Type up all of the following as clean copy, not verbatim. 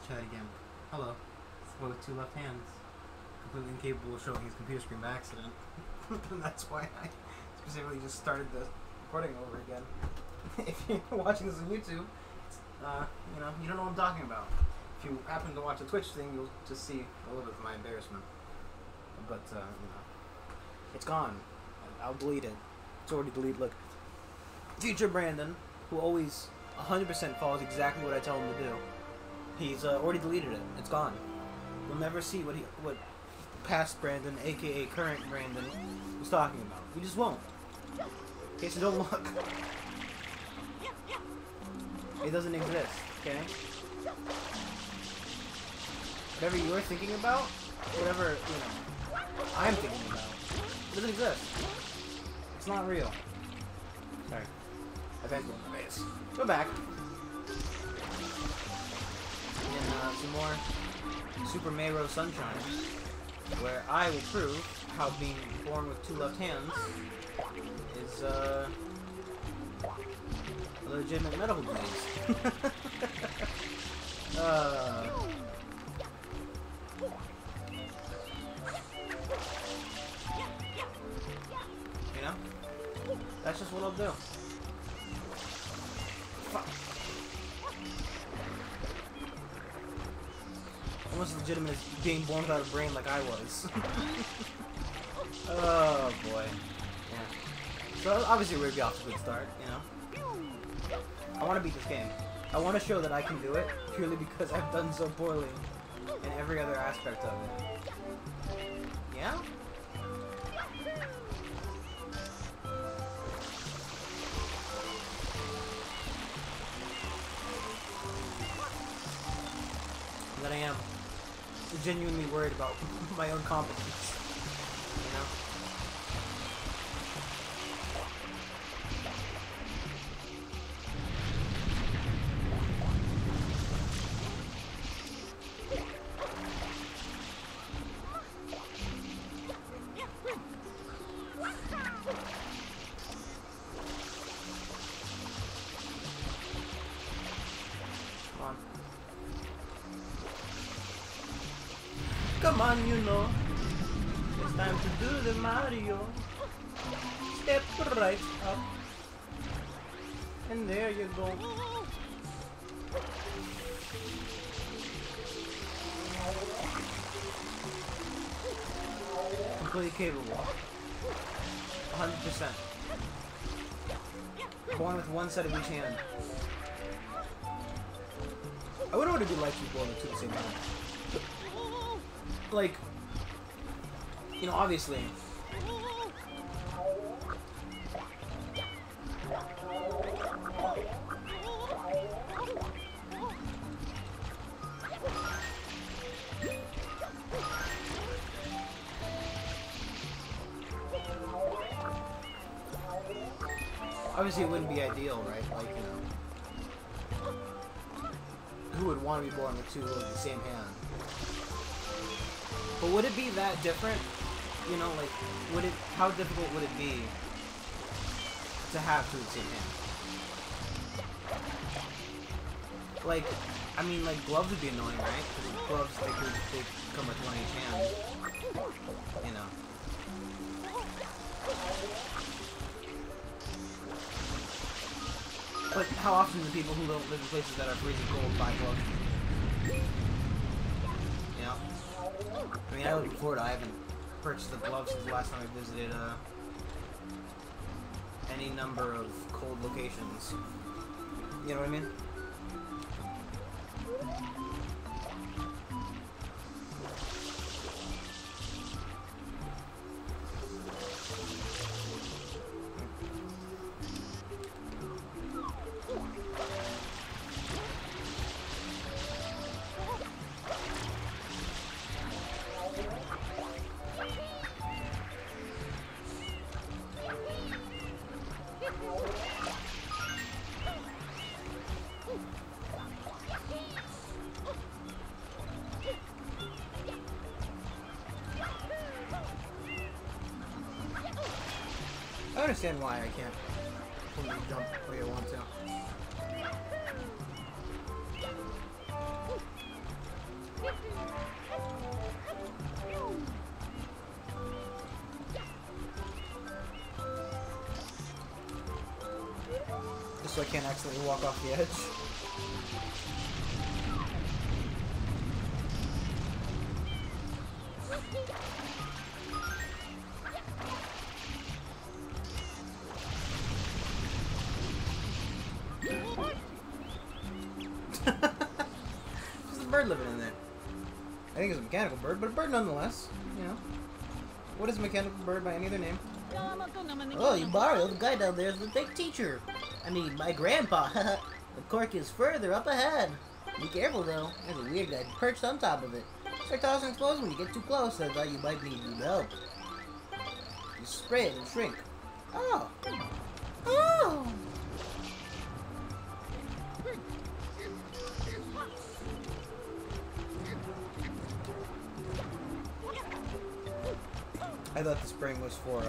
Try that again. Hello. It's the boy with two left hands. Completely incapable of showing his computer screen by accident. And that's why I specifically just started the recording over again. If you're watching this on YouTube, you know, you don't know what I'm talking about. If you happen to watch a Twitch thing, you'll just see a little bit of my embarrassment. But, you know, it's gone. I'll delete it. It's already deleted. Look, future Brandon, who always 100% follows exactly what I tell him to do, he's already deleted it. It's gone. You'll never see what past Brandon, aka current Brandon, was talking about. You just won't. Okay, so don't look. It doesn't exist, okay? Whatever you're thinking about, whatever, you know, I'm thinking about, it doesn't exist. It's not real. Sorry. I banged on my face. Go back. And some more Super Mario Sunshine, where I will prove how being born with two left hands is a legitimate medical disease. You know? That's just what I'll do. Fuck. Almost as legitimate as being born without a brain like I was. Oh boy. Yeah. So obviously we're gonna be off to a good start, you know? I want to beat this game. I want to show that I can do it, purely because I've done so poorly in every other aspect of it. Yeah? That I am genuinely worried about my own competence, you know? Come on, you know, it's time to do the Mario. Step right up, and there you go. Completely capable. 100%. Born with one set of each hand. I wonder what it'd be like to be born with two at the same time. Like, you know, obviously, it wouldn't be ideal, right? Like, you know, who would want to be born with two of the same hand? But would it be that different? You know, like, how difficult would it be to have two of the same hand? Like, I mean, like, gloves would be annoying, right? Because gloves, they come with one each hand. You know. But how often do people who don't live in places that are freezing cold buy gloves? You know? I mean, I live in Florida. I haven't purchased a glove since the last time I visited any number of cold locations. You know what I mean? I understand why I can't totally jump the way I want to. so I can't accidentally walk off the edge. There's a bird living in there. I think it's a mechanical bird, but a bird nonetheless. You know. What is a mechanical bird by any other name? Oh, you Mario, the guy down there is the big teacher. I mean, my grandpa. The cork is further up ahead. Be careful, though. There's a weird guy perched on top of it. Start tossing explosions when you get too close. I thought you might need help. You spray it and shrink. Oh. Oh. I thought the spring was for,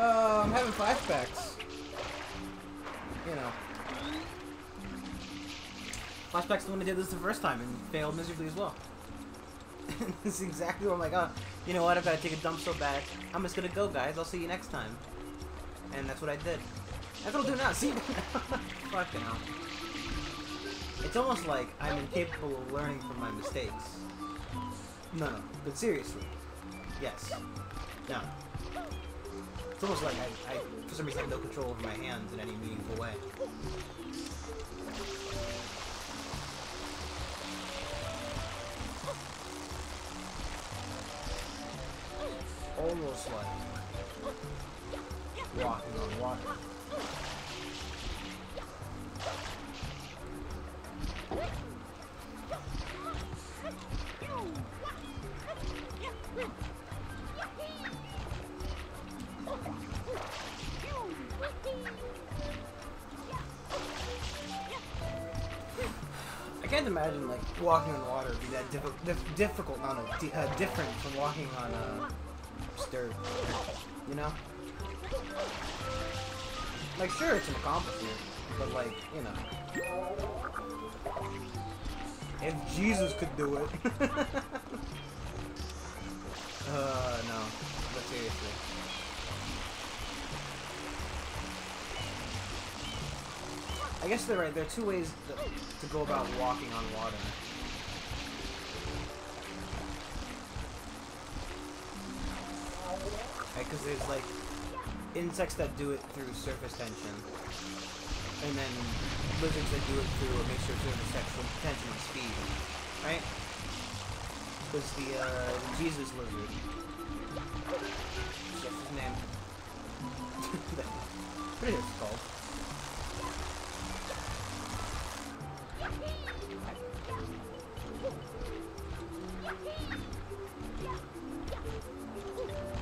I'm having flashbacks. You know. Flashbacks to when I did this the first time and failed miserably as well. This is exactly what I'm like, oh, you know what, I've got to take a dump so bad. I'm just gonna go, guys. I'll see you next time. And that's what I did. That's what I'll do now. See? Fucking hell. It's almost like I'm incapable of learning from my mistakes. No, but seriously. Yes. No. It's almost like I for some reason, have no control over my hands in any meaningful way. Almost like walking on water. I can't imagine like walking on water would be that difficult, different from walking on dirt. You know? Like, sure, it's an accomplishment, but like, you know, if Jesus could do it. No, but seriously. I guess they're right. There are two ways to go about walking on water. Right, because there's like insects that do it through surface tension, and then lizards that do it through a mixture of surface tension and speed. Right? There's the Jesus lizard. What's his name? What is it called?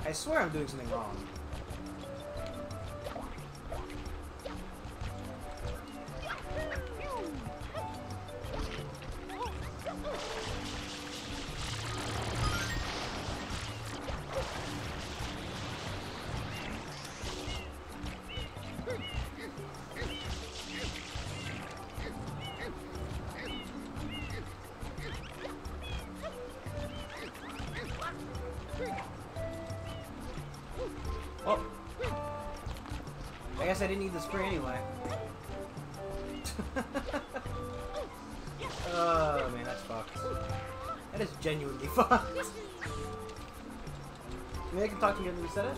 I swear I'm doing something wrong. Oh. I guess I didn't need the spray anyway. Oh man, that's fucked. That is genuinely fucked. Maybe I can talk to you and reset it?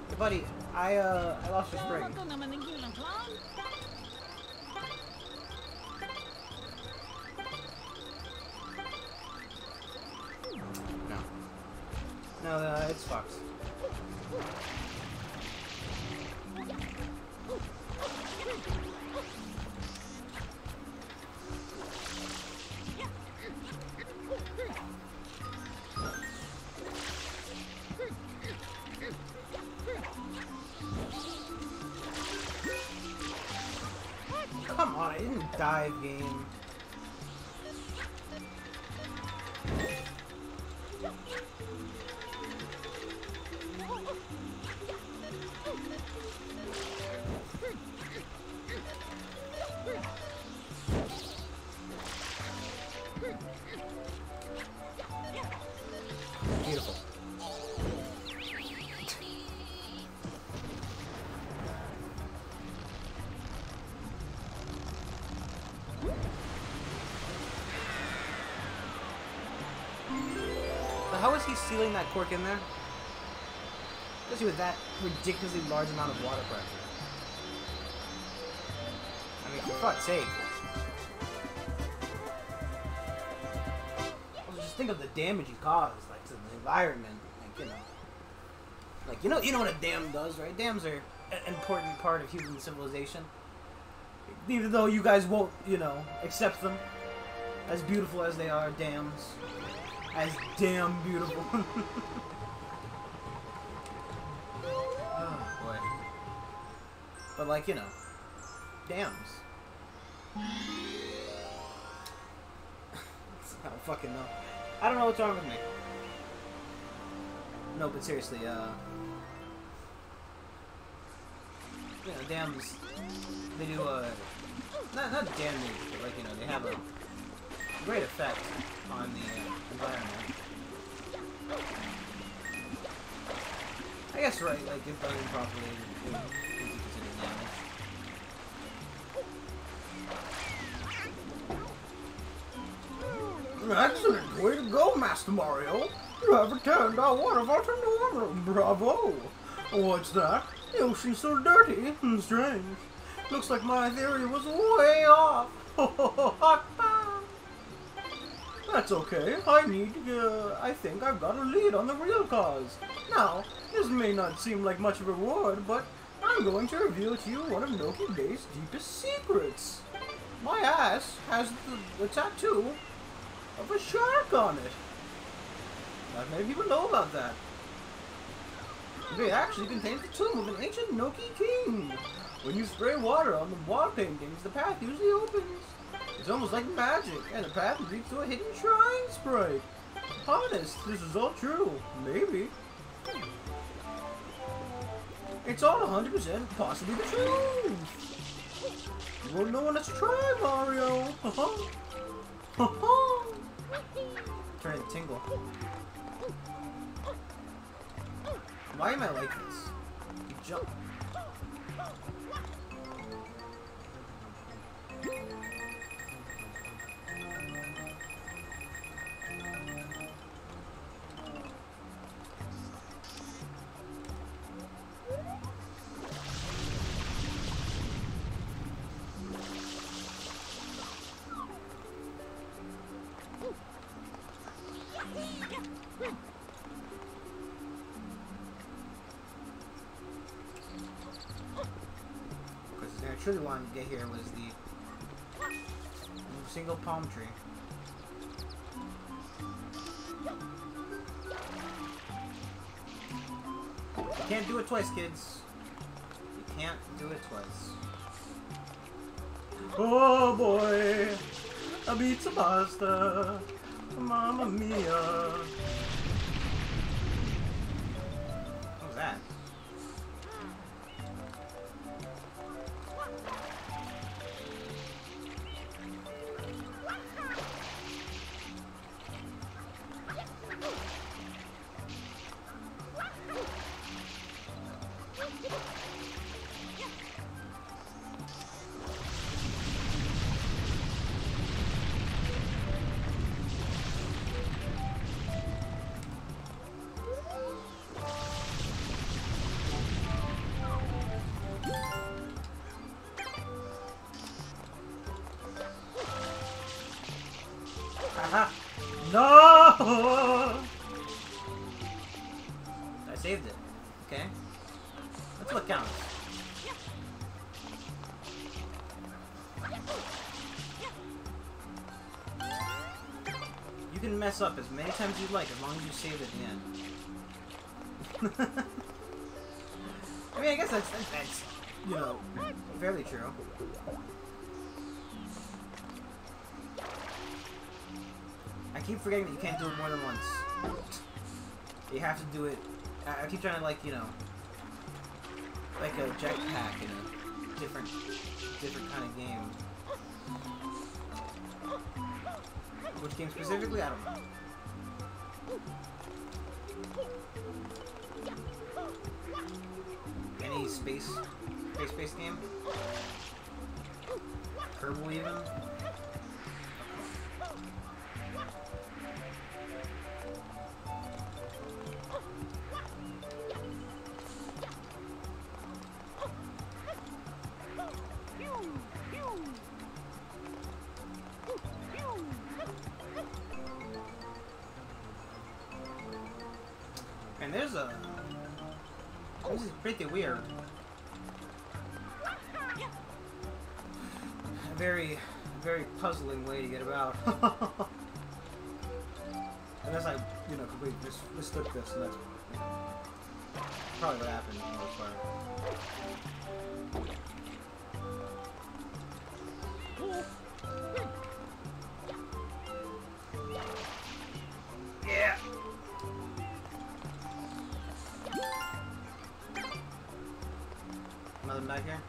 Hey buddy, I lost your spring. No. No, it's fucked. Come on, I didn't dive game. Beautiful. So how is he sealing that cork in there? Especially with that ridiculously large amount of water pressure. I mean, for fuck's sake. Also, just think of the damage he caused, like, to the environment. Like, you know what a dam does, right? Dams are an important part of human civilization. Even though you guys won't, accept them. As beautiful as they are, dams. As damn beautiful. Oh, boy. But, like, dams. I don't fucking know. I don't know what's wrong with me. No, but seriously, dams, they do, not damage, but, like, they have a great effect on the environment. I guess, right, like, if done properly, it would be considered damage. Excellent! Way to go, Master Mario! You have returned our water vault to normal! Bravo! What's that? The ocean's so dirty and strange. Looks like my theory was way off! That's okay. I think I've got a lead on the real cause. Now, this may not seem like much of a reward, but I'm going to reveal to you one of Noki Bay's deepest secrets. My ass has the tattoo of a shark on it. Not many people know about that. It actually contains the tomb of an ancient Noki king. When you spray water on the wall paintings, the path usually opens. It's almost like magic, and the path leads to a hidden shrine sprite. Honest, this is all true. Maybe. It's all 100% possibly the truth. You won't know unless you try, Mario. Trying to tingle. Why am I like this? You jump. I really wanted to get here was the single palm tree. You can't do it twice, kids. You can't do it twice. Oh boy, a pizza pasta, mamma mia. What was that? No! I saved it. Okay. That's what counts. You can mess up as many times as you like as long as you save it at the end. I mean, I guess that's you know, fairly true. I keep forgetting that you can't do it more than once. You have to do it. I keep trying to, like, you know, like a jetpack in a different kind of game. Which game specifically? I don't know. Any space-based game? Kerbal even? And there's a... This is pretty weird. A very puzzling way to get about. Unless I, you know, completely just mistook this, and that's, you know, probably what happened for the most part. Yeah! Nothing back here?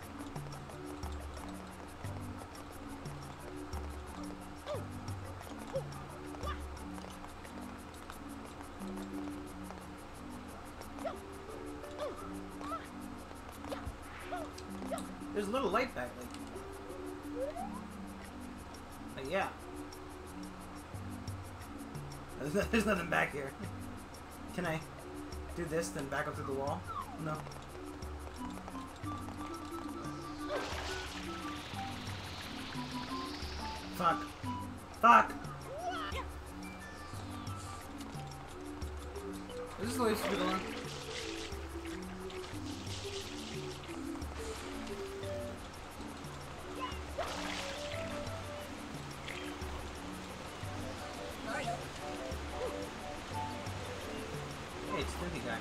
There's a little light back, like yeah. There's nothing back here. Can I do this, then back up to the wall? No. Fuck. Fuck! Is this the way to go on? Hey, it's Stinky Guy.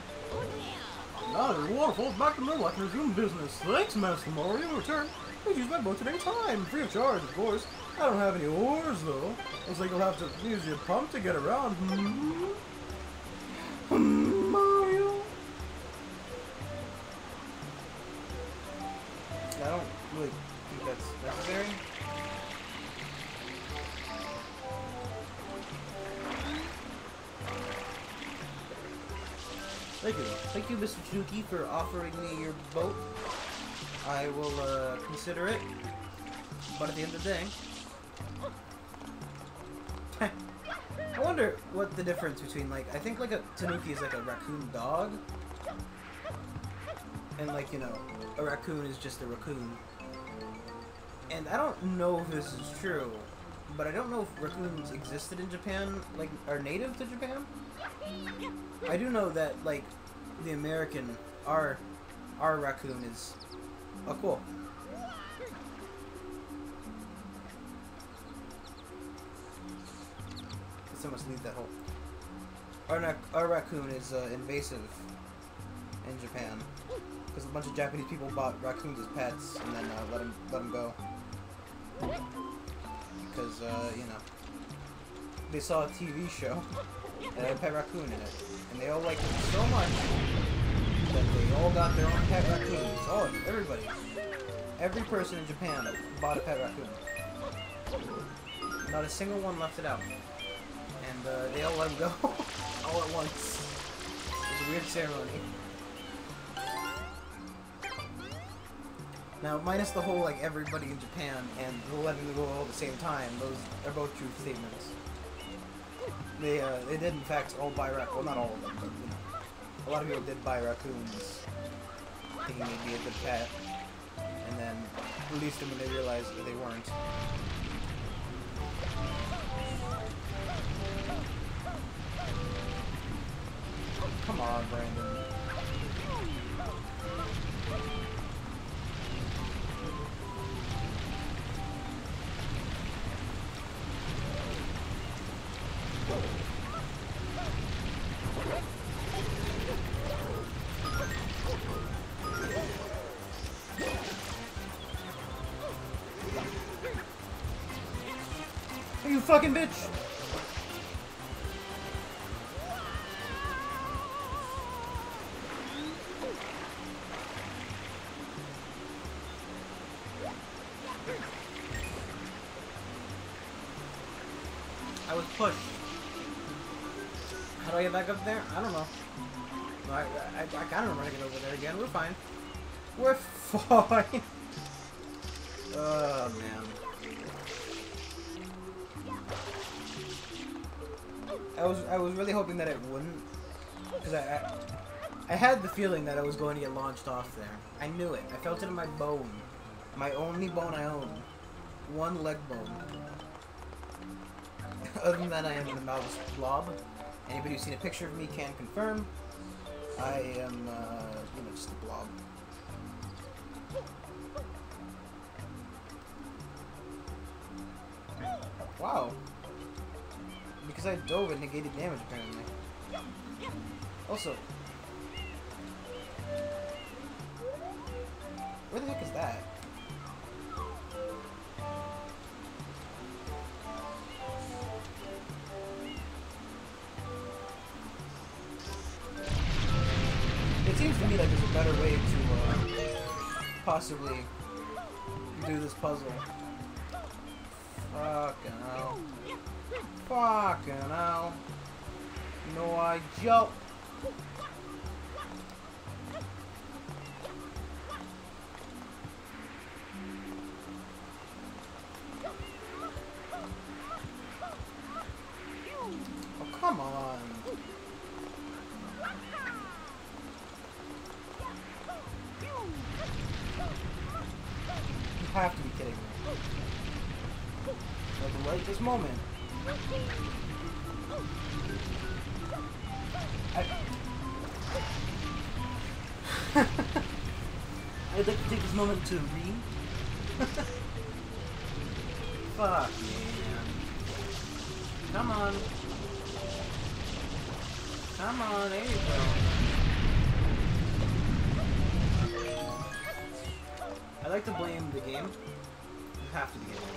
Now there's waterfalls back to normal. I can resume business. Thanks, Master Mario. In return, please use my boat at any time, free of charge, of course. I don't have any oars, though. Looks like you'll have to use your pump to get around. Mario? I don't really think that's necessary. Thank you. Thank you, Mr. Tanuki, for offering me your boat. I will consider it. But at the end of the day, I wonder what the difference between, like, I think like a Tanuki is like a raccoon dog, and, like, you know, a raccoon is just a raccoon. And I don't know if this is true, but I don't know if raccoons existed in Japan, like, are native to Japan. I do know that, like, the American, our raccoon is, oh, cool. Someone must leave that hole. Our raccoon is invasive in Japan because a bunch of Japanese people bought raccoons as pets and then let them go because you know, they saw a TV show that had a pet raccoon in it, and they all liked it so much that they all got their own pet raccoons. Oh, everybody, every person in Japan bought a pet raccoon. Not a single one left it out. And they all let him go all at once. It was a weird ceremony. Now, minus the whole, like, everybody in Japan and the letting them go all at the same time, those are both true statements. They did, in fact, all buy raccoons. Well, not all of them, but, you know, a lot of people did buy raccoons, thinking they'd be a good pet, and then released them when they realized that they weren't. Come on, Brandon. You fucking bitch! I was pushed. How do I get back up there? I don't know. I kind of remember to get over there again. We're fine. We're fine. Oh, man. I was really hoping that it wouldn't, because I had the feeling that I was going to get launched off there. I knew it. I felt it in my bone. My only bone I own. One leg bone. Other than that, I am the Malvis Blob. Anybody who's seen a picture of me can confirm. I am, you know, just a blob. Wow. Because I dove, it negated damage, apparently. Also, where the heck is that? It seems to me like there's a better way to possibly do this puzzle. Fucking hell. Fucking hell. No, I jump. Oh, come on. You have to be kidding me. Like right this moment. I'd like to take this moment to read. Fuck me, man. Come on. Come on, there you go. I like to blame the game. You have to be getting it.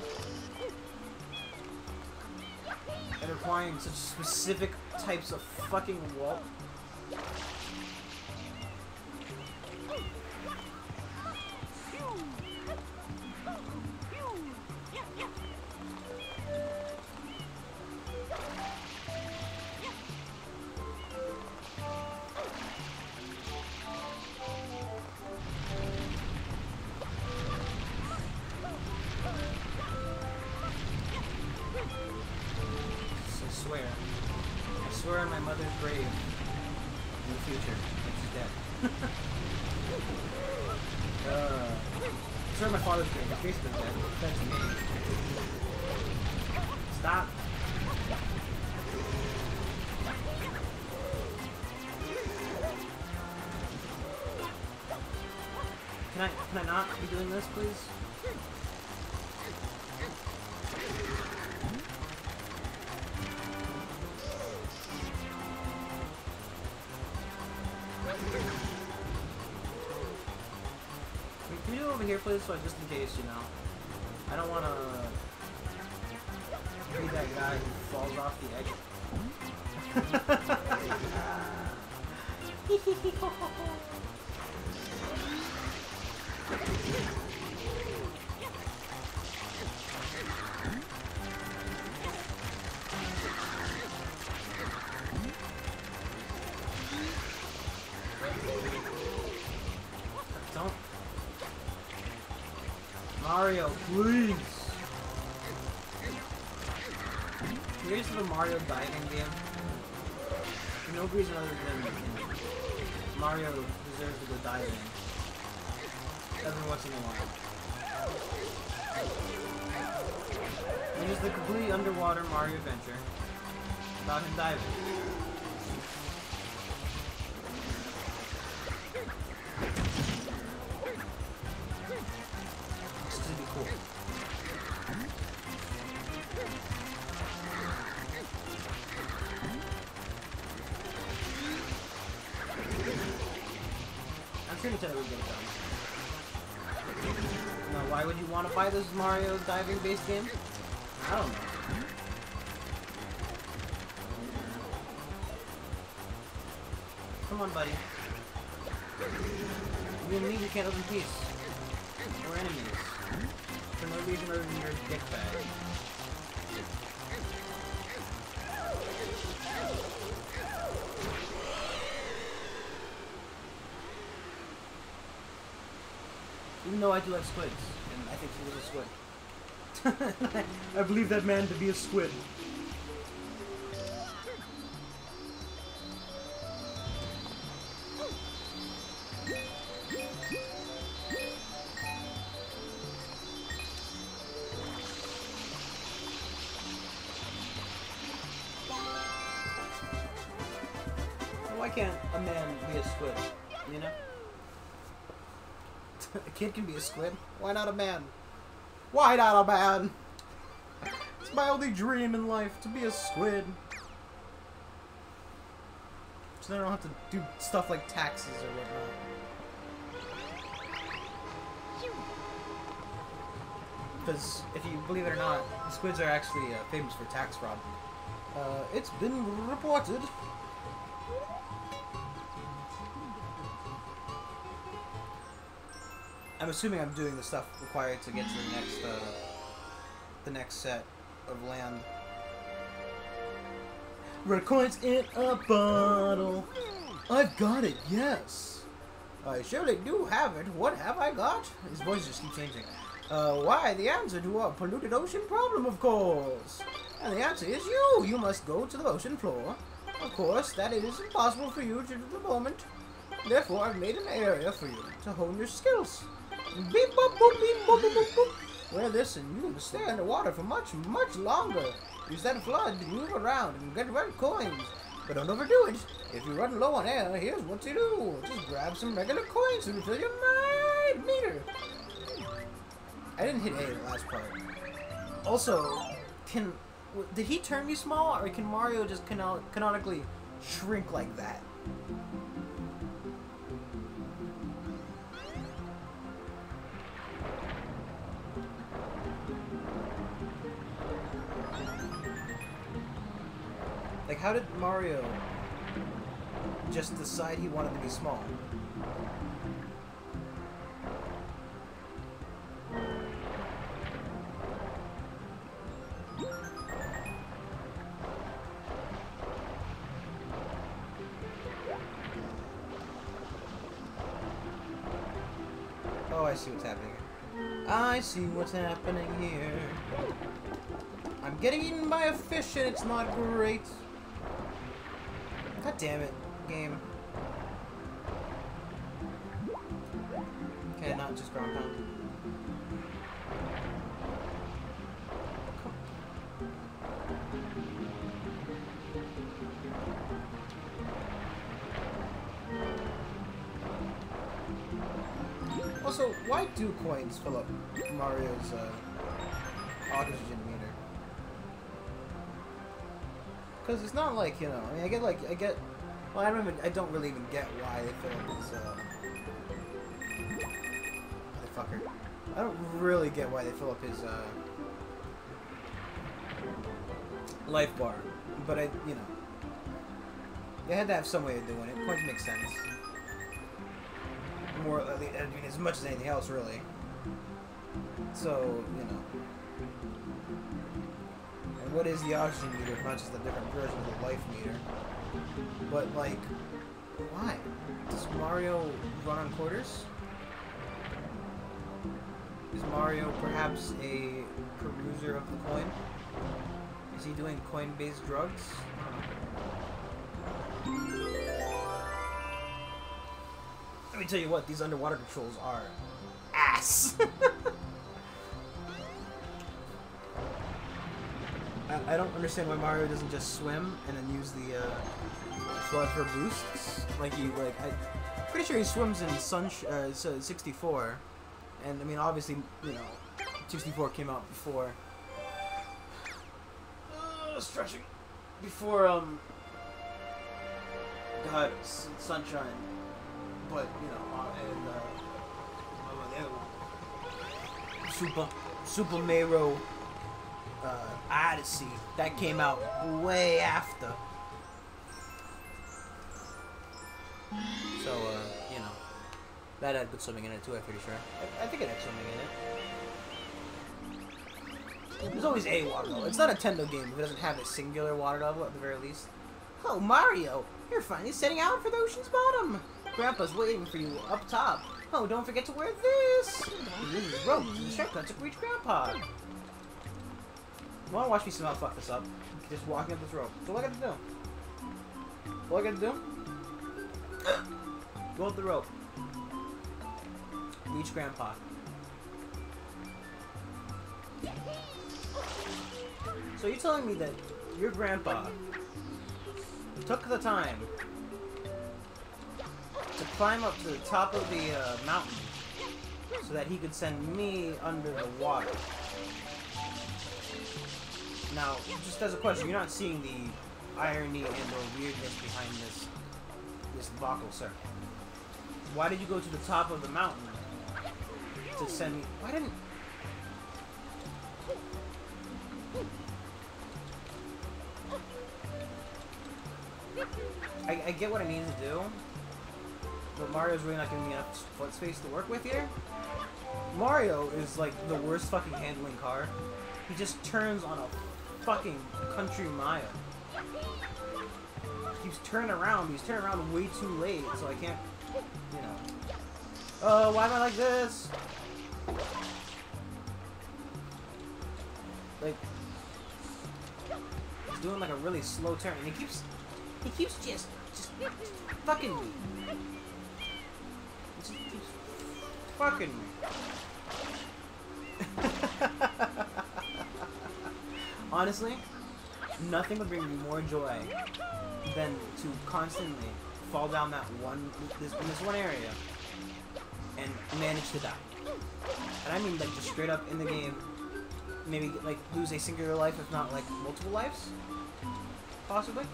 And requiring such specific types of fucking wall. I swear on my mother's grave in the future that she's dead. I swear on my father's grave, he's basically dead. That's me. Stop. Can I not be doing this, please? Can you do it over here, please, so just in case, you know. I don't want to be that guy who falls off the edge. Don't. Mario, please. Here's the Mario diving game. For no reason other than Mario deserves to go diving every once in a while. It is the complete underwater Mario adventure about him diving. Super Nintendo would get it done. Now, why would you want to buy this Mario diving-based game? I don't know. Come on, buddy. You and me, we can't live in peace. We're enemies. For no reason other than your dick bag. Even though I do like squids, and I think she was a squid. I believe that man to be a squid. Why can't a man be a squid? You know? A kid can be a squid. Why not a man? Why not a man? It's my only dream in life, to be a squid. So they don't have to do stuff like taxes or whatnot. Because if you believe it or not, the squids are actually famous for tax fraud. It's been reported. I'm assuming I'm doing the stuff required to get to the next set of land. Red coins in a bottle. I've got it, yes. I surely do have it. What have I got? His voice just keeps changing. Why, the answer to our polluted ocean problem, of course. And the answer is you. You must go to the ocean floor. Of course, that is impossible for you to do at the moment. Therefore, I've made an area for you to hone your skills. Beep, boop, boop, beep, boop, boop, boop, boop. Wear this and you can stay underwater for much, much longer. Use that flood to move around and get red coins. But don't overdo it. If you run low on air, here's what you do. Just grab some regular coins and fill your meter. I didn't hit A in the last part. Also, did he turn me small, or can Mario just canonically shrink like that? Like, how did Mario just decide he wanted to be small? Oh, I see what's happening here. I see what's happening here. I'm getting eaten by a fish and it's not great. God damn it, game. Can I not just ground pound? Also, why do coins fill up Mario's oxygen meter? Because it's not like, you know, I mean, well, I don't really even get why they fill up his, motherfucker. I don't really get why they fill up his, life bar. But you know, they had to have some way of doing it. Coins make sense. More, I mean, as much as anything else, really. So, you know. And what is the oxygen meter if not just a different version of the life meter? But, like, why? Does Mario run on quarters? Is Mario perhaps a peruser of the coin? Is he doing coin-based drugs? I don't know. Let me tell you what, these underwater controls are ass. I don't understand why Mario doesn't just swim and then use the flood for boosts. Like I'm pretty sure he swims in 64, and I mean obviously, you know, 64 came out before. Stretching. Before God, Sunshine. But you know, and what about the other one? Super Mario Odyssey. That came out way after. So, you know, that had good swimming in it too, I'm pretty sure. I think it had swimming in it. There's always a water level. It's not a Nintendo game if it doesn't have a singular water level at the very least. Oh, Mario! You're finally setting out for the ocean's bottom! Grandpa's waiting for you up top. Oh, don't forget to wear this! This is rope. This is a shortcut to reach Grandpa. You wanna watch me somehow fuck this up? Just walking up this rope. That's all I gotta do. All I gotta do? Go up the rope. Reach Grandpa. So you're telling me that your grandpa took the time to climb up to the top of the mountain so that he could send me under the water. Now, just as a question, you're not seeing the irony and the weirdness behind this debacle, sir. Why did you go to the top of the mountain to send me? Why didn't? I get what I need to do, but Mario's really not giving me enough foot space to work with here. Mario is like the worst fucking handling car. He just turns on a fucking country mile. He's turning around. He's turning around way too late, so I can't, you know. Oh, why am I like this? Like, he's doing like a really slow turn, and he keeps just fucking me. He just keeps fucking me. Honestly, nothing would bring me more joy than to constantly fall down that in this one area and manage to die. And I mean like just straight up in the game, maybe like lose a singular life, if not like multiple lives, possibly.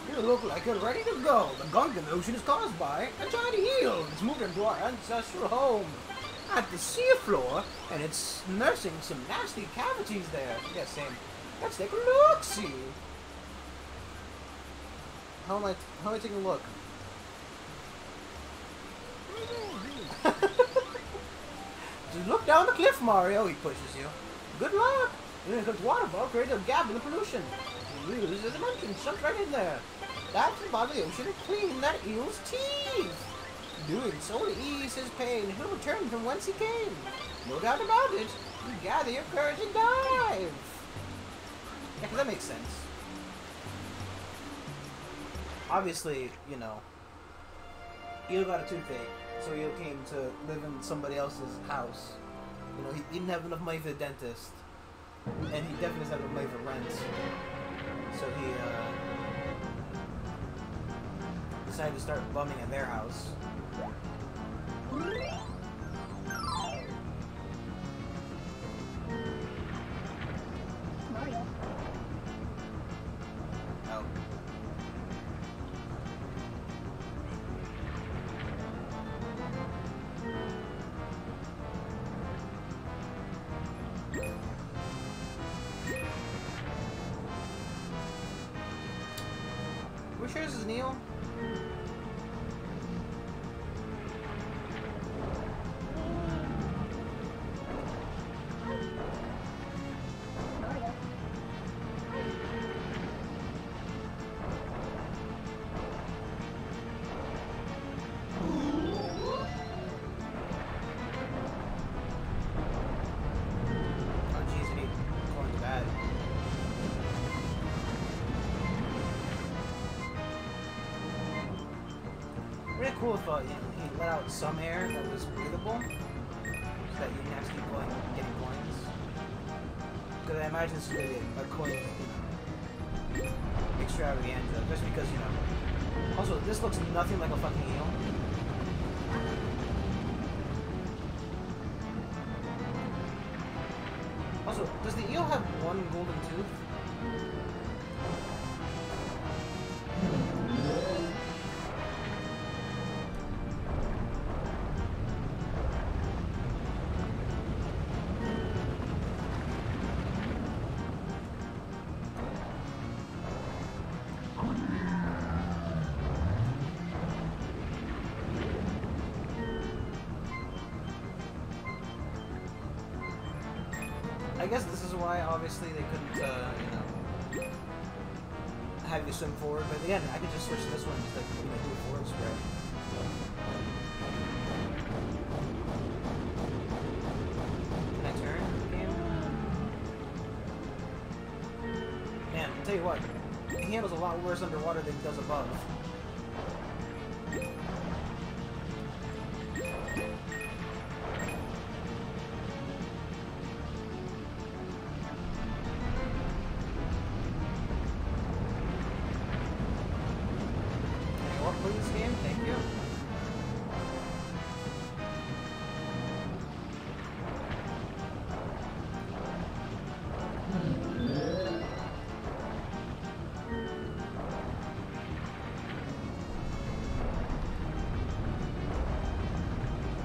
You look like you're ready to go. The gunk in the ocean is caused by a giant eel. It's moving to our ancestral home at the seafloor, and it's nursing some nasty cavities there. Yeah, same. Let's take a look-see. How am I taking a look? Just look down the cliff, Mario. He pushes you. Good luck. And then the waterfall created a gap in the pollution. This is a mountain. Jump right in there. That's the bottom of the ocean and clean that eel's teeth. Doing so to ease his pain, he'll return from whence he came. No doubt about it. You gather your courage and dive. Yeah, 'cause that makes sense. Obviously, you know, Eel got a toothache, so Eel came to live in somebody else's house. You know, he didn't have enough money for the dentist, and he definitely doesn't have enough money for rent. So he decided to start bumming at their house. Mario. Oh. We're sure this is Neil? Mario. Oh jeez, I need going to bed. Really cool if he let out some air that was breathable, so that you didn't have to keep going getting coins. Because I imagine this is going to be a coin extravaganza, just because, you know, Also, this looks nothing like a fucking eel. Also, does the eel have one golden tooth? I guess this is why, obviously, they couldn't, you know, have you swim forward. But again, I could just switch to this one, just like, you know, do a forward spread. Can I turn the game? Man, I'll tell you what, it handles a lot worse underwater than it does above. Please, game, thank you.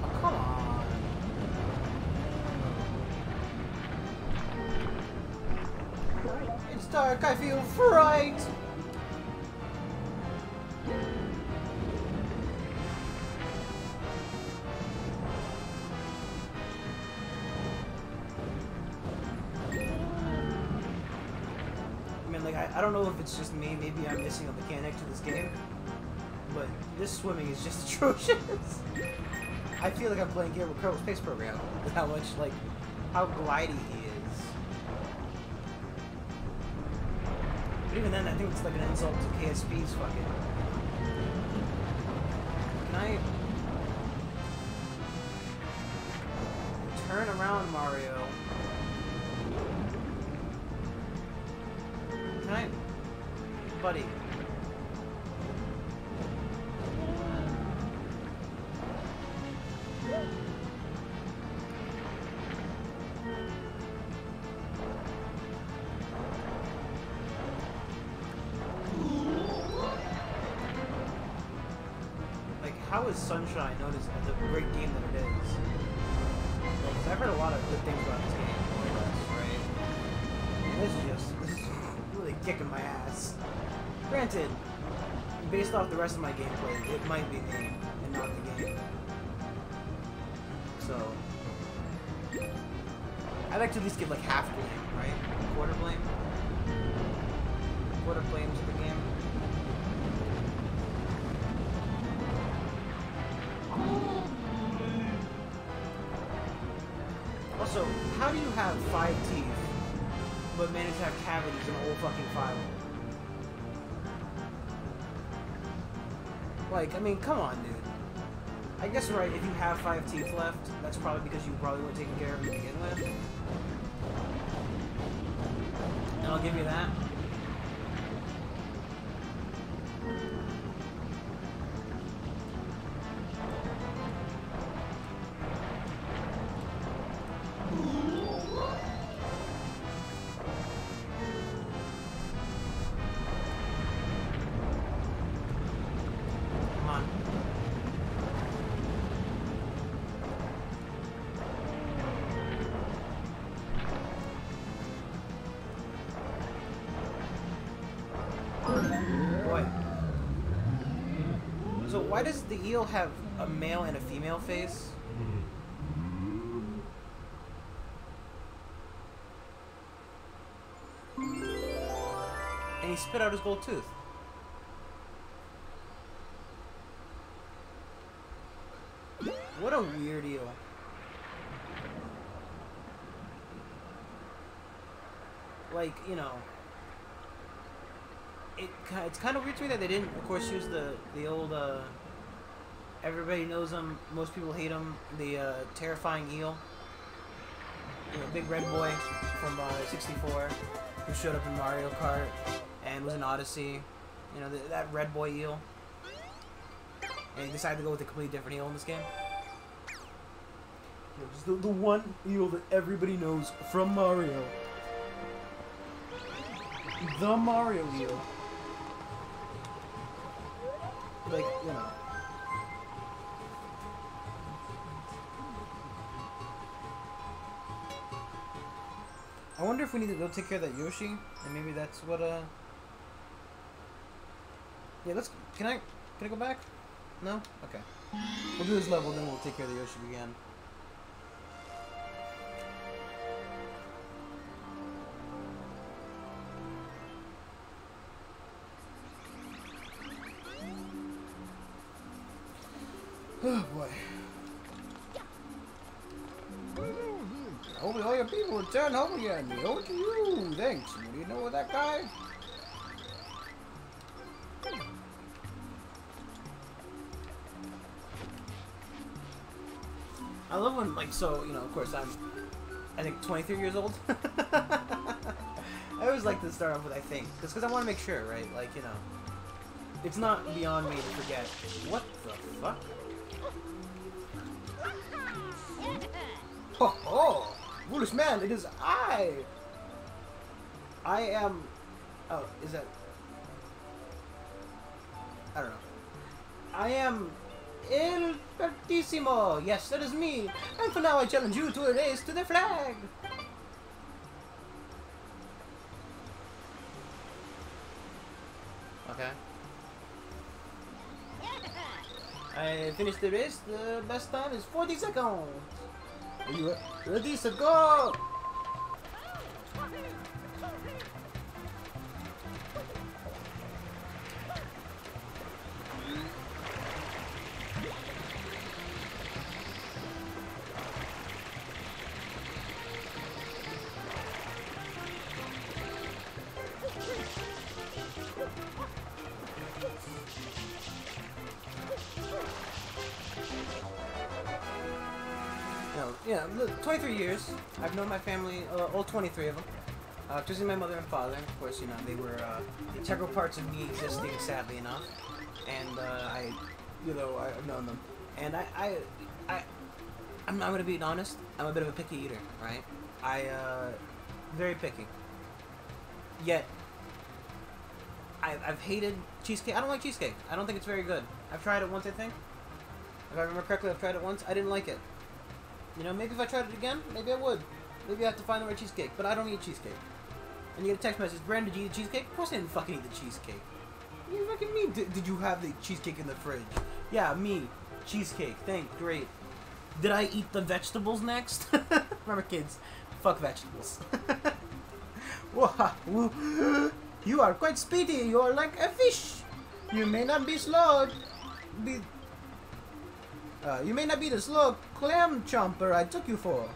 Oh, come on. It's dark, I feel fright. Like, I don't know if it's just me, maybe I'm missing a mechanic to this game, but this swimming is just atrocious. I feel like I'm playing Kerbal Space Program with how much, like, how glidey he is. But even then, I think it's like an insult to KSP's fucking... Can I... turn around, Mario? Can I... Buddy. Like, how is Sunshine known as the great game that it is? Like, 'cause I've heard a lot of good things about this game, right? And this is really kicking my ass. Granted, based off the rest of my gameplay, it might be me and not the game. So, I like to at least give like half blame, right? Quarter blame? Quarter blame to the game. Also, how do you have 5 teeth, but manage to have cavities in a whole fucking file? Like, I mean, come on, dude. I guess, right, if you have 5 teeth left, that's probably because you probably weren't taking care of them to begin with. And I'll give you that. Boy. So why does the eel have a male and a female face? And he spit out his gold tooth. What a weird eel. Like, you know, it's kind of weird to me that they didn't, of course, use the old, everybody knows him, most people hate him, the terrifying eel. You know, big red boy from 64 who showed up in Mario Kart and was in Odyssey. You know, that red boy eel. and he decided to go with a completely different heel in this game. Yeah, just the one eel that everybody knows from Mario. The Mario eel. Like, you know. I wonder if we need to go take care of that Yoshi, and maybe that's what yeah, let's. Can I go back? No? Okay. We'll do this level, then we'll take care of the Yoshi again. Oh boy. Hopefully all your people return home again. We owe it to you. Thanks. What do you know of that guy? I love when, like, so, you know, of course, I think 23 years old. I always like to start off with I think, because I want to make sure, right? Like, you know, it's not beyond me to forget. What the fuck? Ho ho! Foolish man, it is I! I am. Oh, is that? I don't know. I am El Pertissimo. Yes, that is me. And for now, I challenge you to a race to the flag. Okay. I finished the race. The best time is 40 seconds. Are you ready to go? No, yeah, look, 23 years. I've known my family, all 23 of them. Especially my mother and father. Of course, you know, they were integral parts of me existing, sadly enough. And I've known them. And I'm not gonna be honest. I'm a bit of a picky eater, right? Very picky. Yet, I've hated cheesecake. I don't like cheesecake. I don't think it's very good. I've tried it once, I think. If I remember correctly, I've tried it once. I didn't like it. You know, maybe if I tried it again, maybe I would. Maybe I have to find the right cheesecake, but I don't eat cheesecake. And you get a text message, Brandon, did you eat the cheesecake? Of course I didn't fucking eat the cheesecake. What do you fucking mean, did you have the cheesecake in the fridge? Yeah, me. Cheesecake. Thank, great. Did I eat the vegetables next? Remember, kids, fuck vegetables. Wow. You are quite speedy. You are like a fish. You may not be slow. You may not be the slow clam chomper I took you for.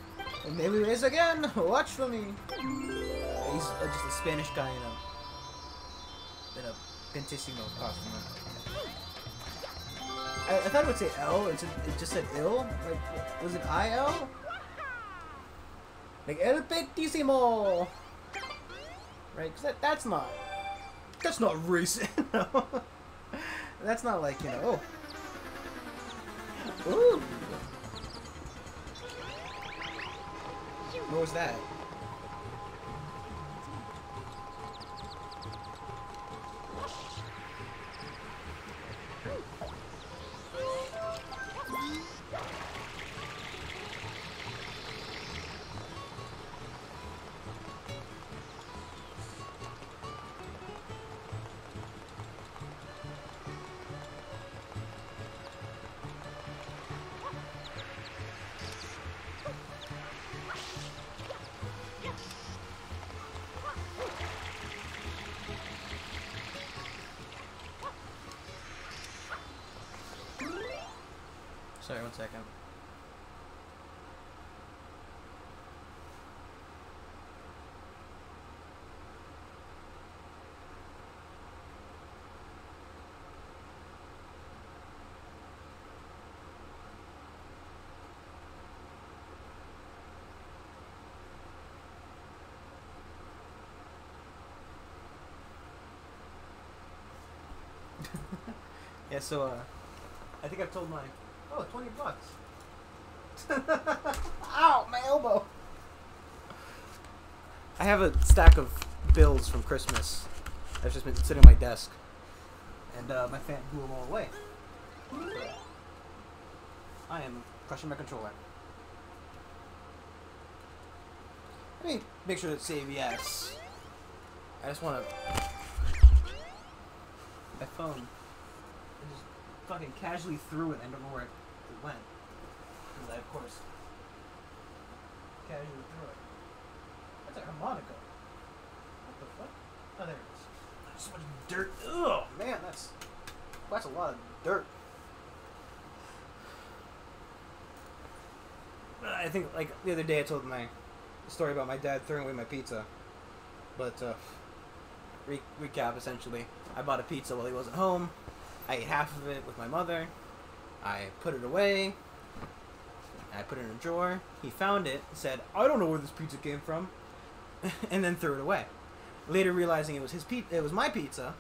And maybe race again. Watch for me. He's just a Spanish guy in a Pentissimo costume. I thought it would say L. It just said ill. Like, was it I-L? Like El Petissimo. Right? Because that's not racist. No. That's not like, you know. Oh. Ooh. What was that? Sorry, 1 second. Yeah, so, I think I've told my... Oh, $20. Ow, my elbow. I have a stack of bills from Christmas that's just been sitting on my desk. And my fan blew them all away. I am crushing my controller. Let me make sure to save yes. I just want to... My phone. I just fucking casually threw it and I don't know where it went. Because I, of course, casually threw it. That's a harmonica. What the fuck? Oh, there it is. There's so much dirt. Ugh, man, that's a lot of dirt. I think, like, the other day I told my story about my dad throwing away my pizza. But, recap, essentially. I bought a pizza while he wasn't home. I ate half of it with my mother. I put it away. I put it in a drawer. He found it, said, I don't know where this pizza came from, and then threw it away. Later realizing it was it was my pizza,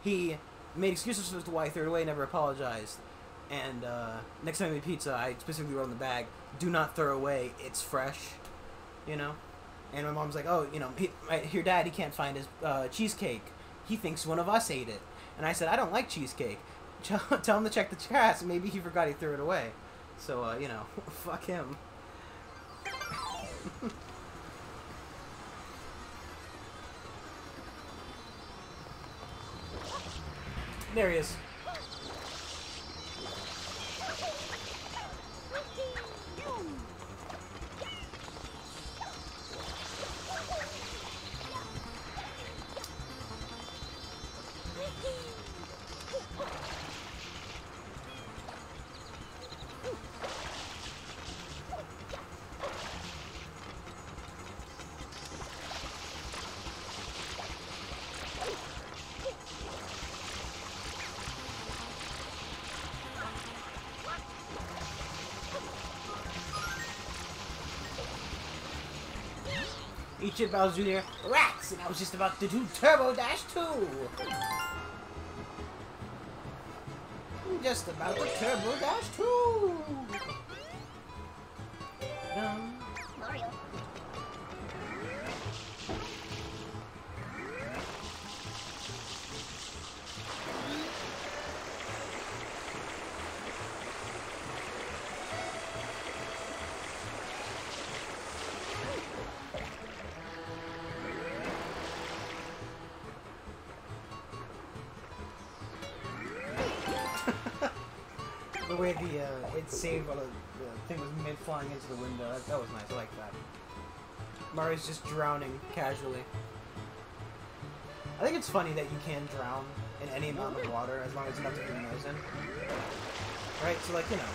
he made excuses as to why he threw it away, never apologized. And next time I made pizza, I specifically wrote on the bag, do not throw away, it's fresh, you know? And my mom's like, oh, you know, your dad, he can't find his cheesecake. He thinks one of us ate it. And I said, I don't like cheesecake. Tell him to check the trash. Maybe he forgot he threw it away. So, you know, fuck him. There he is. Eat shit, Bowser Jr. Rats! And I was just about to do Turbo Dash 2! Just about to Turbo Dash 2! Mario. The way it saved while the thing was mid-flying into the window, that was nice, I like that. Mario's just drowning casually. I think it's funny that you can drown in any amount of water as long as it's not taking noise in. Right, so like, you know.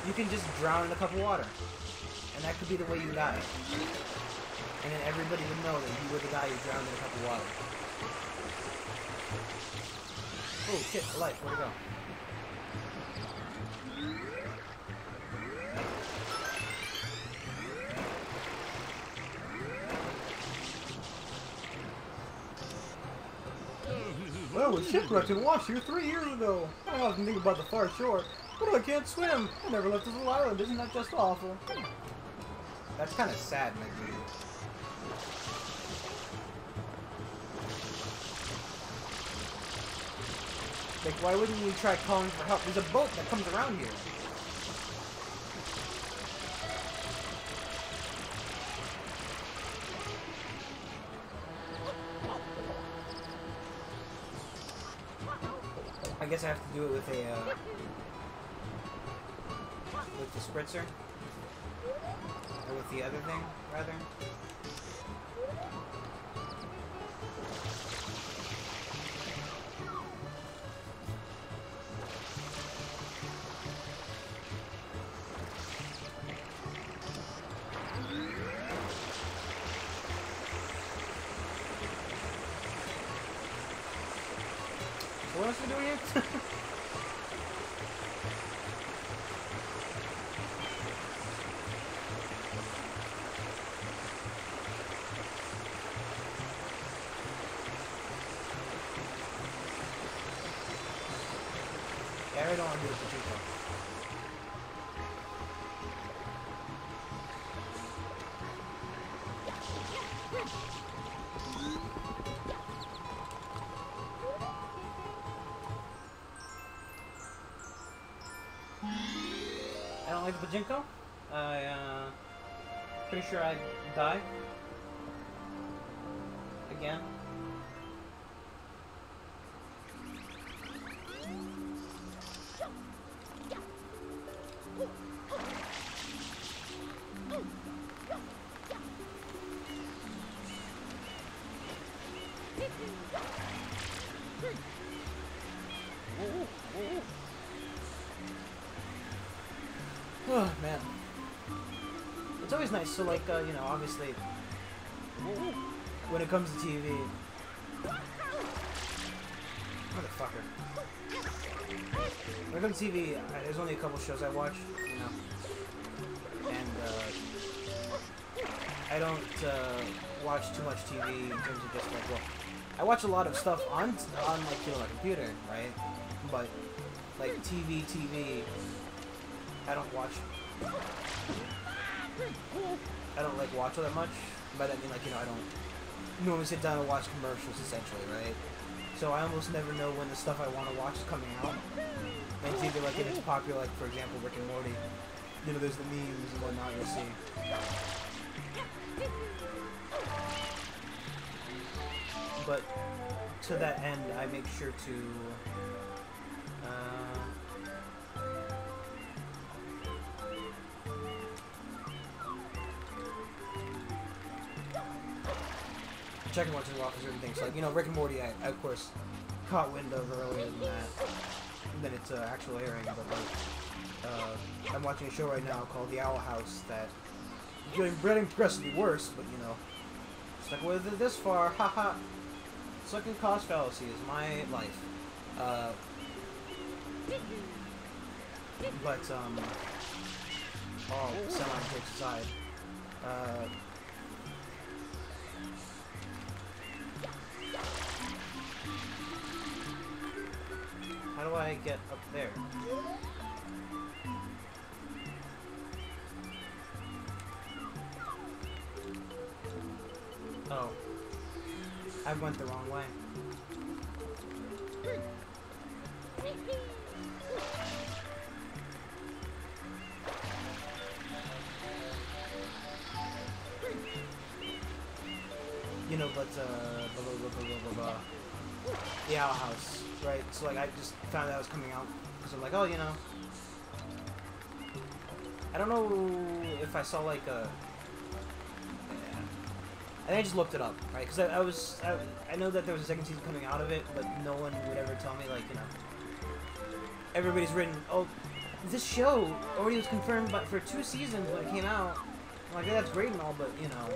You can just drown in a cup of water. And that could be the way you die. And then everybody would know that you were the guy who drowned in a cup of water. Oh shit, a light, where'd it go? Well, we shipwrecked in Wash here 3 years ago. I often think about the far shore, but I can't swim. I never left this little island. Isn't that just awful? That's kind of sad, my dude. Like, why wouldn't you try calling for help? There's a boat that comes around here. I guess I have to do it with a, with the spritzer? Or with the other thing, rather? What else are we doing here? I don't like the pachinko. Pretty sure I'd die. Again. Oh, man. It's always nice, so like, you know, obviously, when it comes to TV... Motherfucker. When it comes to TV, there's only a couple shows I watch, you know. And, I don't, watch too much TV in terms of just, like, well... I watch a lot of stuff on like, you know, my computer, right? But, like, TV, I don't watch... I don't, like, watch all that much. By that I mean, like, you know, I don't normally sit down and watch commercials, essentially, right? So I almost never know when the stuff I want to watch is coming out. And it's either, like, if it's popular, like, for example, Rick and Morty. You know, there's the memes and whatnot you'll see. But to that end, I make sure to check and watch and walk for certain things. So, like, you know, Rick and Morty, I of course caught wind of earlier than that, than its actual airing. But like, I'm watching a show right now called The Owl House that is getting progressively worse. But you know, stuck with it this far, haha. Second cost fallacy is my life. But all semi-jokes aside, how do I get up there? Oh. I went the wrong way. You know, but, The Owl House, right? So, like, I just found out it was coming out, because I'm like, oh, you know, I don't know if I saw, like, I think I just looked it up, right? Because I know that there was a second season coming out of it, but no one would ever tell me, like, you know, everybody's written, oh, this show already was confirmed for 2 seasons when it came out. I'm like, yeah, that's great and all, but, you know,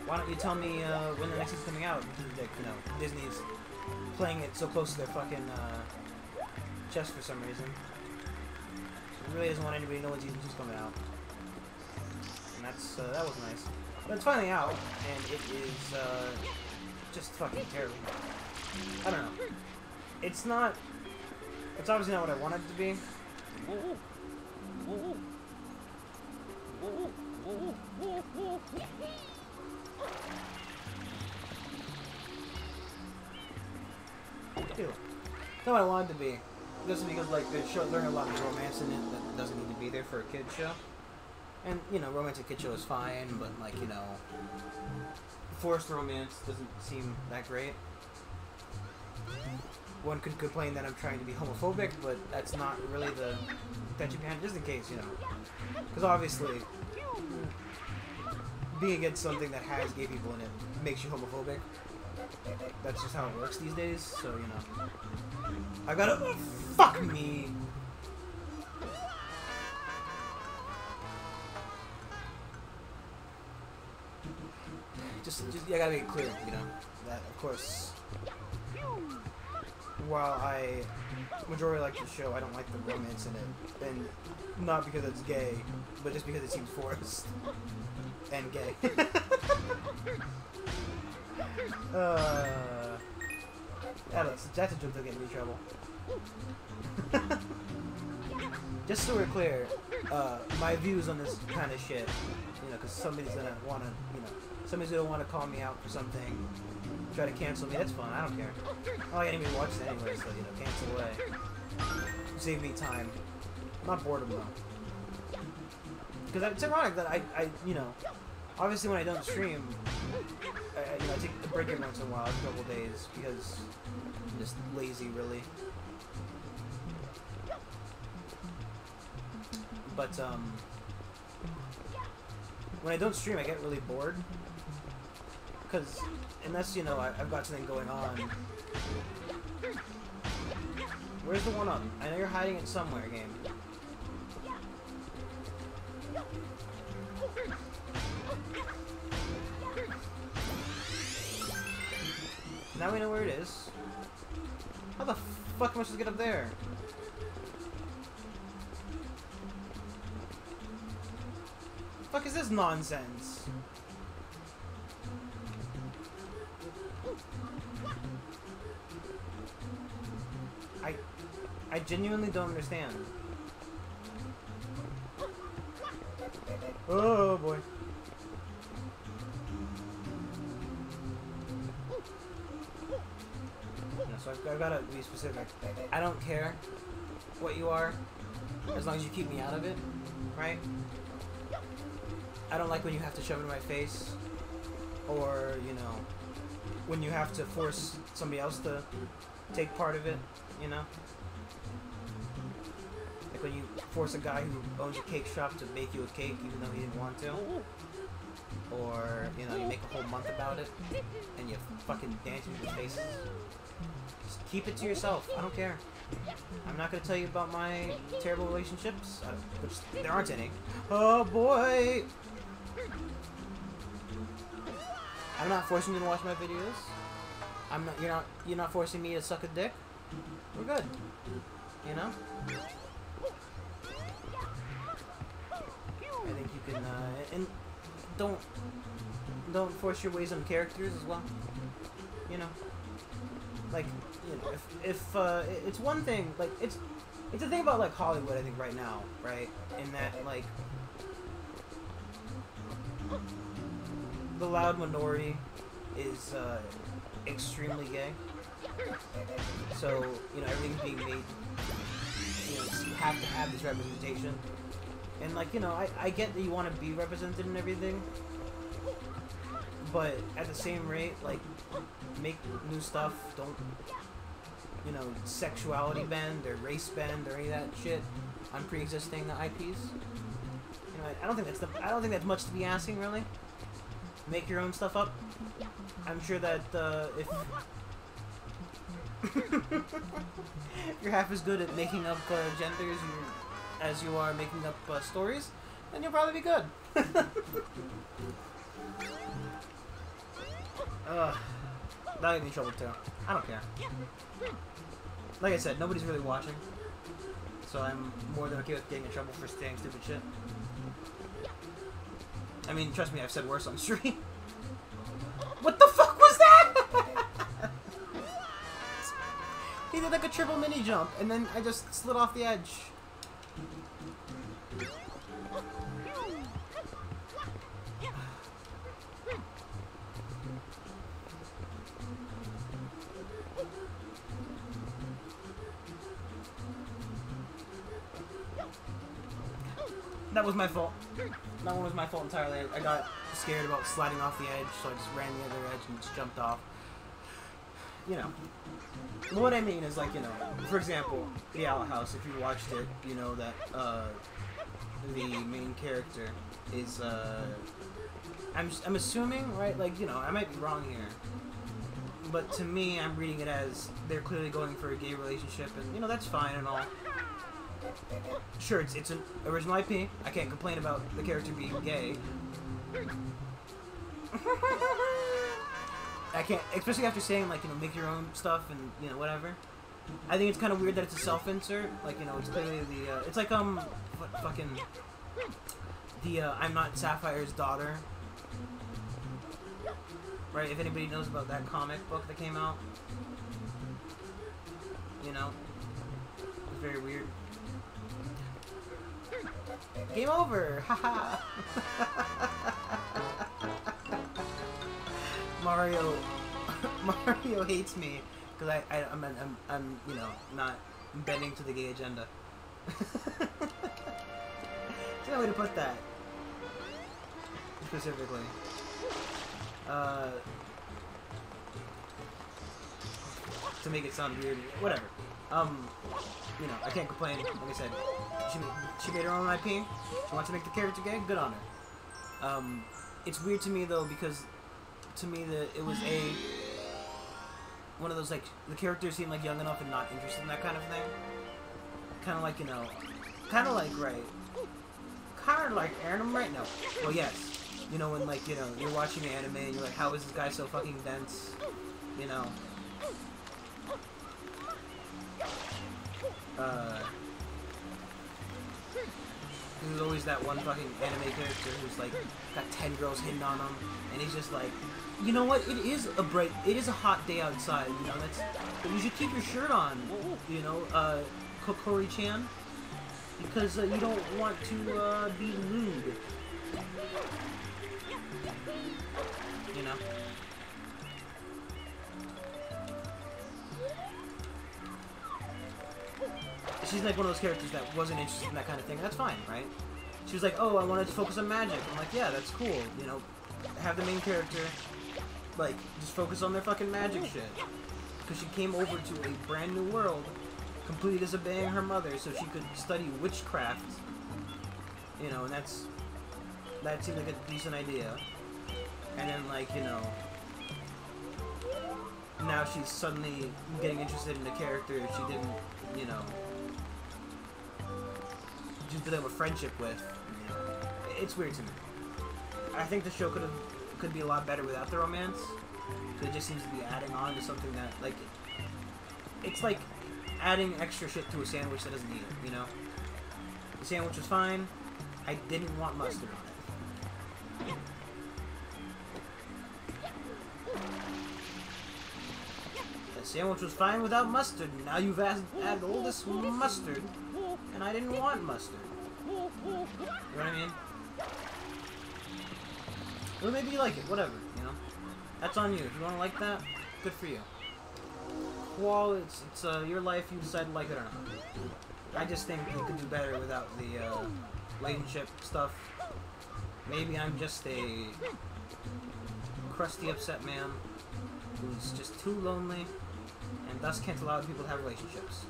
why don't you tell me when the next season's coming out? Like, you know, Disney's playing it so close to their fucking chest for some reason. So it really doesn't want anybody to know when season 2's coming out. And that's that was nice. But it's finally out, and it is just fucking terrible. I don't know. It's not. It's obviously not what I wanted it to be. Ew. Not what I wanted to be. Just because, like, the show, there's a lot of romance in it that doesn't need to be there for a kid's show. And, you know, romantic kid show is fine, but, like, you know, forced romance doesn't seem that great. One could complain that I'm trying to be homophobic, but that's not really the intention behind it, just in case, you know. Because obviously, being against something that has gay people in it makes you homophobic. That's just how it works these days, so, you know. I gotta... Oh, fuck me! Just, I gotta make it clear, you know, that, of course, while I majority like the show, I don't like the romance in it, and not because it's gay, but just because it seems forced and gay. That's a joke that'll get me in trouble. Just so we're clear, my views on this kind of shit. You know, because somebody's gonna wanna, you know, somebody's gonna wanna call me out for something, try to cancel me. That's fine. I don't care. Oh, I didn't even watch it anyway, so you know, cancel away. Save me time. I'm not bored of them though. Because it's ironic that I, you know, obviously when I don't stream, you know, I take a break every once in a while, a couple days, because I'm just lazy, really. But, when I don't stream, I get really bored. Because, unless, you know, I've got something going on. Where's the one-up? I know you're hiding it somewhere, game. Now we know where it is. How the fuck am I supposed to get up there? The fuck is this nonsense? I genuinely don't understand. Oh boy. So I've got to be specific. I don't care what you are, as long as you keep me out of it, right? I don't like when you have to shove it in my face, or, you know, when you have to force somebody else to take part of it, you know? Like when you force a guy who owns a cake shop to make you a cake even though he didn't want to. Or, you know, you make a whole month about it, and you fucking dance in people's faces. Just keep it to yourself. I don't care. I'm not gonna tell you about my terrible relationships, which there aren't any. Oh boy! I'm not forcing you to watch my videos. I'm not. You're not forcing me to suck a dick. We're good. You know. I think you can. And don't force your ways on characters as well. You know. Like, you know, if it's one thing, like, it's a thing about, like, Hollywood, I think, right now, right? In that, like, the loud minority is, extremely gay. So, you know, everything's being made, you know, you have to have this representation. And, like, you know, I get that you want to be represented and everything, but at the same rate, like, make new stuff. Don't, you know, sexuality bend or race bend or any of that shit on pre-existing IPs. You know, I don't think that's much to be asking, really. Make your own stuff up. I'm sure that if you're half as good at making up genders as you are making up stories, then you'll probably be good. That'll get me in trouble too. I don't care. Like I said, nobody's really watching, so I'm more than okay with getting in trouble for saying stupid shit. I mean, trust me, I've said worse on stream. What the fuck was that? He did like a triple mini jump, and then I just slid off the edge. That was my fault. That one was my fault entirely. I got scared about sliding off the edge, so I just ran the other edge and just jumped off. You know. What I mean is, like, you know, for example, The Owl House, if you watched it, you know that, the main character is, I'm assuming, right, like, you know, I might be wrong here, but to me, I'm reading it as they're clearly going for a gay relationship, and, you know, that's fine and all. Sure, it's an original IP. I can't complain about the character being gay. I can't, especially after saying, like, you know, make your own stuff and, you know, whatever. I think it's kind of weird that it's a self-insert. Like, you know, it's clearly the, it's like, fucking, the, I'm Not Sapphire's Daughter. Right, if anybody knows about that comic book that came out. You know? It's very weird. Game over! Haha! Mario hates me because I'm you know, not bending to the gay agenda. There's no way to put that specifically. To make it sound weird, whatever. You know, I can't complain. Like I said, she made her own IP. She wants to make the character gay. Good on her. It's weird to me though because to me it was one of those like the characters seem like young enough and not interested in that kind of thing. Kind of like, you know, kind of like anime right now. Well, yes. You know, when like, you know, you're watching an anime and you're like, how is this guy so fucking dense? You know. There's always that one fucking anime character who's like got 10 girls hitting on him, and he's just like, you know what? It is a hot day outside. You know, but you should keep your shirt on. You know, Kokori-chan, because you don't want to be lewd. You know. She's like one of those characters that wasn't interested in that kind of thing. That's fine, right? She was like, oh, I wanted to focus on magic. I'm like, yeah, that's cool. You know, have the main character, like, just focus on their fucking magic shit. Because she came over to a brand new world, completely disobeying her mother so she could study witchcraft. You know, and that seemed like a decent idea. And then, like, you know, now she's suddenly getting interested in a character she didn't, you know, just develop a friendship with. You know, it's weird to me. I think the show could be a lot better without the romance. So it just seems to be adding on to something that, like, it's like adding extra shit to a sandwich that doesn't need it. You know, the sandwich was fine. I didn't want mustard on it. The sandwich was fine without mustard. Now you've added all this mustard, and I didn't want mustard. You know what I mean? Or maybe you like it. Whatever. You know, that's on you. If you want to like that, good for you. Well, it's your life. You decide to like it or not. I just think you could do better without the relationship stuff. Maybe I'm just a crusty, upset man who's just too lonely and thus can't allow people to have relationships.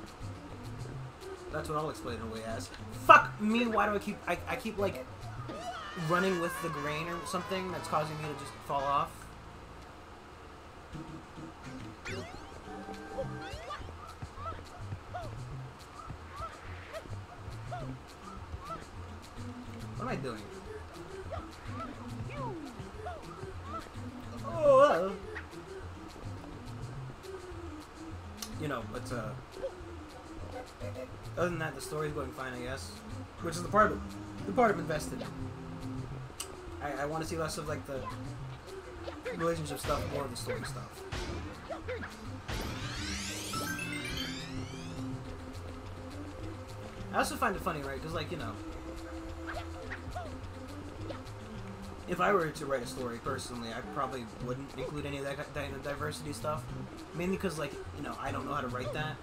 That's what I'll explain it away as. Fuck me! Why do I keep like running with the grain or something that's causing me to just fall off? What am I doing? Oh, you know, but other than that, the story's going fine, I guess. Which is the part I'm invested in. I want to see less of like the relationship stuff, more of the story stuff. I also find it funny, right? Because, like, you know, if I were to write a story personally, I probably wouldn't include any of that diversity stuff. Mainly because, like, you know, I don't know how to write that,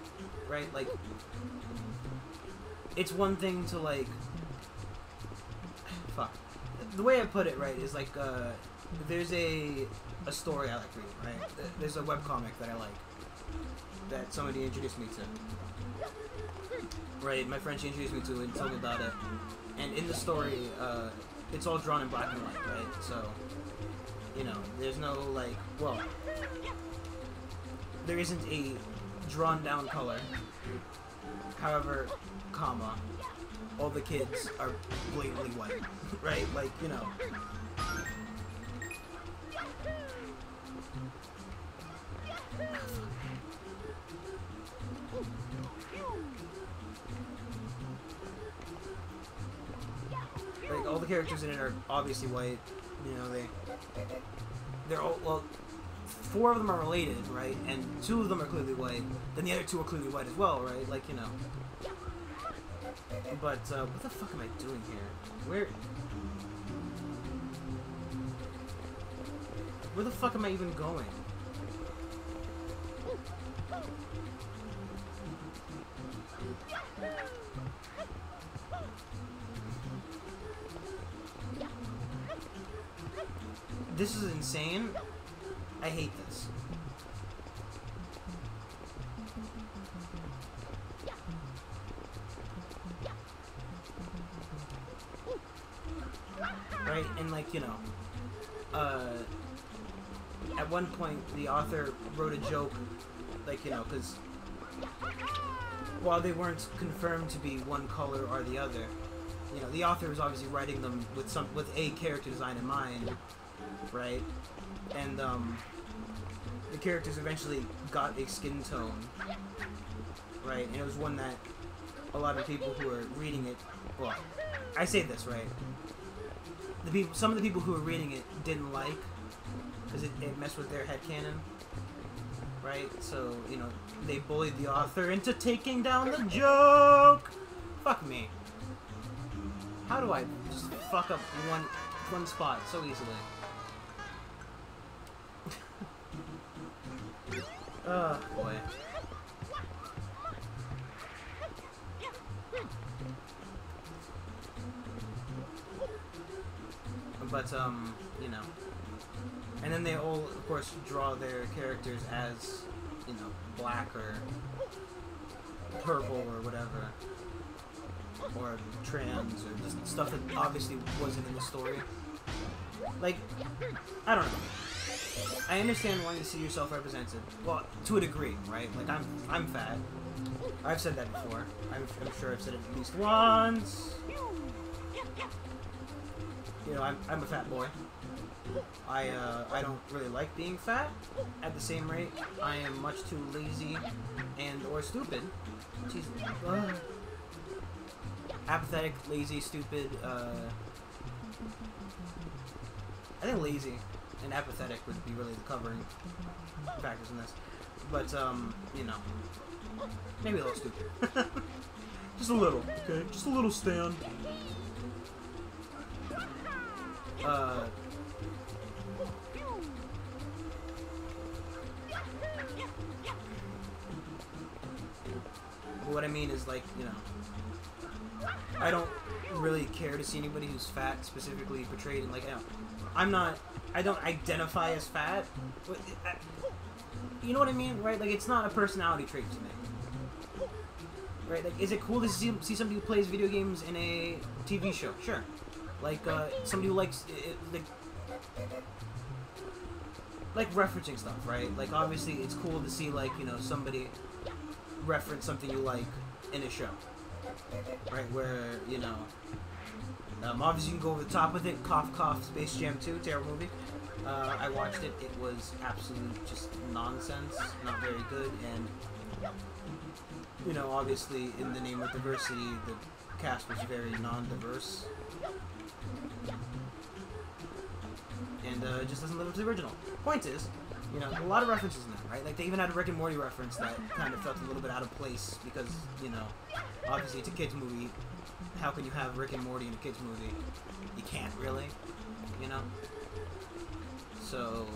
right? Like, it's one thing to, like, fuck. The way I put it, right, is like, there's a story I like reading, right? There's a webcomic that I like, that somebody introduced me to. Right, my friend she introduced me to it and told me about it. And in the story, it's all drawn in black and white, right? So, you know, there's no, like, well, there isn't a drawn down color. However, comma, all the kids are blatantly white, right? Like, you know. Like, all the characters in it are obviously white. You know, they're all, well, 4 of them are related, right? And 2 of them are clearly white. Then the other 2 are clearly white as well, right? Like, you know. But what the fuck am I doing here? Where the fuck am I even going? This is insane. I hate this. Right? And like, you know, at one point the author wrote a joke, like, you know, because while they weren't confirmed to be one color or the other, you know, the author was obviously writing them with a character design in mind, right? And the characters eventually got a skin tone, right? And it was one that a lot of people who were reading it, well, I say this, right? Some of the people who were reading it didn't like, because it messed with their headcanon, right? So, you know, they bullied the author into taking down the joke! Fuck me. How do I just fuck up one spot so easily? Oh, boy. But, you know. And then they all, of course, draw their characters as, you know, black or purple or whatever. Or trans or just stuff that obviously wasn't in the story. Like, I don't know. I understand wanting to see yourself represented. Well, to a degree, right? Like, I'm fat. I've said that before. I'm sure I've said it at least once. You know, I'm a fat boy. I don't really like being fat. At the same rate, I am much too lazy and or stupid. Jesus. Apathetic, lazy, stupid. I think lazy and apathetic would be really the covering factors in this. But you know, maybe a little stupid. Just a little, okay? Just a little, Stan. What I mean is, like, you know, I don't really care to see anybody who's fat specifically portrayed in, like, you know, I don't identify as fat, but you know what I mean, right? Like, it's not a personality trait to me, right? Like, is it cool to see somebody who plays video games in a TV show? Sure. Like, somebody who likes, like referencing stuff, right? Like, obviously, it's cool to see, like, you know, somebody reference something you like in a show, right? Where, you know, obviously you can go over the top with it. Cough Cough Space Jam 2, terrible movie. I watched it. It was absolute just nonsense, not very good, and, you know, obviously in the name of diversity, the cast was very non-diverse, and it just doesn't live up to the original. Point is, you know, a lot of references in there, right? Like, they even had a Rick and Morty reference that kind of felt a little bit out of place because, you know, obviously it's a kids movie. How can you have Rick and Morty in a kids movie? You can't really, you know? So,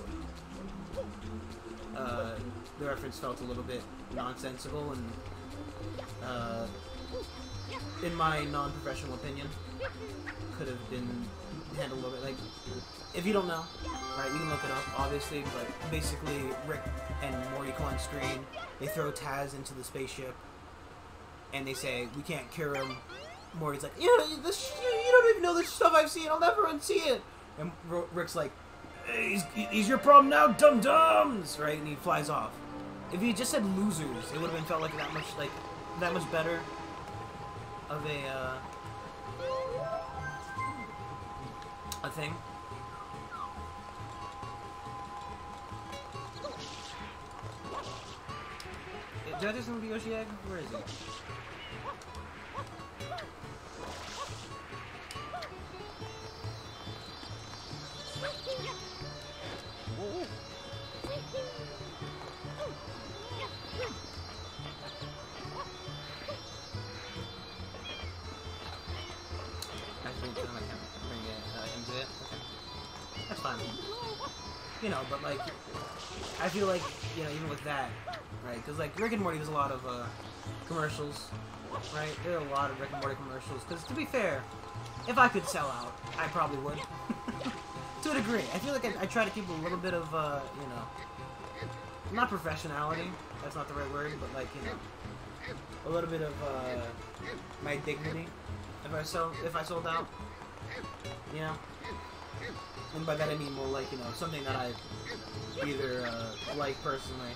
the reference felt a little bit nonsensical and, in my non-professional opinion, could have been handled a little bit, like, if you don't know, right, you can look it up, obviously, but basically Rick and Morty come on screen, they throw Taz into the spaceship, and they say, we can't cure him. Morty's like, yeah, you don't even know this stuff I've seen, I'll never unsee it. And Rick's like, hey, he's your problem now, dum-dums, right, and he flies off. If he just said losers, it would have been felt like that much better of a thing. Did I just move Yoshi Egg? Where is he? time. You know, but like, I feel like, you know, even with that, right? Because like Rick and Morty, there's a lot of commercials, right? There are a lot of Rick and Morty commercials. Because to be fair, if I could sell out, I probably would. To a degree. I feel like I try to keep a little bit of, you know, not professionality. That's not the right word, but like, you know, a little bit of my dignity. If I sold out, you know. And by that I mean more like, you know, something that I either like personally.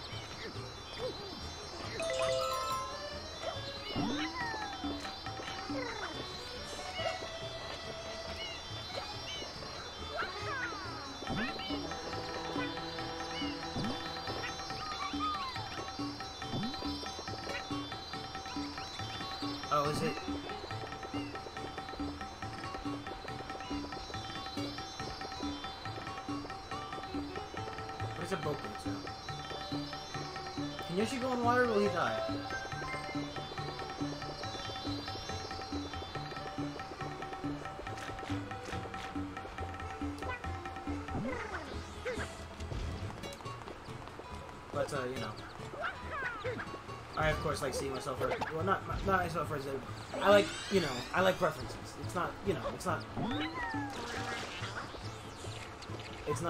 Oh, is it? What is a boat to? Can Yoshi go in water or will he die? But, you know. I, of course, like seeing myself first. Well, not myself first. I like, you know, I like preferences. It's not, you know, it's not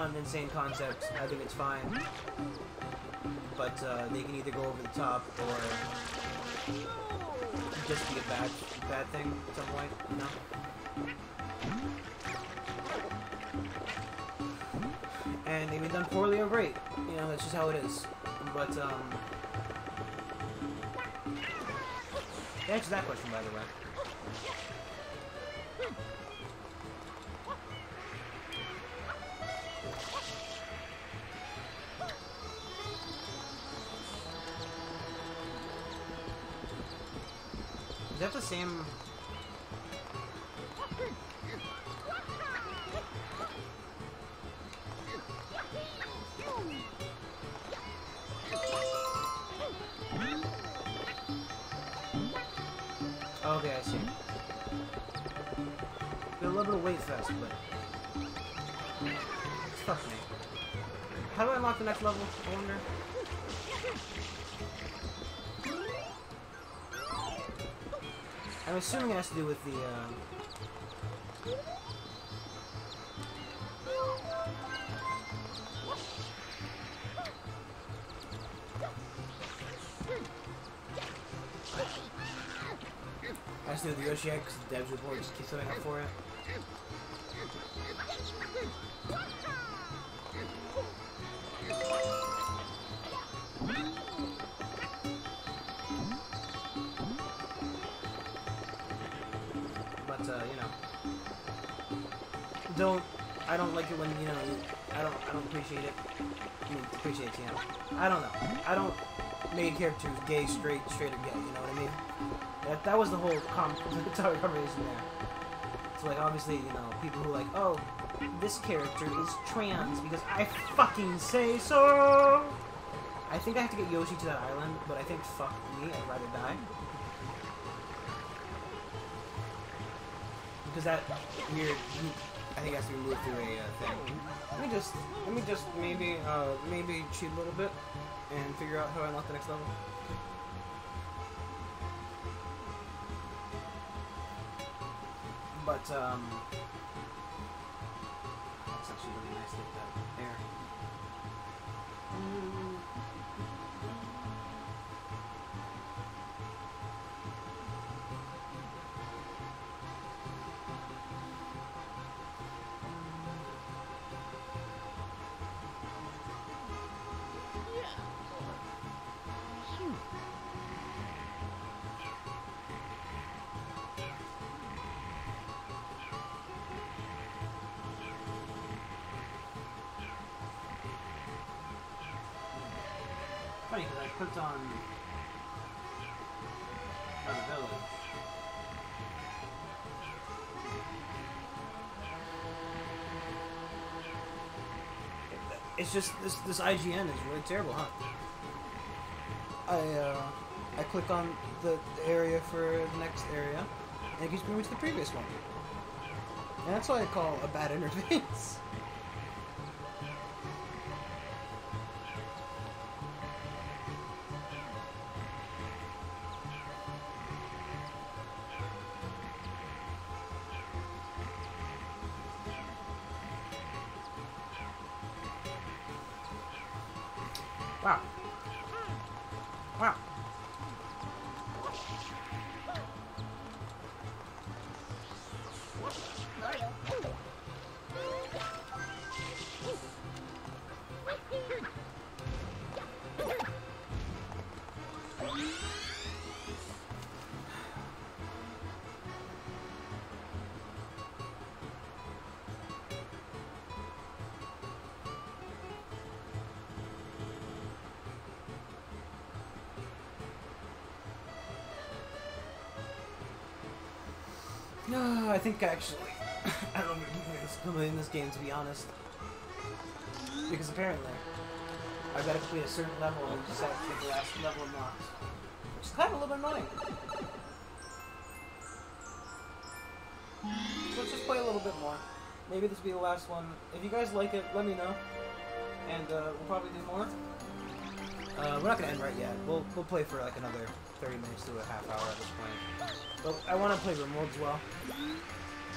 an insane concept. I think it's fine. But, they can either go over the top or just be a bad thing at some point, you know? And they've been done poorly or great. You know, that's just how it is. But, answer that question, by the way. Is that the same? Okay, I see. Got a little bit of weight fest, but fuck me. How do I unlock the next level? I wonder. I'm assuming it has to do with the has to do with the Yoshi Egg because the devs report just keeps setting up for it. But you know, I don't like it when, you know, I don't appreciate it. I mean, appreciate it, you know. I don't know. I don't make characters gay, straight or gay. You know what I mean? That was the whole conversation there. So like, obviously, you know, people who are like, oh, this character is trans because I fucking say so. I think I have to get Yoshi to that island, but I think fuck me, I'd rather die. Because that weird, I think has to be moved through a thing. Let me just maybe cheat a little bit and figure out how I unlock the next level. But it's actually really nice to get that air. Funny, because I clicked on the village. It's just this IGN is really terrible, huh? I click on the area for the next area, and it keeps moving to the previous one. And that's what I call a bad interface. Wow. Wow. Mario. No, I think actually, I don't know in this game, to be honest. Because apparently, I've got to complete a certain level and just have to take the last level unlocked. Which is kind of a little bit annoying. So let's just play a little bit more. Maybe this will be the last one. If you guys like it, let me know. And we'll probably do more. We're not going to end right yet. We'll play for like another 30 minutes to a half hour at this point. But I want to play Rimworld as well.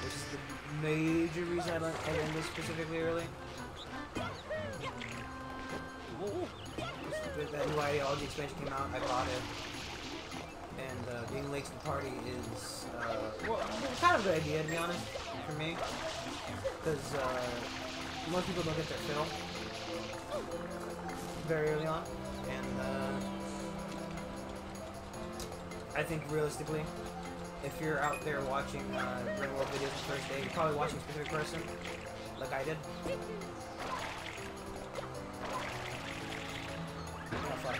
Which is the major reason I end this specifically early. That new ideology expansion came out, I bought it. And being late to the party is, well, kind of a good idea, to be honest, for me. Because most people don't get their fill very early on. And I think realistically, if you're out there watching Rimworld videos the first day, you're probably watching a specific person, like I did. Oh, fuck.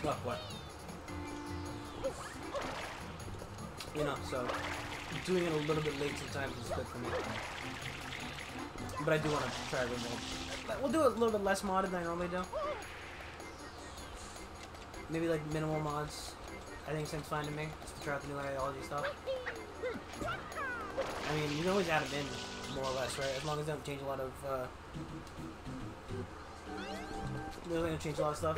Look, what? You know, so doing it a little bit late sometimes is good for me. But I do want to try Rimworld. We'll do it a little bit less modded than I normally do. Maybe like minimal mods. I think seems fine to me, just to try out the new ideology stuff. I mean, you can always add them in, more or less, right? As long as they don't change a lot of, they don't change a lot of stuff.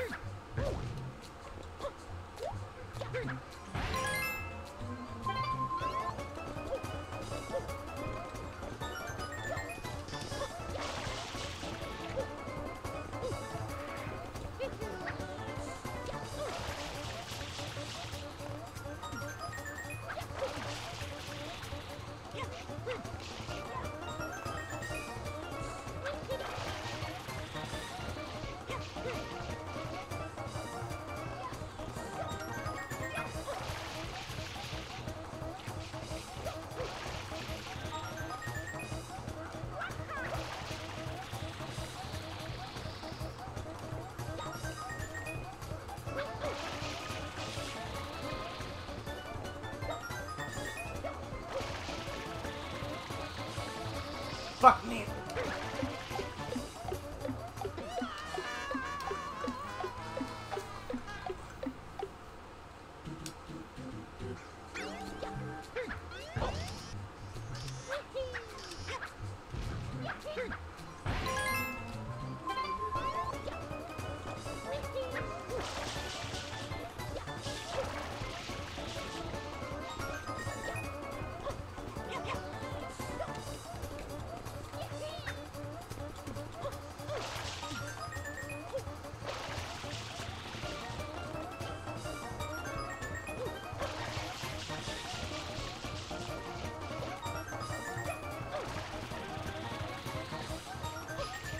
Fuck me.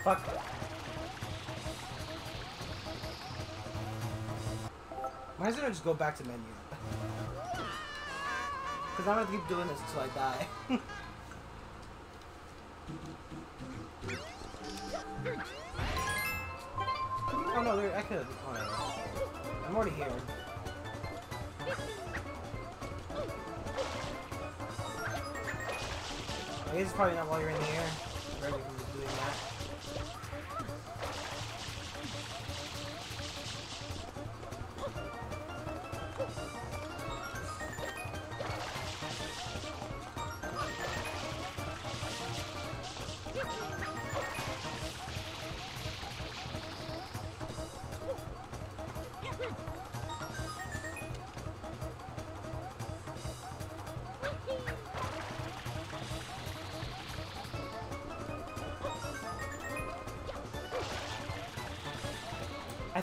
Fuck. Why doesn't it just go back to menu? Because I'm gonna keep doing this until I die. Oh no, I could. Oh, no. I'm already here. I guess it's probably not while you're in the air. Rather than just doing that.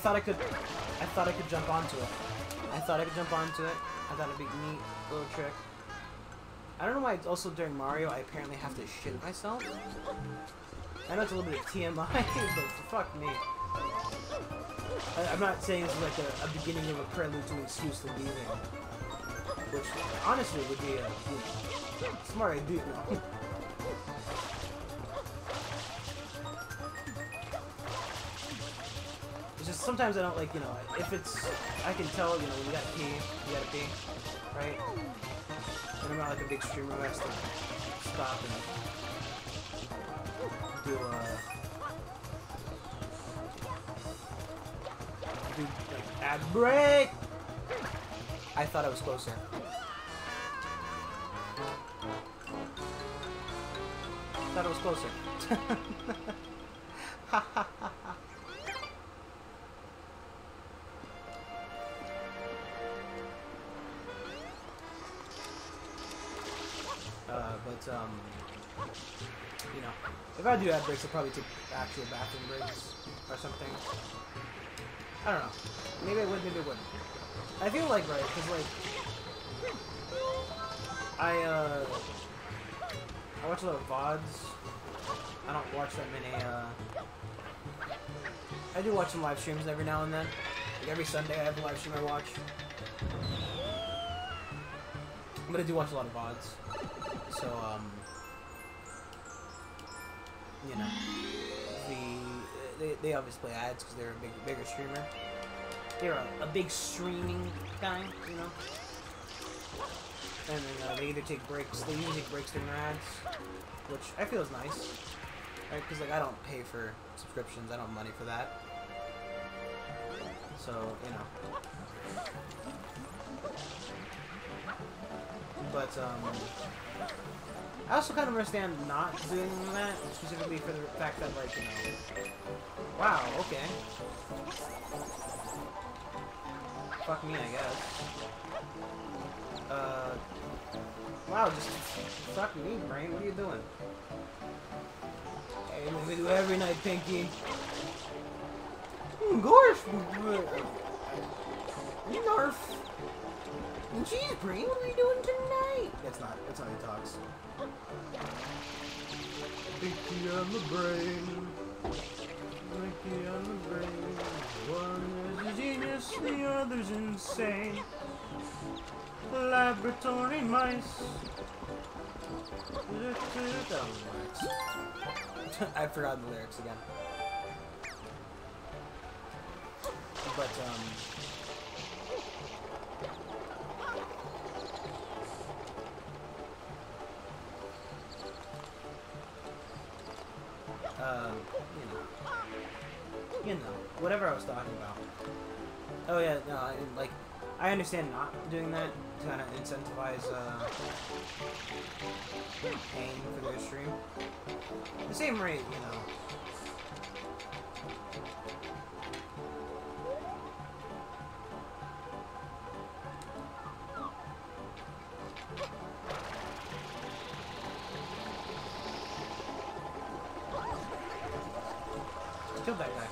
thought I could jump onto it. I thought it'd be a neat little trick. I don't know why. Also during Mario, I apparently have to shit myself. I know it's a little bit of TMI, but fuck me. I'm not saying this is like a beginning of a prelude to an excuse to leaving, which honestly would be a smart idea. It's just sometimes I don't like, you know, if it's, I can tell, you know, you gotta pee, right? And I'm not like a big streamer who has to stop and do like ad break. I thought I was closer. Thought it was closer. You know, if I do ad breaks, I'll probably take actual bathroom breaks or something. I don't know. Maybe I would, maybe I wouldn't. I feel like right, because like I watch a lot of VODs. I don't watch that many. I do watch some live streams every now and then. Like every Sunday, I have a live stream I watch. But I do watch a lot of VODs. So, you know, they obviously play ads because they're a bigger streamer. They're a big streaming guy, you know. And then they either take breaks, they usually take breaks during their ads, which I feel is nice, right? Because like I don't pay for subscriptions, I don't have money for that. So, you know. But, I also kind of understand not doing that, specifically for the fact that, like, you know, wow, okay. Fuck me, I guess. Wow, just fuck me, brain, what are you doing? Hey, let me do every night, Pinky. Gorf! Narf! Jeez, brain, what are we doing tonight? That's not how he talks. Pinky on the brain. Pinky on the brain. One is a genius, the other's insane. Laboratory mice. I've forgotten the lyrics again. But, you know, whatever I was talking about. Oh yeah, no, like, I understand not doing that to kind of incentivize, paying for their stream. The same rate, you know. Killed that guy.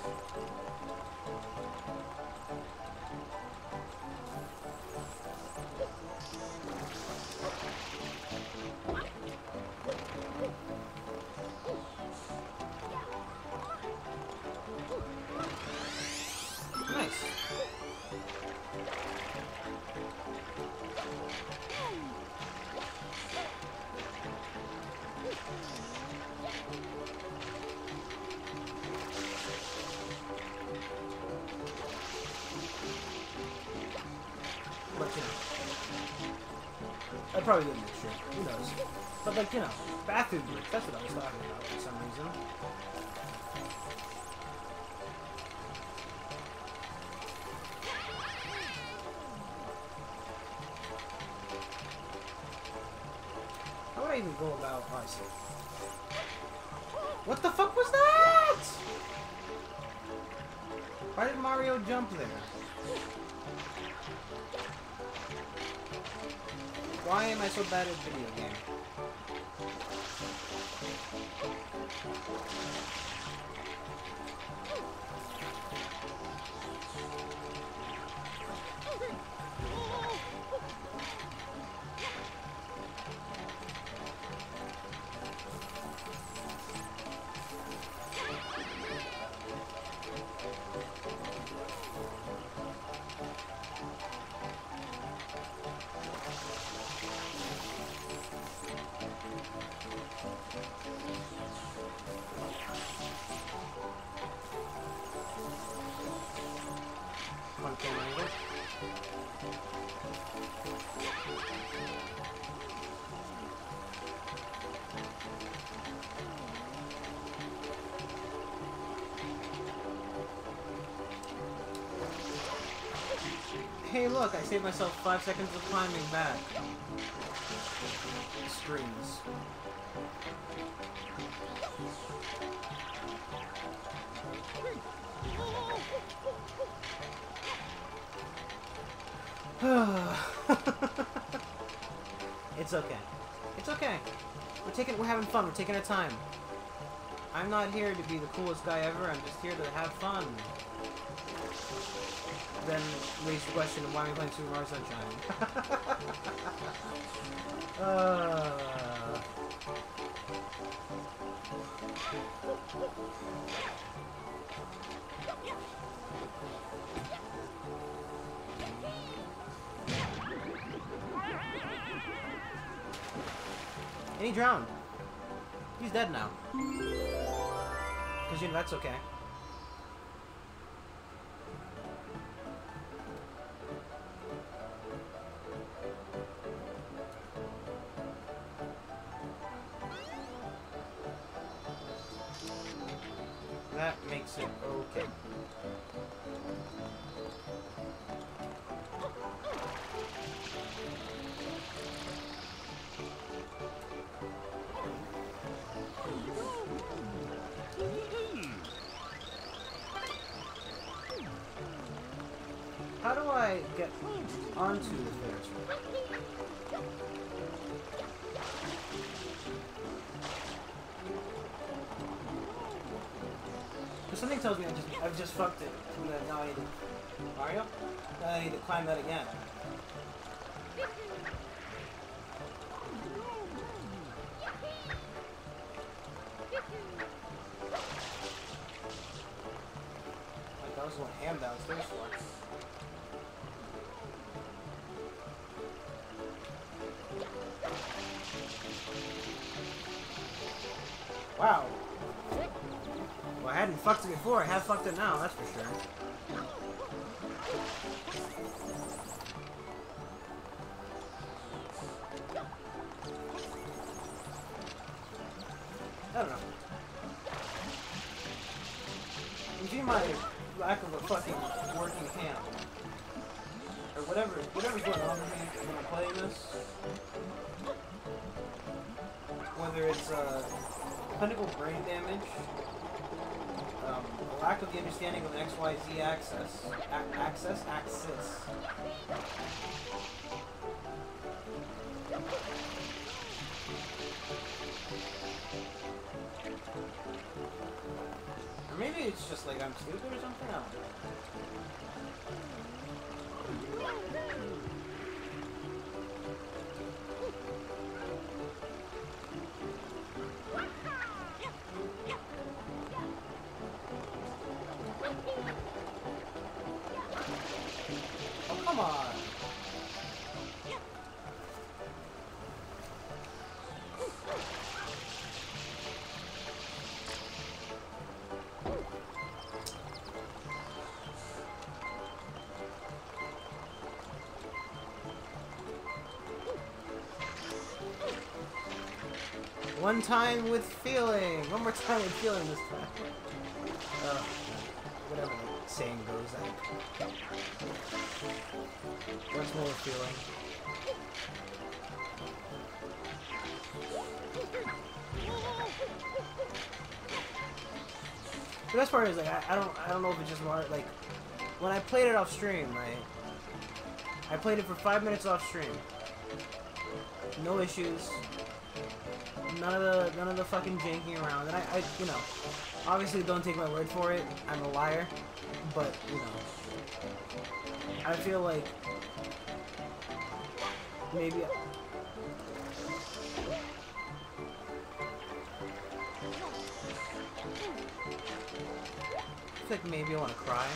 Nice. But, you know, I probably didn't make sure. Who knows? But, like, you know, bathroom breaks, that's what I was talking about for some reason. How would I even go about... Oh, I see. What the fuck was that? Why did Mario jump there? Why am I so bad at video game? hey look, I saved myself 5 seconds of climbing back. Screens. It's okay. It's okay. We're having fun. We're taking our time. I'm not here to be the coolest guy ever. I'm just here to have fun. Then raise the question of why am I playing Super Mario Sunshine? And he drowned. He's dead now. Because, you know, that's okay. That makes it okay. How do I get onto the Ferris wheel? Because something tells me I've just fucked it. Now I need to... Mario? Now I need to climb that again. Like that was one ham downstairs for. Wow. Well, I hadn't fucked it before. I have fucked it now, that's for sure. I don't know. You see my lack of a fucking working hand. Or whatever's going on with me when I'm playing this. Whether it's, clinical brain damage, a lack of the understanding of an XYZ axis. Or maybe it's just like I'm stupid or something, I don't know. Come on. One time with feeling. One more time with feeling this time. Whatever the saying goes, once more with feeling. The best part is like I don't know if it's just more like when I played it off stream, right? I played it for 5 minutes off stream. No issues. None of the fucking janking around. And I you know, obviously don't take my word for it. I'm a liar. But, you know, I feel like maybe maybe I want to cry.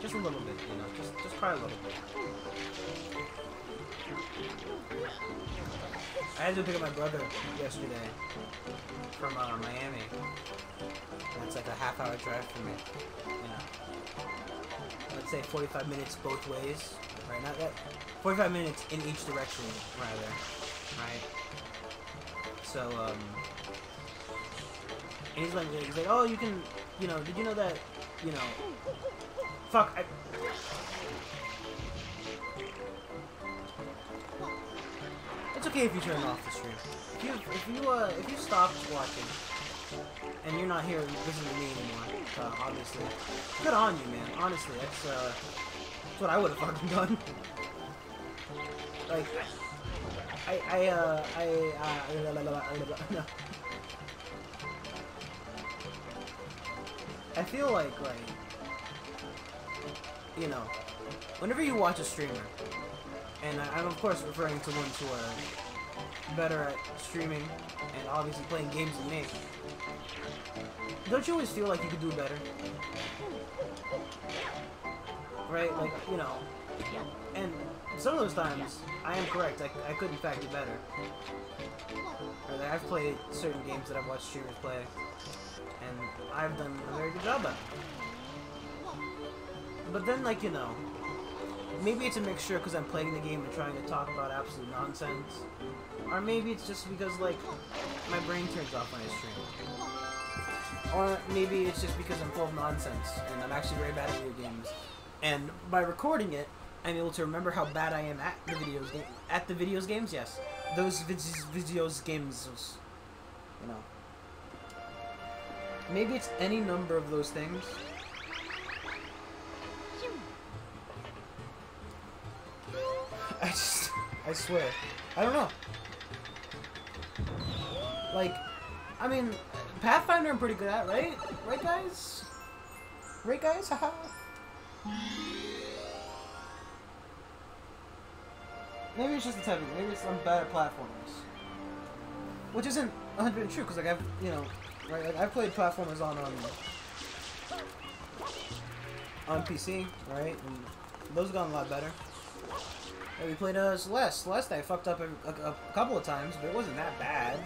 Just a little bit, you know, just cry a little bit. I had to pick up my brother yesterday from Miami. That's like a half-hour drive for me, you know. Let's say 45 minutes both ways, right? Not that 45 minutes in each direction, rather, right? So, and he's like, oh, you can, you know, did you know that you know, fuck. It's okay if you turn off the stream. If you stopped watching and you're not here listening to me anymore, obviously, good on you, man. Honestly, that's what I would have fucking done. Like, I feel like, you know, whenever you watch a streamer, and I'm of course referring to ones who are better at streaming and obviously playing games than me, don't you always feel like you could do better? Right? Like, you know, and some of those times, I am correct, I could in fact do better. Or like, I've played certain games that I've watched streamers play, and I've done a very good job at it. But then, like, you know, maybe it's a mixture because I'm playing the game and trying to talk about absolute nonsense. Or maybe it's just because, like, my brain turns off when I stream. Or maybe it's just because I'm full of nonsense and I'm actually very bad at video games. And by recording it, I'm able to remember how bad I am at the videos games, yes. Those videos games, you know. Maybe it's any number of those things. I swear. I don't know. Like, I mean, Pathfinder I'm pretty good at, right? Right, guys? Right, guys? Haha. Maybe it's just the type of, maybe it's I'm bad at platformers. Which isn't 100% true, because, like, I've, you know, right, like, I've played platformers on PC, right? And those have gotten a lot better. And we played Celeste. Celeste I fucked up a couple of times, but it wasn't that bad.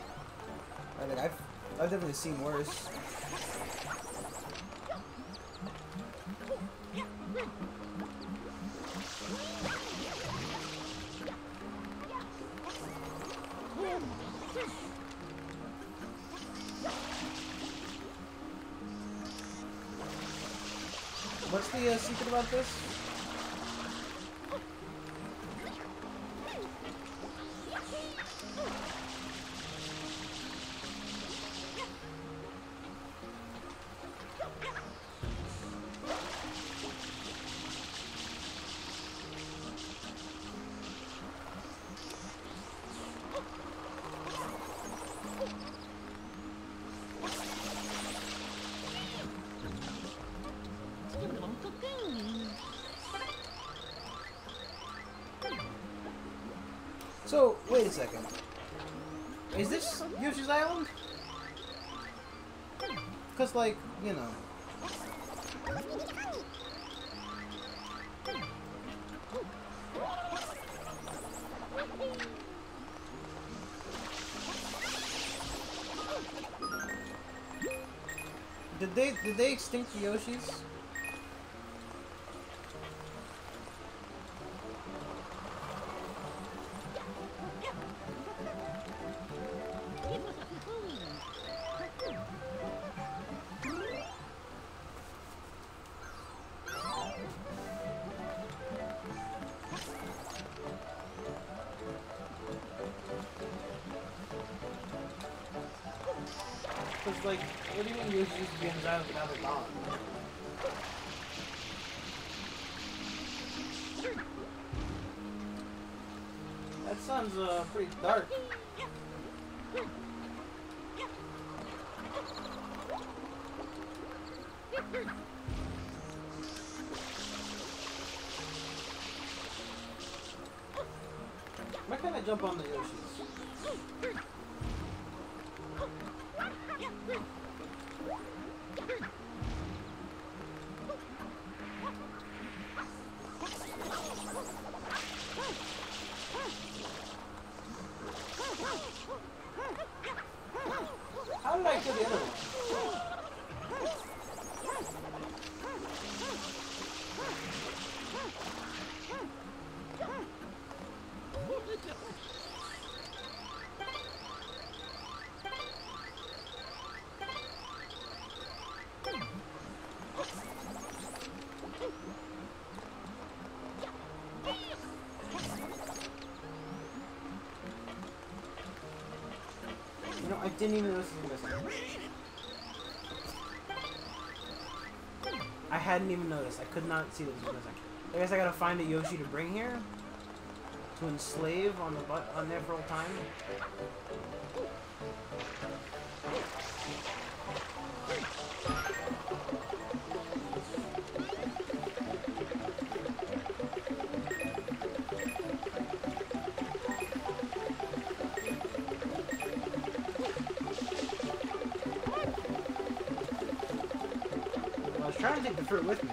Right, like, I've definitely seen worse. What's the secret about this? So, wait a second. Is this Yoshi's Island? Because, like, you know. Did they extinct the Yoshis? Because, like, what do you mean Yoshi used to be in his island, now they're gone? That sounds, pretty dark. Why can't I jump on the Yoshis? How did I kill the other one? Didn't even notice it was missing. I hadn't even noticed. I could not see that it was missing. I guess I gotta find a Yoshi to bring here to enslave on there for all time. I was trying to take the fruit with me.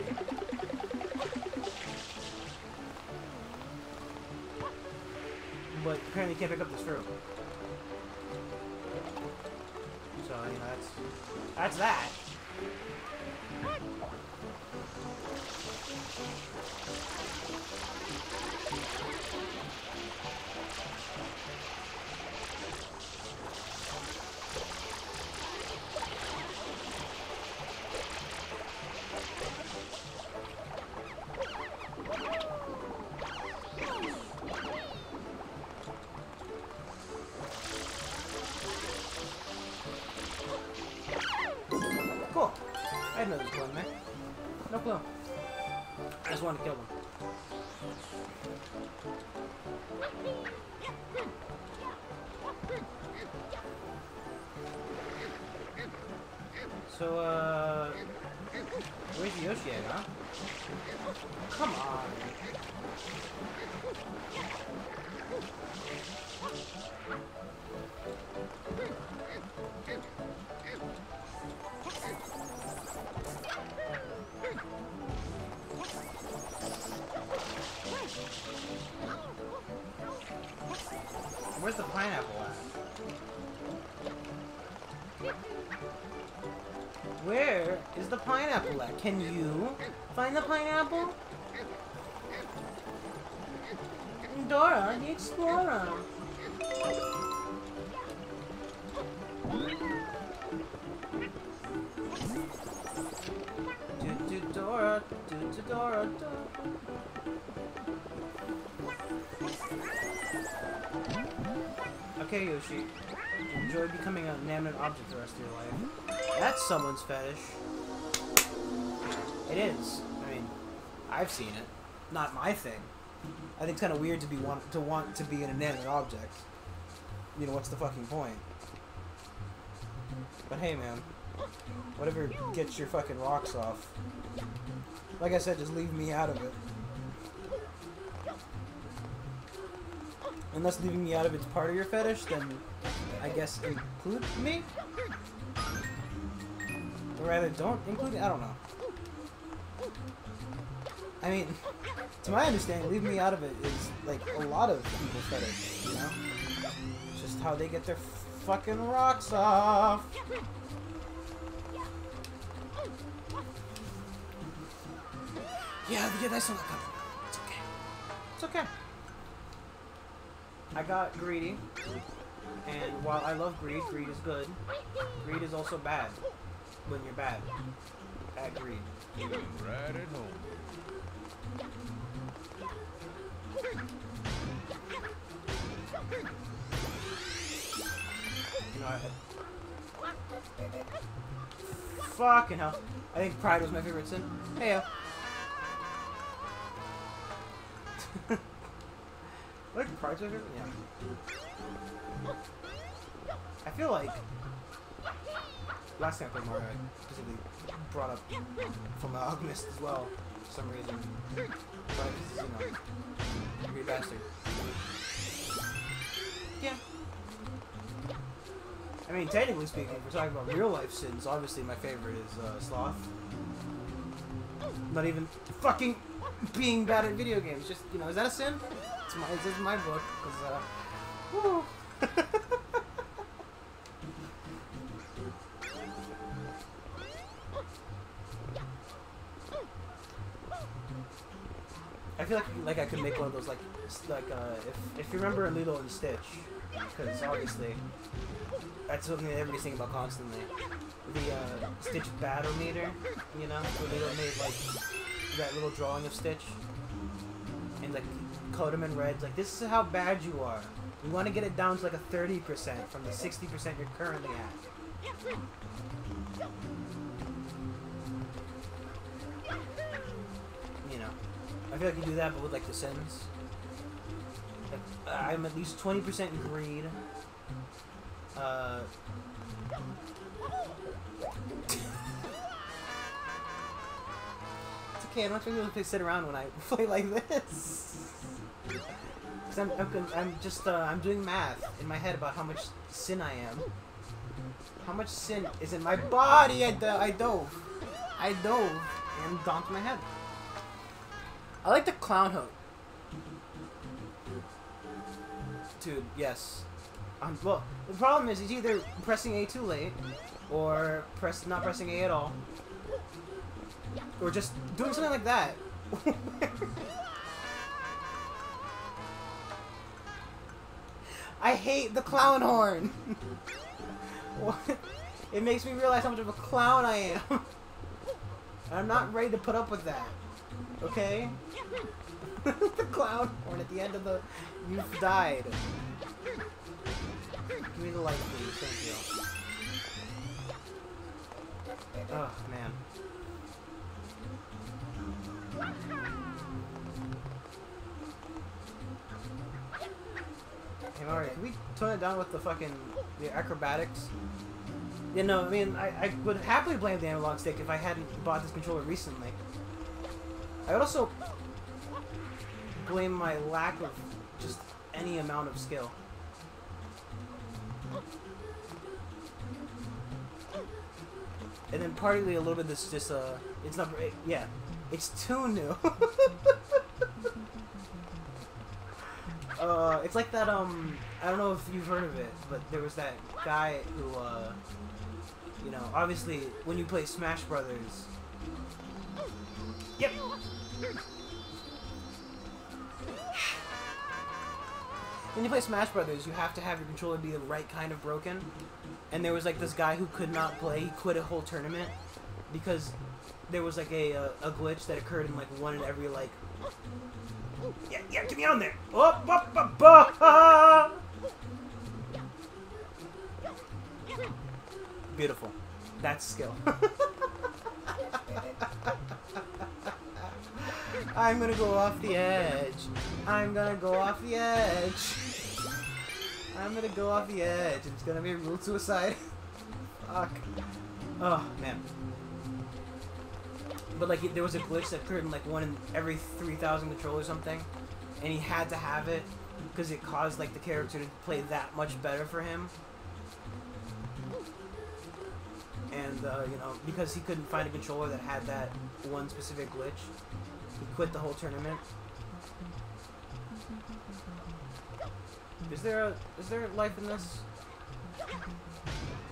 But apparently you can't pick up this fruit. So, you know, that's that. Cool. I didn't know there was one there. No clue. I just wanted to kill them. So, where's Yoshi at, huh? Come on. Where's the pineapple at? Where is the pineapple at? Can you find the pineapple? Dora the Explorer. Dora, Dora. Okay, Yoshi. Enjoy becoming an inanimate object the rest of your life. That's someone's fetish. It is. I mean, I've seen it. Not my thing. I think it's kind of weird to want to be an inanimate object. You know, what's the fucking point? But hey, man. Whatever gets your fucking rocks off. Like I said, just leave me out of it. Unless leaving me out of it's part of your fetish, then I guess include me? Or rather, don't include me? I don't know. I mean, to my understanding, leaving me out of it is like a lot of people's fetish, you know? It's just how they get their fucking rocks off. Yeah, I saw that coming. It's okay. It's okay. I got greedy, and while I love greed, greed is good. Greed is also bad when you're bad at greed. Right at home. You know, fucking hell. I think pride was my favorite sin. Heyo. Like pride's my favorite? Yeah. I feel like last time I played Mario, I specifically brought up from Alchemist as well for some reason. But you know, you're a bastard. Yeah. I mean, technically speaking, if we're talking about real life sins, obviously my favorite is Sloth. Not even fucking being bad at video games. Just, you know, is that a sin? It's in my book. Woo. I feel like I could make one of those if you remember Lilo and Stitch, because obviously that's something that everybody's thinking about constantly. The Stitch Battlemeter, you know, where Lilo made like that little drawing of Stitch and like code him in red, like this is how bad you are, We want to get it down to like a 30% from the 60% you're currently at. You know, I feel like you do that, but with like The Sims. Like, I'm at least 20% in greed. It's okay, I don't have to really sit around when I play like this. Cause I'm doing math in my head about how much sin I am. How much sin is in my body? I dove and donked my head. I like the clown hook. Dude, yes. Well, the problem is, he's either pressing A too late, or not pressing A at all, or just doing something like that. I hate the clown horn. What? It makes me realize how much of a clown I am. I'm not ready to put up with that. Okay? The clown horn at the end of the... You've died. Give me the light, please. Thank you. Oh, man. Hey, Mario, can we tone it down with the acrobatics? Yeah, no, I mean, I would happily blame the analog stick if I hadn't bought this controller recently. I would also blame my lack of just any amount of skill. And then partly a little bit of this just, it's not, yeah, it's too new. It's like that, I don't know if you've heard of it, but there was that guy who, you know, obviously, when you play Smash Brothers... Yep! When you play Smash Brothers, you have to have your controller be the right kind of broken. And there was, like, this guy who could not play. He quit a whole tournament because there was, like, a glitch that occurred in, like, one in every, like... Yeah, get me on there! Beautiful. That's skill. I'm gonna go off the edge. I'm gonna go off the edge. I'm gonna go off the edge. It's gonna be a rule suicide. Fuck. Oh, man. But, like, there was a glitch that occurred in, like, one in every 3,000 controls or something. And he had to have it because it caused, like, the character to play that much better for him. And, you know, because he couldn't find a controller that had that one specific glitch, he quit the whole tournament. Is there life in this?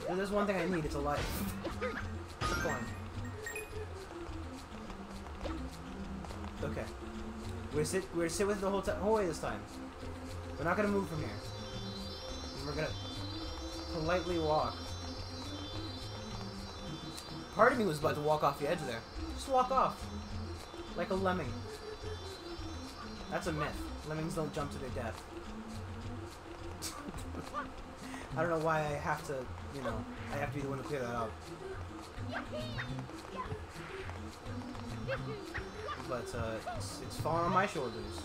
There's one thing I need, it's a life. It's a coin. Okay. We're gonna sit with the whole way this time. We're not gonna move from here. And we're gonna politely walk. Part of me was about to walk off the edge there. Just walk off. Like a lemming. That's a myth. Lemmings don't jump to their death. I don't know why I have to, you know, I have to be the one to clear that up. But, it's falling on my shoulders.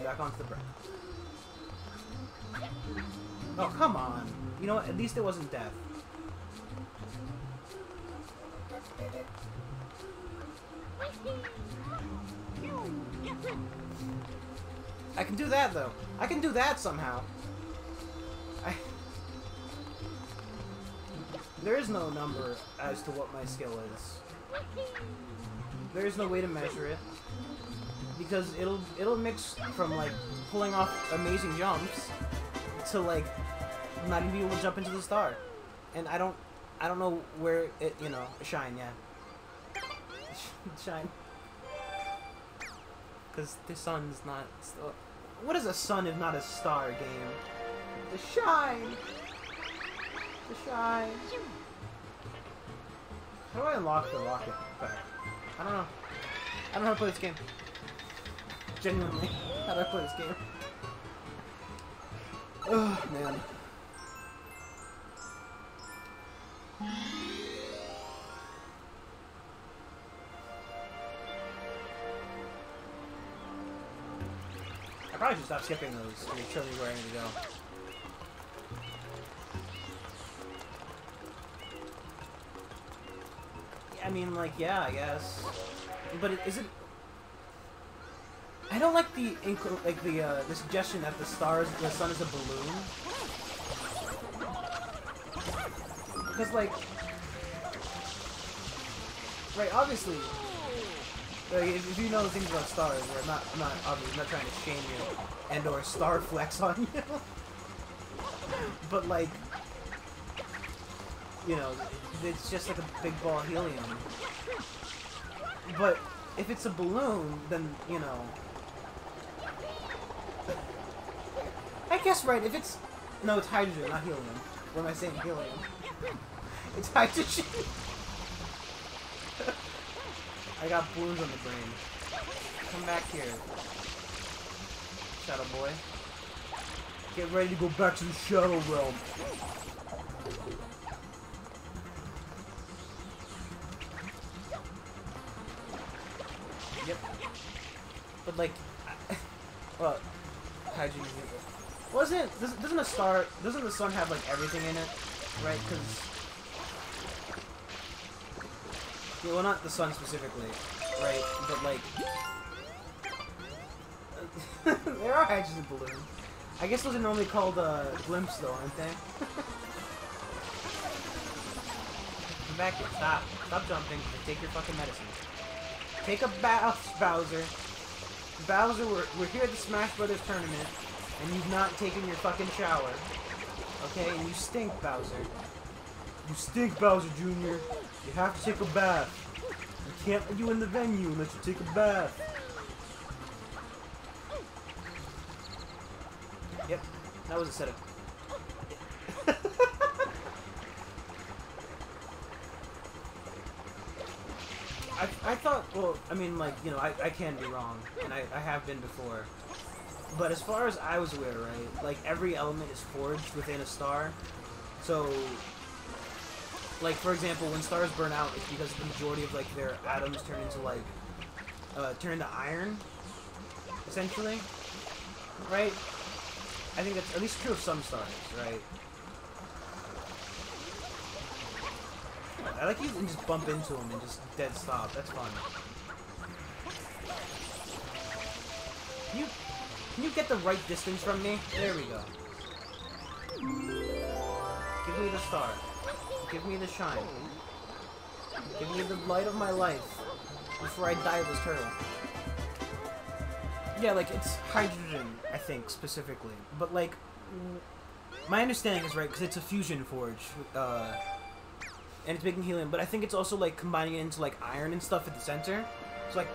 Back onto the brick. Oh, come on. You know what? At least it wasn't death. I can do that, though. I can do that somehow. There is no number as to what my skill is. There is no way to measure it. Because it'll mix from, like, pulling off amazing jumps to, like, not even being able to jump into the star. And I don't know where it, you know, shine, yeah. Shine. Because the sun's not... What is a sun if not a star game? The shine! The shine! How do I unlock the rocket back? I don't know. I don't know how to play this game. Genuinely. How do I play this game? Oh, man. I probably should stop skipping those so you show me where I need to go. I mean, like, yeah, I guess. But is it... I don't like the the suggestion that the sun is a balloon. Because, like... Right, obviously... Like, if you know things about stars, I'm not obviously not trying to shame you and or star flex on you. But, like... You know, it's just like a big ball of helium. But if it's a balloon, then, you know... I guess, right, if it's... No, it's hydrogen, not helium. What am I saying? Helium. It's hydrogen. I got balloons on the brain. Come back here. Shadow boy. Get ready to go back to the Shadow Realm. Yep. But like, well, hydrogen. Doesn't the sun have like everything in it, right? Because, yeah, well, not the sun specifically, right? But like, there are hydrogen balloons. I guess those are normally called blimps, though, aren't they? Come back here. Stop jumping. And take your fucking medicine. Take a bath, Bowser. Bowser, we're here at the Smash Brothers tournament, and you've not taken your fucking shower. Okay? And you stink, Bowser. You stink, Bowser Jr. You have to take a bath. We can't let you in the venue unless you take a bath. Yep, that was a setup. I thought, well, I mean, like, you know, I can be wrong, and I have been before. But as far as I was aware, right, like, every element is forged within a star. So, like, for example, when stars burn out, it's because the majority of, like, their atoms turn into, like, turn into iron, essentially, right? I think that's at least true of some stars, right? I like you can just bump into them and just dead stop. That's fun. Can you get the right distance from me? There we go. Give me the star. Give me the shine. Give me the light of my life before I die of this turtle. Yeah, like, it's hydrogen, I think, specifically. But, like, my understanding is right, because it's a fusion forge, and it's making helium, but I think it's also, like, combining it into, like, iron and stuff at the center. So, like,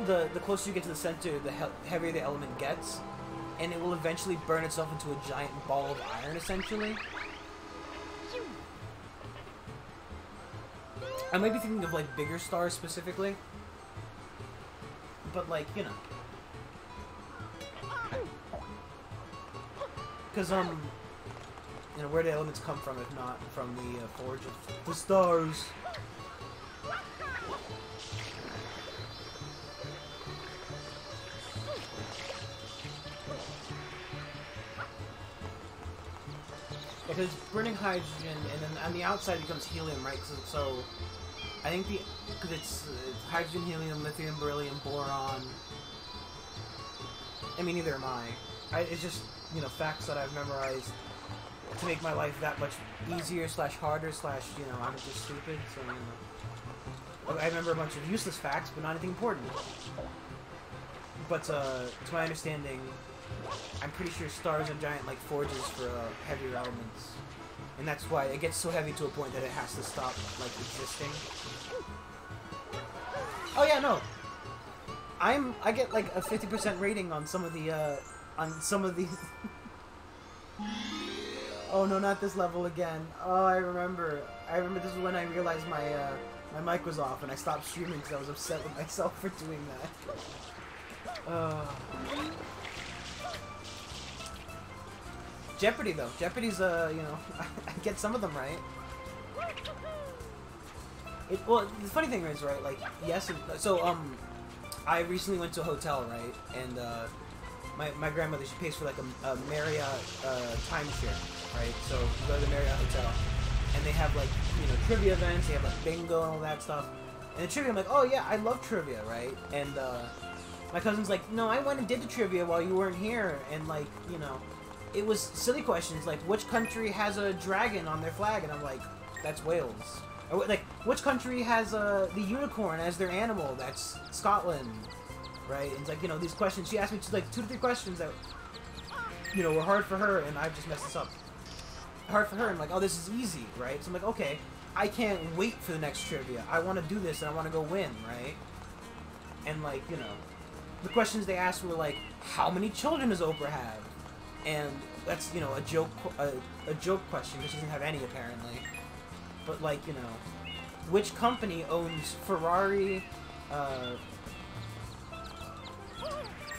the closer you get to the center, the heavier the element gets, and it will eventually burn itself into a giant ball of iron, essentially. I might be thinking of, like, bigger stars specifically, but, like, you know. Because, you know, where do elements come from if not from the forge of the stars? Because it's burning hydrogen, and then on the outside it becomes helium, right? So I think because it's hydrogen, helium, lithium, beryllium, boron. I mean, neither am I. It's just, you know, facts that I've memorized to make my life that much easier / harder / you know, I'm just stupid, so, you know. I remember a bunch of useless facts, but not anything important. But, to my understanding, I'm pretty sure stars are giant, like, forges for, heavier elements. And that's why it gets so heavy to a point that it has to stop, like, existing. Oh, yeah, no. I get, like, a 50% rating on some of the, these... Oh no, not this level again. Oh, I remember this is when I realized my mic was off and I stopped streaming because I was upset with myself for doing that. Jeopardy though. Jeopardy's you know, I get some of them right. Well, the funny thing is, right, like, yes, so, I recently went to a hotel, right, and, my grandmother, she pays for, like, a Marriott, timeshare, right, so you go to the Marriott Hotel, and they have, like, you know, trivia events, they have, like, bingo and all that stuff, and the trivia, I'm like, oh, yeah, I love trivia, right, and, my cousin's like, no, I went and did the trivia while you weren't here, and, like, you know, it was silly questions, like, which country has a dragon on their flag, and I'm like, that's Wales. Or, like, which country has the unicorn as their animal? That's Scotland, right? And it's like, you know, these questions. She asked me like 2 to 3 questions that, you know, were hard for her, and I've just messed this up. Hard for her. I'm like, oh, this is easy, right? So I'm like, okay, I can't wait for the next trivia. I want to do this, and I want to go win, right? And like, you know, the questions they asked were like, how many children does Oprah have? And that's, you know, a joke question because she doesn't have any apparently. But, like, you know, which company owns Ferrari,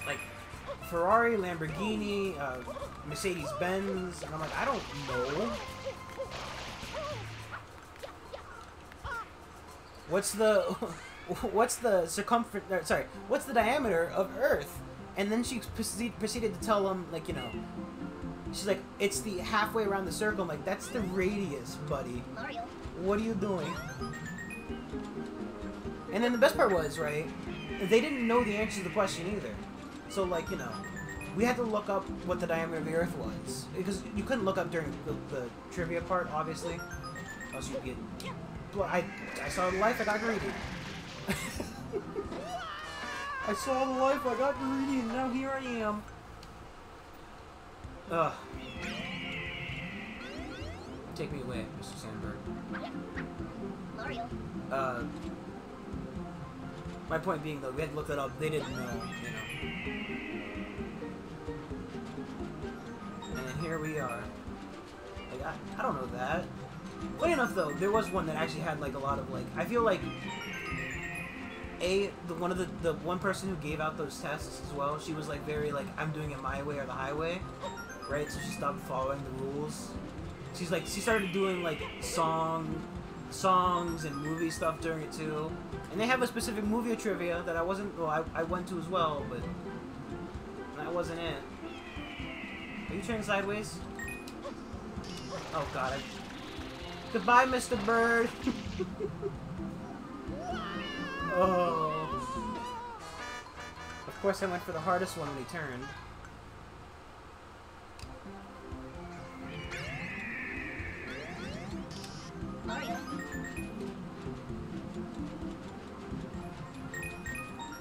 like, Ferrari, Lamborghini, Mercedes-Benz, and I'm like, I don't know. What's the circumference, sorry, what's the diameter of Earth? And then she proceeded to tell them, like, you know, she's like, it's the halfway around the circle. I'm like, that's the radius, buddy. Mario. What are you doing? And then the best part was, right, they didn't know the answer to the question either. So, like, you know, we had to look up what the diameter of the Earth was. Because you couldn't look up during the trivia part, obviously. Else you'd get... Well, I saw the life, I got greedy. I saw the life, I got greedy, and now here I am. Ugh. Take me away, Mr. Sandberg. Mario. My point being, though, we had to look that up. They didn't know, you know. And then here we are. Like, I don't know that. Funny enough, though, there was one that actually had, like, a lot of, like... I feel like... The one person who gave out those tests as well, she was, like, very, like, I'm doing it my way or the highway. Right? So she stopped following the rules. She's like, she started doing like songs and movie stuff during it too, and they have a specific movie trivia that I wasn't. Well, I went to as well, but that wasn't it. Are you turning sideways? Oh God! Goodbye, Mr. Bird. Oh. Of course, I went for the hardest one when he turned. Mario.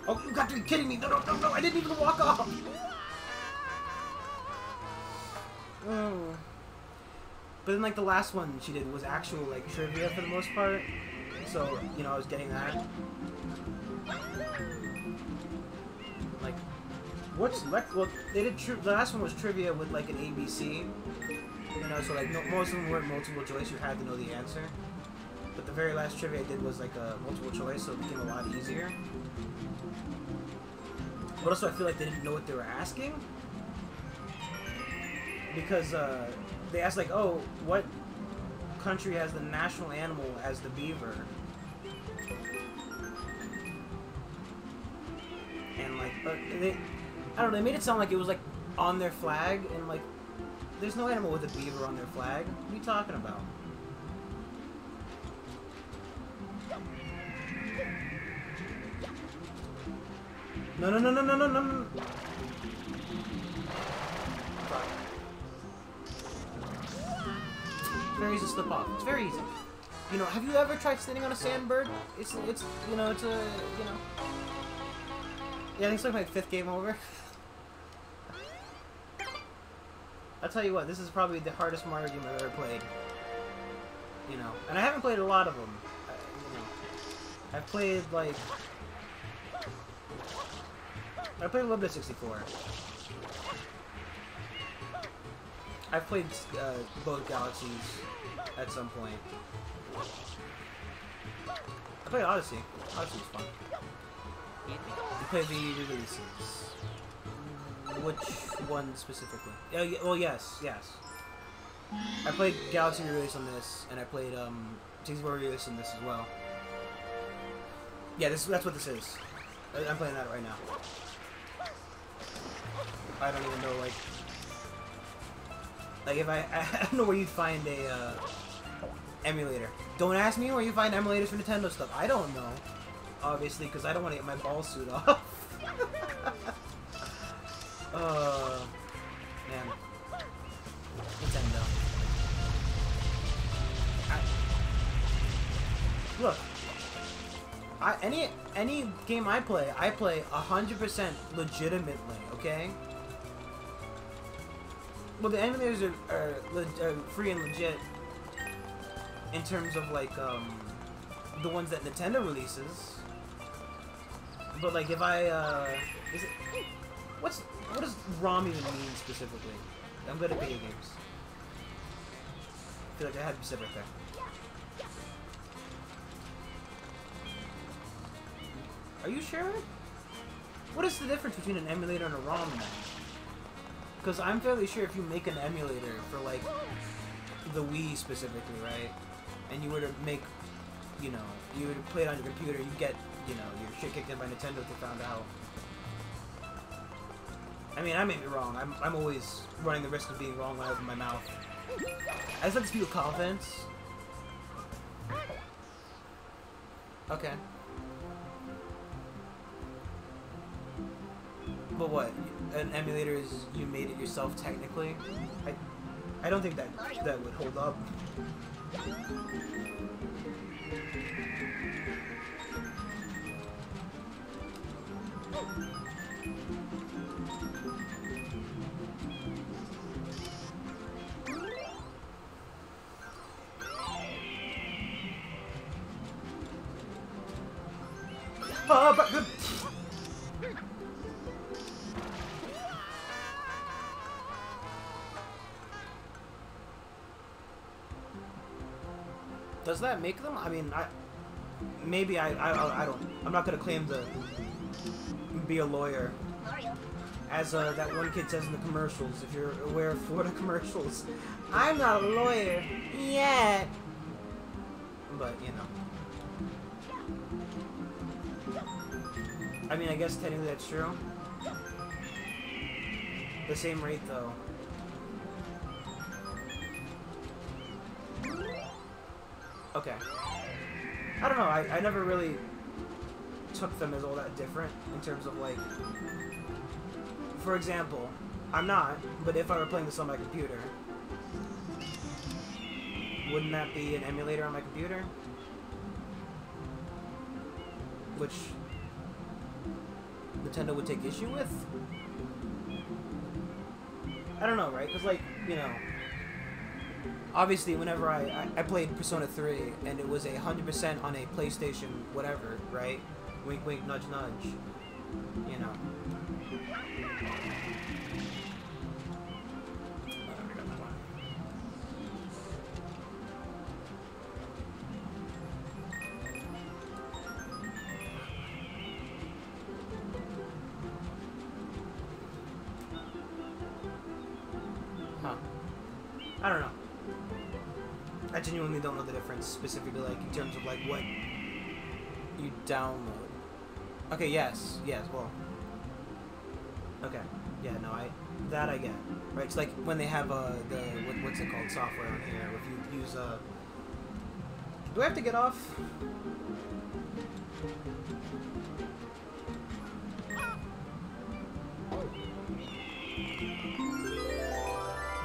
Oh, you got to be kidding me! No, no, no, no! I didn't even walk off! Oh. But then, like, the last one she did was actual, like, trivia for the most part. So, you know, I was getting that. Like, well, they did, the last one was trivia with, like, an ABC. You know, so, like, most of them weren't multiple choice, you had to know the answer. But the very last trivia I did was, like, a multiple choice, so it became a lot easier. But also, I feel like they didn't know what they were asking. Because, they asked, like, oh, what country has the national animal as the beaver? And, like, I don't know, they made it sound like it was, like, on their flag, and, like, there's no animal with a beaver on their flag. What are you talking about? No, no, no, no, no, no, no, no. Very easy to slip off. It's very easy. You know, have you ever tried standing on a sandbird? It's, you know, it's a, you know. Yeah, I think it's like my 5th game over. I'll tell you what, this is probably the hardest Mario game I've ever played. You know, and I haven't played a lot of them. You know, I've played, like... I played a little bit of 64. I've played both Galaxies at some point. I played Odyssey. Odyssey was fun. play the re-releases. Which one specifically? Well, yes. I played Galaxy re-release on this, and I played 64 re-release on this as well. Yeah, that's what this is. I'm playing that right now. I don't even know, like if I don't know where you'd find a emulator. Don't ask me where you find emulators for Nintendo stuff. I don't know, obviously, because I don't want to get my ball suit off. Man, Nintendo. Look, any game I play 100% legitimately. Okay. Well, the emulators are free and legit in terms of like the ones that Nintendo releases. But like if I is it what does ROM even mean specifically? I'm good at video games. I feel like I had to be said right there. Are you sure? What is the difference between an emulator and a ROM then? Because I'm fairly sure if you make an emulator for, like, the Wii specifically, right? And you were to make, you know, you were to play it on your computer, you get, you know, your shit kicked in by Nintendo if they found out. I mean, I may be wrong. I'm always running the risk of being wrong when I open my mouth. I just like to speak with confidence. Okay. But what? An emulator is you made it yourself technically? I don't think that would hold up. But does that make them? I mean, maybe I don't. I'm not gonna claim to be a lawyer. As that one kid says in the commercials, if you're aware of Florida commercials, I'm not a lawyer yet. But you know, I mean, I guess technically that's true. The same rate though. Okay. I don't know, I never really took them as all that different in terms of like, for example, I'm not, but if I were playing this on my computer, wouldn't that be an emulator on my computer? Which Nintendo would take issue with? I don't know, right? Because like, you know, obviously, whenever I played Persona 3, and it was 100% on a PlayStation whatever, right? Wink, wink, nudge, nudge. You know. Huh. I don't know. I genuinely don't know the difference, specifically, like, in terms of, like, what you download. Okay, yes, well. Okay, yeah, no, that I get. Right, it's like when they have, what's it called, software on here, if you use, do I have to get off?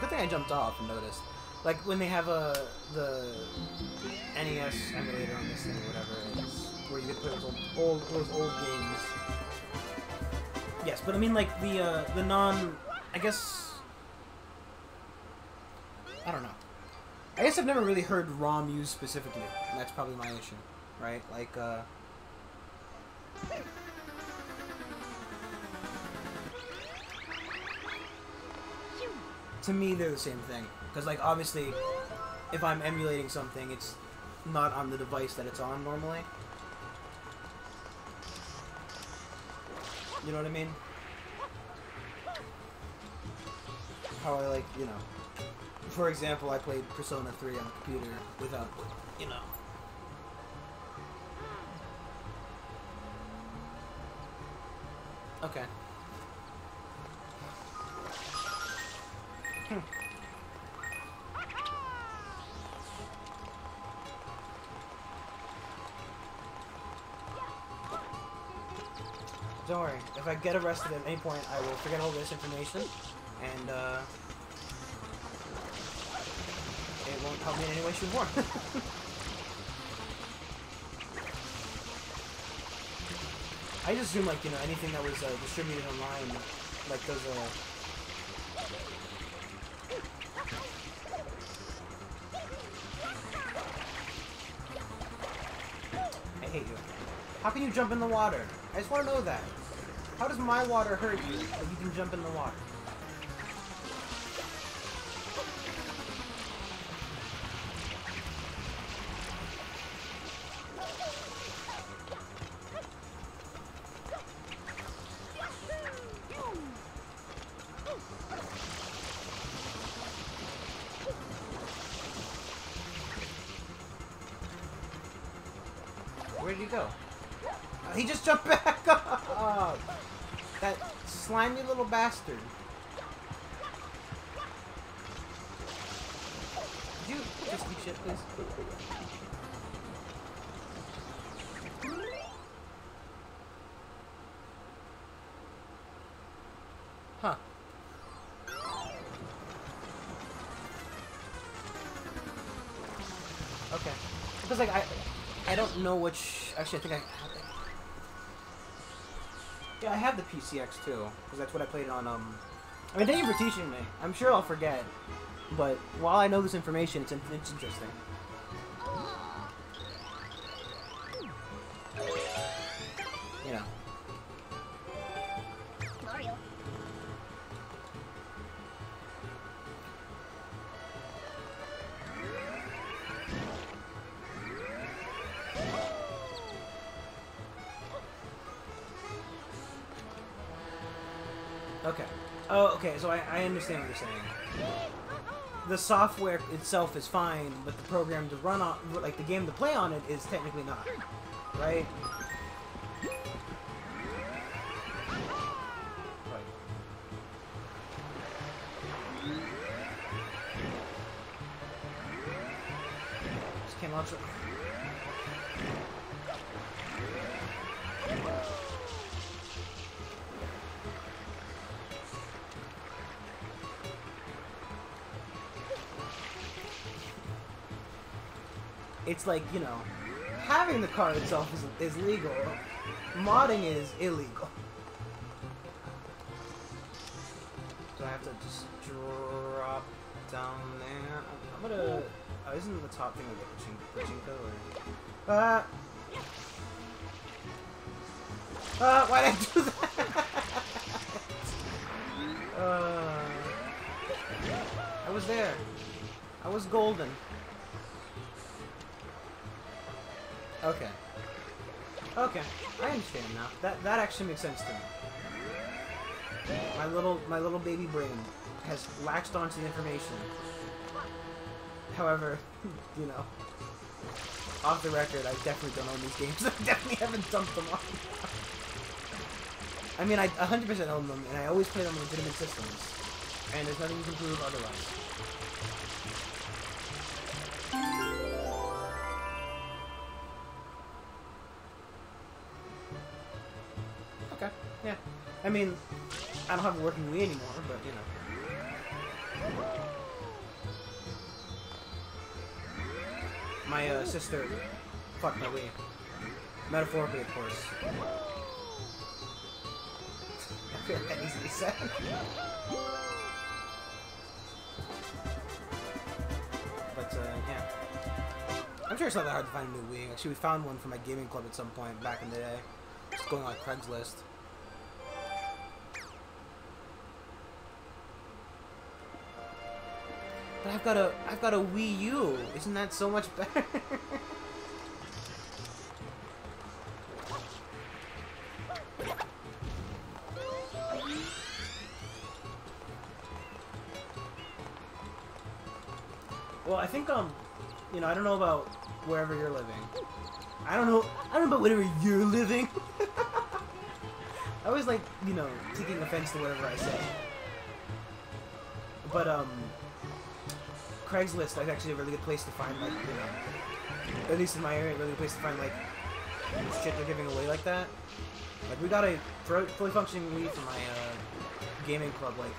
Good thing I jumped off and noticed. Like when they have the NES emulator on this thing, or whatever it is, where you could play those old games. Yes, but I mean like the non, I guess, I don't know. I guess I've never really heard ROM used specifically, and that's probably my issue, right? Like to me they're the same thing. Because, like, obviously, if I'm emulating something, it's not on the device that it's on normally. You know what I mean? How I like, you know. For example, I played Persona 3 on a computer without, you know. Okay. Don't worry. If I get arrested at any point, I will forget all this information, and it won't help me in any way, shape, or form. I just assume, like, you know, anything that was distributed online, like those, I hate you. How can you jump in the water? I just want to know that. How does my water hurt you that you can jump in the water? Where did he go? He just jumped back up! That slimy little bastard. Could you just eat shit, please? Huh. Okay. Because, like, I don't know which... Actually, I think I have it. Yeah, I have the PCX too, because that's what I played on, I mean, thank you for teaching me. I'm sure I'll forget, but while I know this information, it's interesting. You know. Mario. Okay. Oh, okay, so I understand what you're saying. The software itself is fine, but the program to run on, like the game to play on it, is technically not. Right? Just came out. It's like, you know, having the car itself is legal. Modding is illegal. So I have to just drop down there. I'm gonna... Oh, isn't the top thing like a pachinko or... why'd I do that? I was there. I was golden. Okay. Okay, I understand now. That actually makes sense to me. My little baby brain has latched onto the information. However, you know, off the record, I definitely don't own these games. I definitely haven't dumped them on. I mean, I 100% own them, and I always play them on legitimate systems. And there's nothing you can prove otherwise. Okay, yeah. I mean, I don't have a working Wii anymore, but, you know. My, sister fucked my Wii. Metaphorically, of course. I feel like that needs to be said. But, yeah. I'm sure it's not that hard to find a new Wii. Actually, we found one for my gaming club at some point back in the day. Just going on Craigslist. But I've got a Wii U. Isn't that so much better? Well, I think you know, I don't know about wherever you're living. I don't know about wherever you're living. I always like, you know, taking offense to whatever I say. But Craigslist is actually a really good place to find, like, you know, at least in my area, a really good place to find like shit they're giving away like that. Like, we got a fully functioning Wii for my gaming club, like,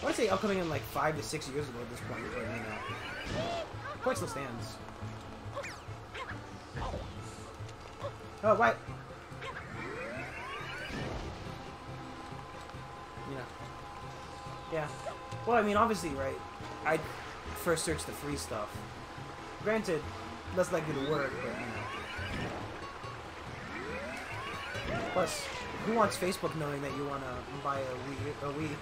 I want to say upcoming in like 5 to 6 years ago at this point, but, you know, point still stands. Oh, what? You know. Yeah. Well, I mean, obviously, right, I first searched the free stuff. Granted, less likely to work, but, you know. Plus, who wants Facebook knowing that you want to buy a Wii?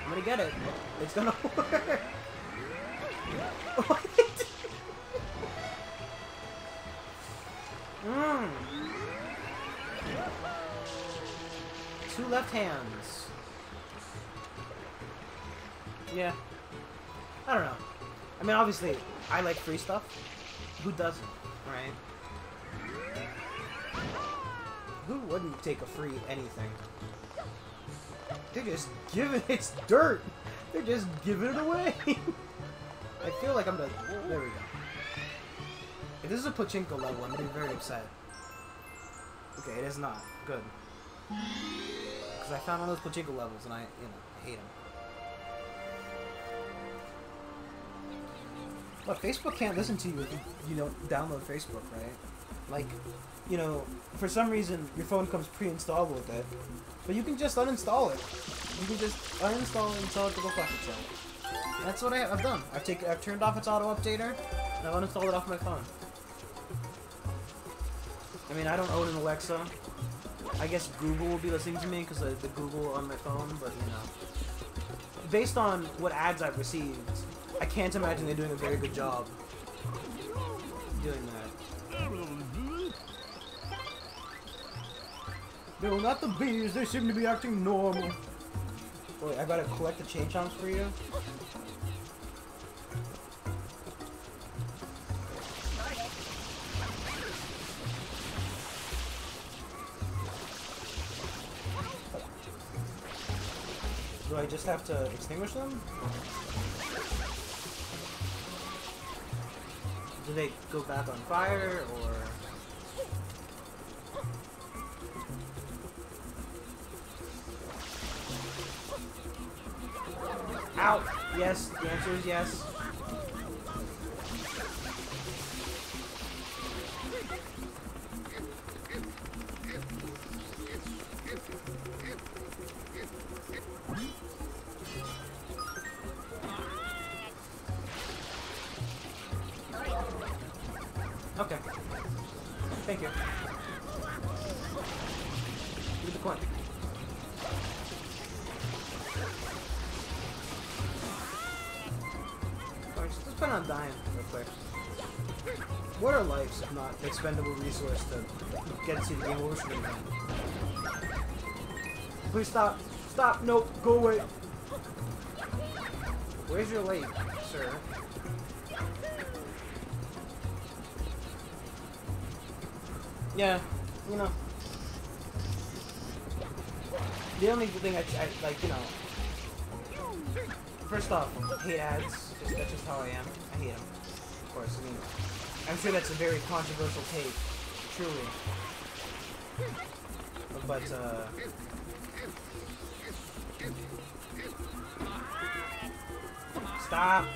I'm gonna get it. It's gonna work. What? Two left hands. Yeah. I don't know. I mean, obviously, I like free stuff. Who doesn't, right? Who wouldn't take a free anything? They're just giving it's dirt. They're just giving it away. I feel like I'm the. There we go. If this is a pachinko level, I'm gonna be very upset. Okay, it is not. Good. Because I found one of those pachinko levels and I, you know, hate them. But Facebook can't listen to you if you don't download Facebook, right? Like, you know, for some reason your phone comes pre-installed with it, but you can just uninstall it. You can just uninstall it and tell it to go fuck itself. That's what I've done. I've turned off its auto updater and I've uninstalled it off my phone. I mean, I don't own an Alexa. I guess Google will be listening to me because of the Google on my phone, but, you know, based on what ads I've received, I can't imagine they're doing a very good job doing that. No, not the bees. They seem to be acting normal. Wait, I gotta collect the chain chomps for you? Do I just have to extinguish them? Do they go back on fire, or...? Ow! Yes, the answer is yes. Okay. Thank you. Give me the coin. Just plan on dying real quick. What are lives if not an expendable resource to get to the game over screen again? Please stop. Stop. Nope. Go away. Where's your lake, sir? Yeah, you know. The only thing I like, you know. First off, I hate ads. That's just how I am. I hate them. Of course, I mean, I'm sure that's a very controversial take. Truly. But, stop!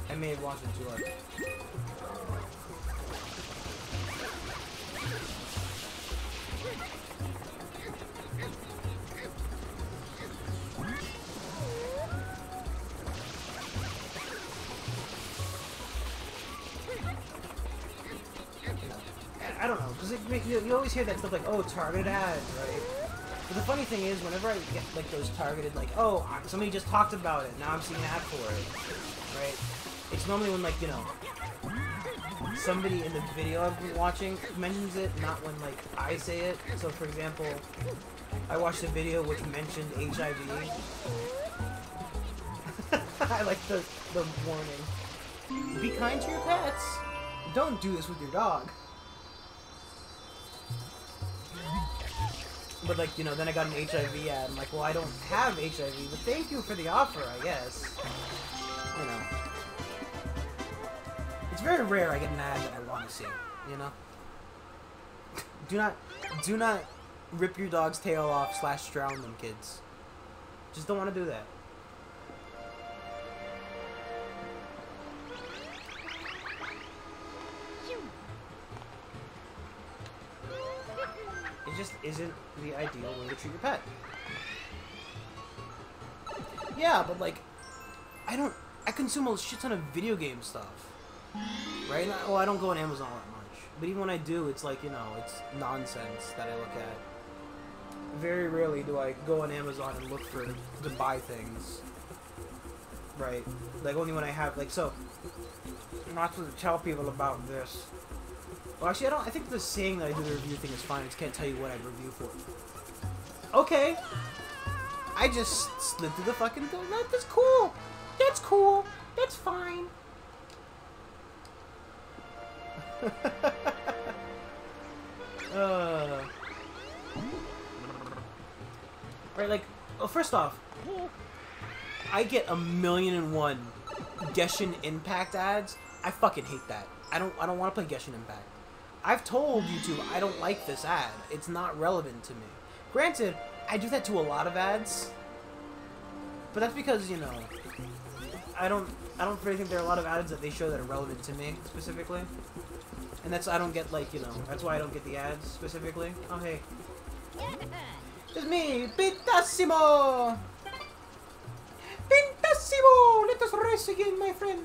I may have watched it too late. don't know. Cause you always hear that stuff like, oh, targeted ads, right? But the funny thing is, whenever I get like those targeted, like, oh, somebody just talked about it, now I'm seeing an ad for it, right? It's normally when, like, you know, somebody in the video I've been watching mentions it, not when, like, I say it. So, for example, I watched a video which mentioned HIV. I like the warning. Be kind to your pets. Don't do this with your dog. But, like, you know, then I got an HIV ad. I'm like, well, I don't have HIV, but thank you for the offer, I guess. You know. It's very rare I get an ad that I want to see, you know? Do not rip your dog's tail off / drown them, kids. Just don't want to do that. It just isn't the ideal way to treat your pet. Yeah, but like, I consume a shit ton of video game stuff. Right? Well, I don't go on Amazon that much. But even when I do, it's like, you know, it's nonsense that I look at. Very rarely do I go on Amazon and look to buy things. Right? Like, only when I have, like, so, I'm not supposed to tell people about this. Well, actually, I think the saying that I do the review thing is fine. I just can't tell you what I review for. Okay. I just slid through the fucking door. That's cool. That's cool. That's fine. Right, like, well, first off, I get 1,000,001 Genshin Impact ads. I fucking hate that. I don't want to play Genshin Impact. I've told YouTube I don't like this ad. It's not relevant to me. Granted, I do that to a lot of ads, but that's because, you know, I don't really think there are a lot of ads that they show that are relevant to me specifically, and I don't get, like, you know, that's why I don't get the ads specifically. Oh hey, it's me, Pintásimo. Pintásimo, let us race again, my friend.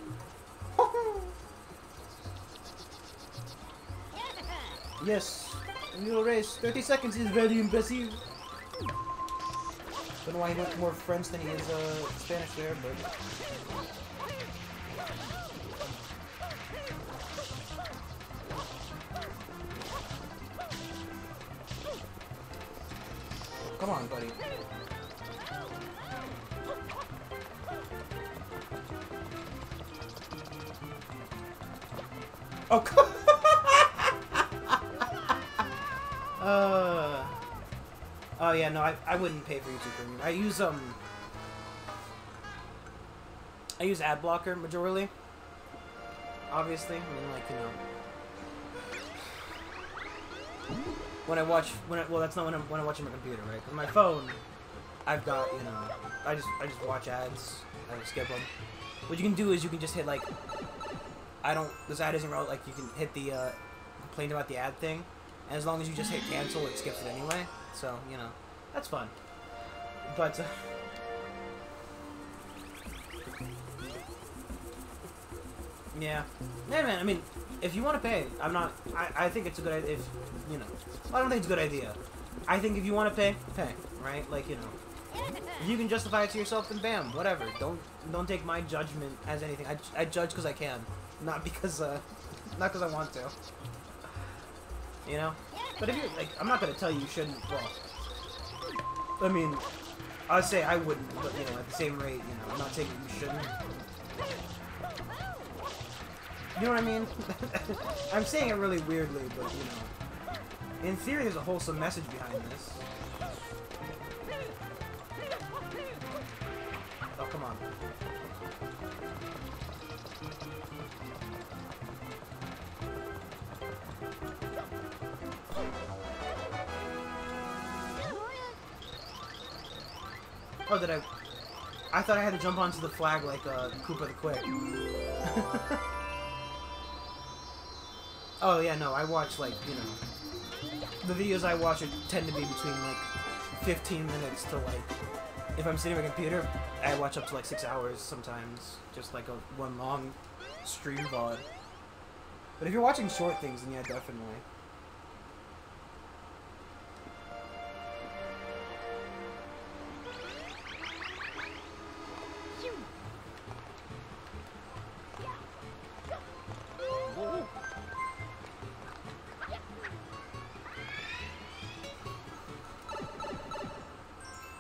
Yes, a little race. 30 seconds is very impressive. Don't know why he went more French than he is Spanish there, but... Come on, buddy. Oh, come Oh yeah, no, I wouldn't pay for YouTube Premium. I use ad blocker majorly. Obviously, I mean, like, you know, well, that's not when I watch on my computer, right? On my phone, I've got, you know, I just watch ads. I just skip them. What you can do is you can just hit, like, this ad isn't relevant. Like, you can hit the complain about the ad thing. And as long as you just hit cancel, it skips it anyway. So, you know, that's fun. But, yeah. Yeah, man, I mean, if you want to pay, I think it's a good idea, if, you know, I don't think it's a good idea. I think if you want to pay, right? Like, you know, if you can justify it to yourself, then bam, whatever. Don't take my judgment as anything. I judge because I can, not because I want to. You know? But if you're, like, I'm not going to tell you shouldn't, well, I mean, I'd say I wouldn't, but, you know, at the same rate, you know, I'm not saying that you shouldn't. You know what I mean? I'm saying it really weirdly, but, you know, in theory there's a wholesome message behind this. Oh, come on. Oh, did I thought I had to jump onto the flag like Koopa the Quick. Oh, yeah, no, I watch, like, you know, the videos I watch tend to be between, like, 15 minutes to, like, if I'm sitting at my computer, I watch up to, like, 6 hours sometimes, just, like, one long stream VOD. But if you're watching short things, then yeah, definitely.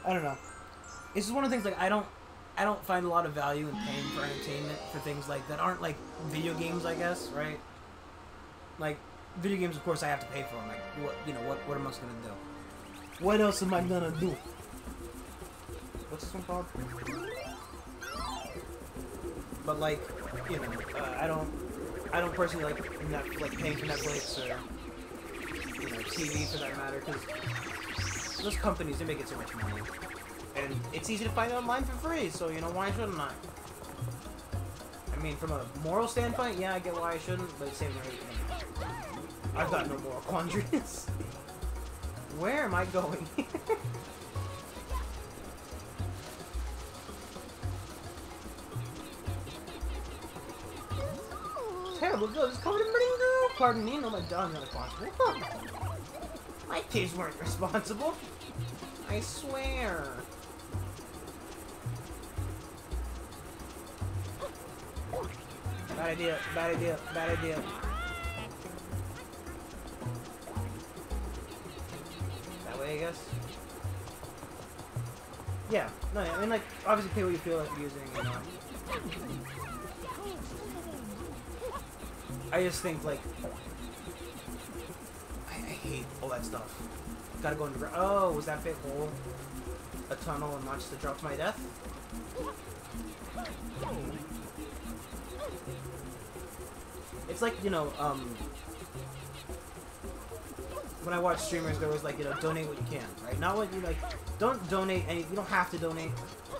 I don't know. It's just one of the things like I don't find a lot of value in paying for entertainment for things like that aren't like video games, I guess, right? Like video games, of course, I have to pay for them. Like what am I gonna do? What else am I gonna do? What's this one called? But like, you know, I don't personally like paying for Netflix or TV for that matter, because those companies, they make it so much money, and it's easy to find it online for free. So why shouldn't I? I mean, from a moral standpoint, yeah, I get why I shouldn't, but same way, I've got no moral quandaries. Where am I going? Terrible good. It's covered in goo. Pardon me, no, my dog's not responsible. My kids weren't responsible. I swear. Bad idea, bad idea, bad idea. That way, I guess. Yeah, no, I mean, like, obviously pay what you feel like using, I just think, like, I hate all that stuff. Gotta go in the oh, was that big hole a tunnel and launch the drop to my death? It's like, when I watch streamers, there was like, donate what you can, right? Not what you like, don't donate any, you don't have to donate,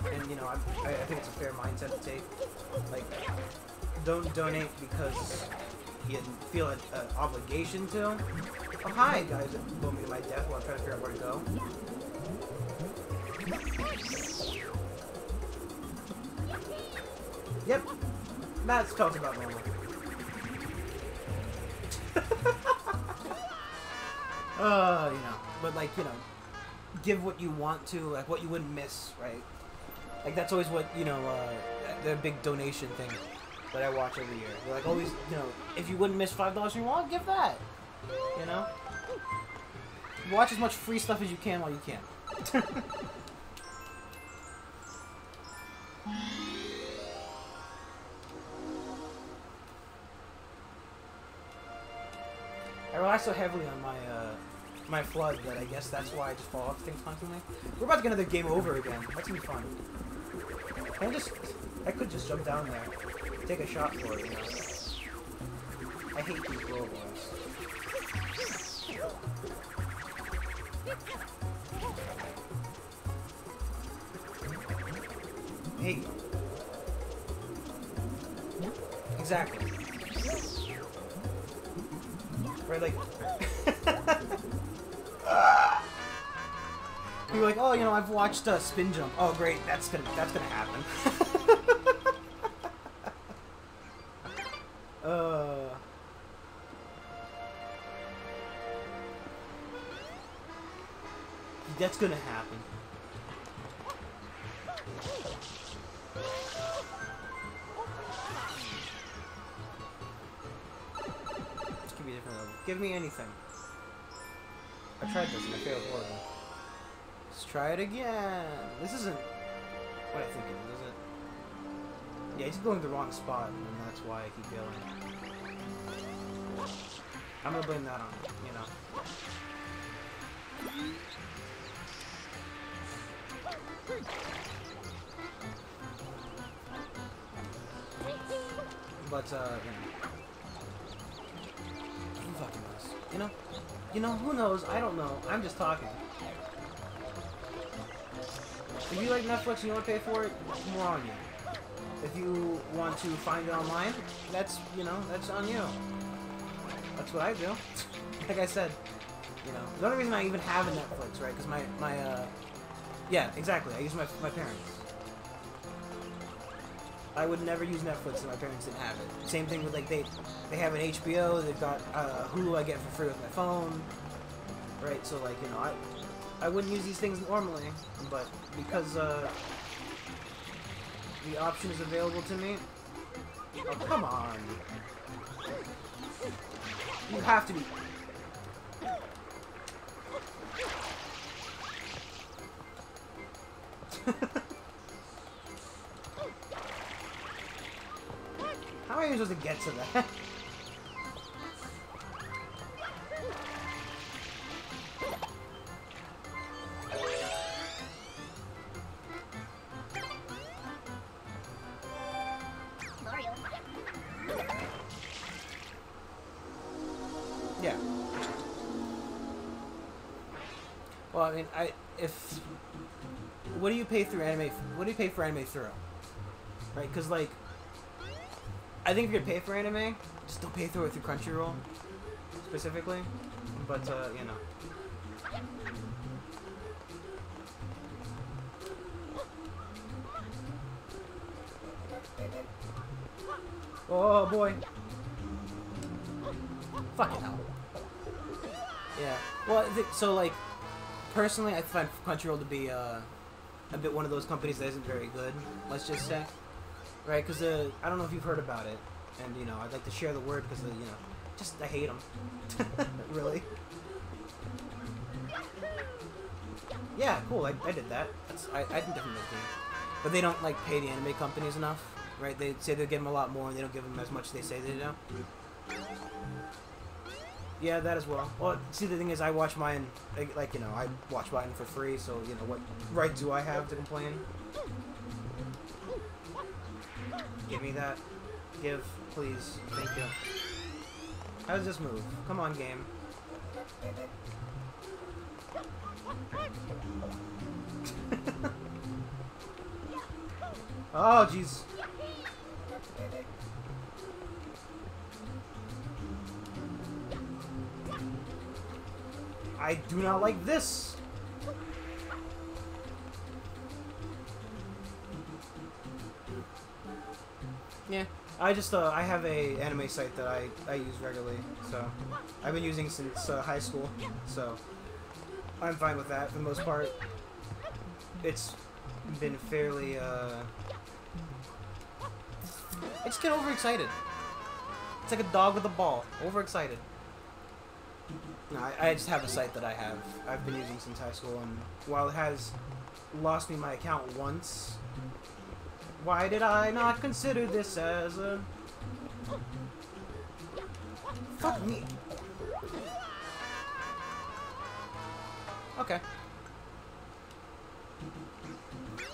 and I think it's a fair mindset to take. Like, don't donate because you feel an obligation to. Oh, hi, guys that blow me to my death while I'm trying to figure out where to go. Yep, that's felt about normal. But like, give what you want to, like what you wouldn't miss, right? Like that's always what, the big donation thing that I watch every year. They're like always, if you wouldn't miss $5 you want, give that. Watch as much free stuff as you can while you can. I rely so heavily on my flood that I guess that's why I just fall off things constantly. We're about to get another game over again. That's gonna be fun. I could just jump down there, take a shot for it. I hate these blow balls. Hey. Exactly. Right, like. You're like, oh, I've watched Spin Jump. Oh, great, that's gonna happen. That's gonna happen. Let's give me a different level. Give me anything. I tried this and I failed horribly. Let's try it again. This isn't what I think it is it? Yeah, he's going to the wrong spot, and that's why I keep failing. I'm gonna blame that on him, But, who fucking knows? Who knows? I don't know. I'm just talking. If you like Netflix and you want to pay for it, more on you. If you want to find it online, that's, that's on you. That's what I do. Like I said, the only reason I even have a Netflix, right, because yeah, exactly, I use my parents. I would never use Netflix if my parents didn't have it. Same thing with, like, they have an HBO, they've got Hulu I get for free with my phone, right, so, like, I wouldn't use these things normally, but because, the option is available to me, oh, come on. You have to be... you're supposed to get to that. Mario. Yeah. Well, I mean, what do you pay through anime? What do you pay for anime through? Right? Because like, I think if you're gonna pay for anime, just don't pay through it through Crunchyroll, specifically. But you know. Oh boy. Fucking hell. Yeah. Well, so like, personally, I find Crunchyroll to be a bit one of those companies that isn't very good. Let's just say, right? Because I don't know if you've heard about it, and you know, I'd like to share the word because you know, just I hate them. Really. Yeah, cool. I did that. I did different things. But they don't like pay the anime companies enough, right? They say they'll give them a lot more, and they don't give them as much as they say they do. Yeah, that as well. Well, see, the thing is, I watch mine, like, you know, I watch mine for free, so, you know, what right do I have to complain? Give me that. Give, please. Thank you. How does this move? Come on, game. Oh, jeez. I do not like this. Yeah, I just I have a anime site that I use regularly, so I've been using since high school, so I'm fine with that for the most part. It's been fairly I just get overexcited. It's like a dog with a ball, overexcited. No, I just have a site that I've been using since high school, and while it has lost me my account once, why did I not consider this as a... Fuck me. Okay.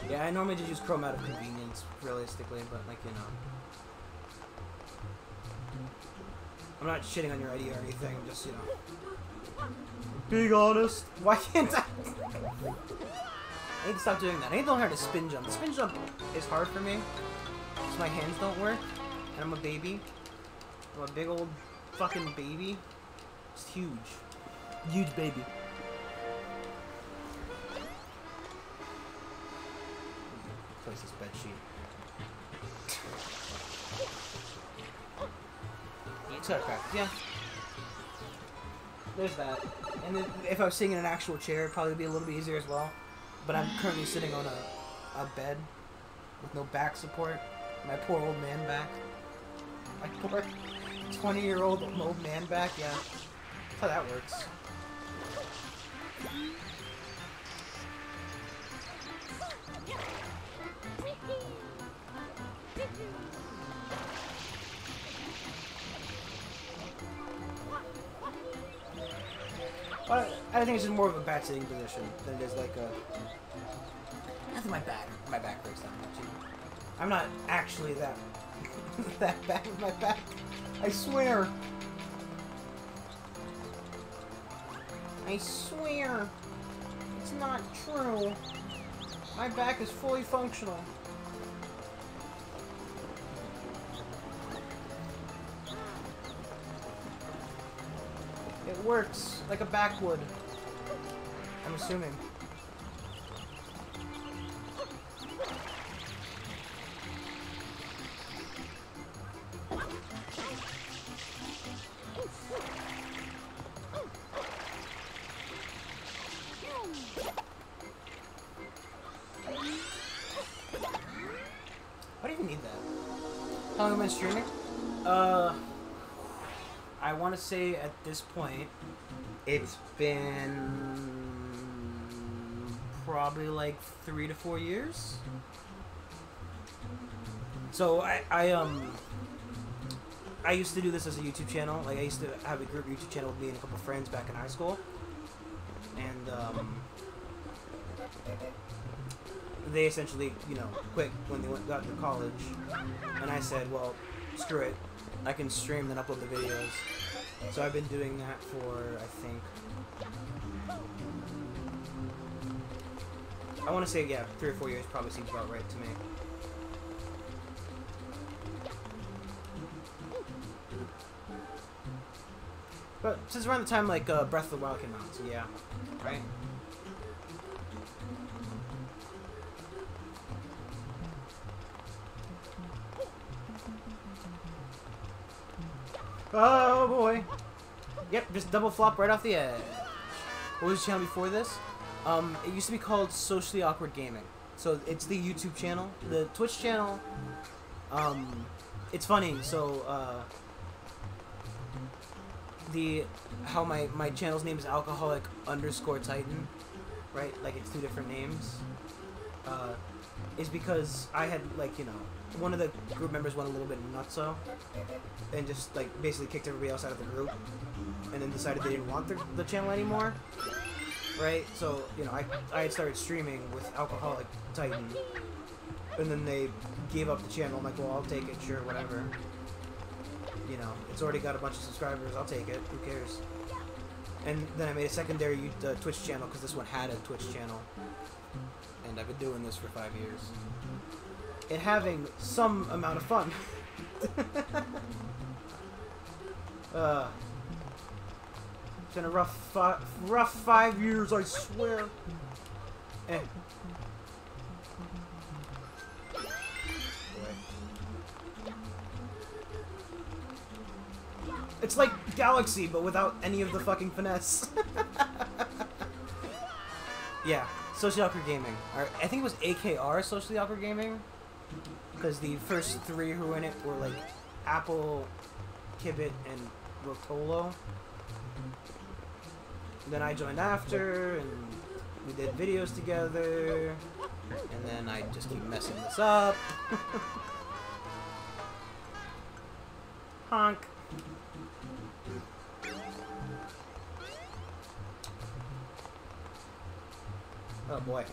Yeah, I normally just use Chrome out of convenience, realistically, but like, you know. I'm not shitting on your idea or anything, I'm just, you know. Being honest. Why can't I? I need to stop doing that. I need to learn how to spin jump. Spin jump is hard for me, because my hands don't work, and I'm a baby. I'm a big old fucking baby. It's huge. Huge baby. Place this bed sheet. Yeah. There's that. And then if I was sitting in an actual chair, it'd probably be a little bit easier as well. But I'm currently sitting on a bed with no back support. My poor old man back. My poor 20-year-old old man back, yeah. That's how that works. But I think it's just more of a bad sitting position than it is like a... I think my back hurts that much. I'm not actually that that bad with my back. I swear. I swear. It's not true. My back is fully functional. It works like a back would. I'm assuming. Why do you even need that? How long have I been streaming? I want to say at this point, it's been probably like 3 to 4 years. So I used to do this as a YouTube channel. Like, I used to have a group YouTube channel with me and a couple friends back in high school. And, they essentially, you know, quit when they got to college. And I said, well, screw it. I can stream and upload the videos. So I've been doing that for, I think... I want to say, yeah, 3 or 4 years probably seems about right to me. But since around the time, like, Breath of the Wild came out, so yeah. Right? Oh boy. Yep, just double flop right off the edge. What was the channel before this? It used to be called Socially Awkward Gaming. So it's the YouTube channel. The Twitch channel, it's funny, so how my channel's name is Alcoholic_Titan, right? Like it's 2 different names. Is because I had, like, you know, one of the group members went a little bit nutso and just, like, basically kicked everybody else out of the group and then decided they didn't want the channel anymore, right? So, you know, I had started streaming with Alcoholic Titan and then they gave up the channel. I'm like, well, I'll take it, sure, whatever. You know, it's already got a bunch of subscribers, I'll take it, who cares? And then I made a secondary Twitch channel because this one had a Twitch channel. And I've been doing this for 5 years. And having some amount of fun. It's been a rough 5 years, I swear. Eh. It's like Galaxy, but without any of the fucking finesse. Yeah. Socially Awkward Gaming. I think it was AKR Socially Awkward Gaming. Because the first 3 who were in it were like Apple, Kibbit, and Rotolo. Then I joined after, and we did videos together. And then I just keep messing this up. Honk. Oh boy.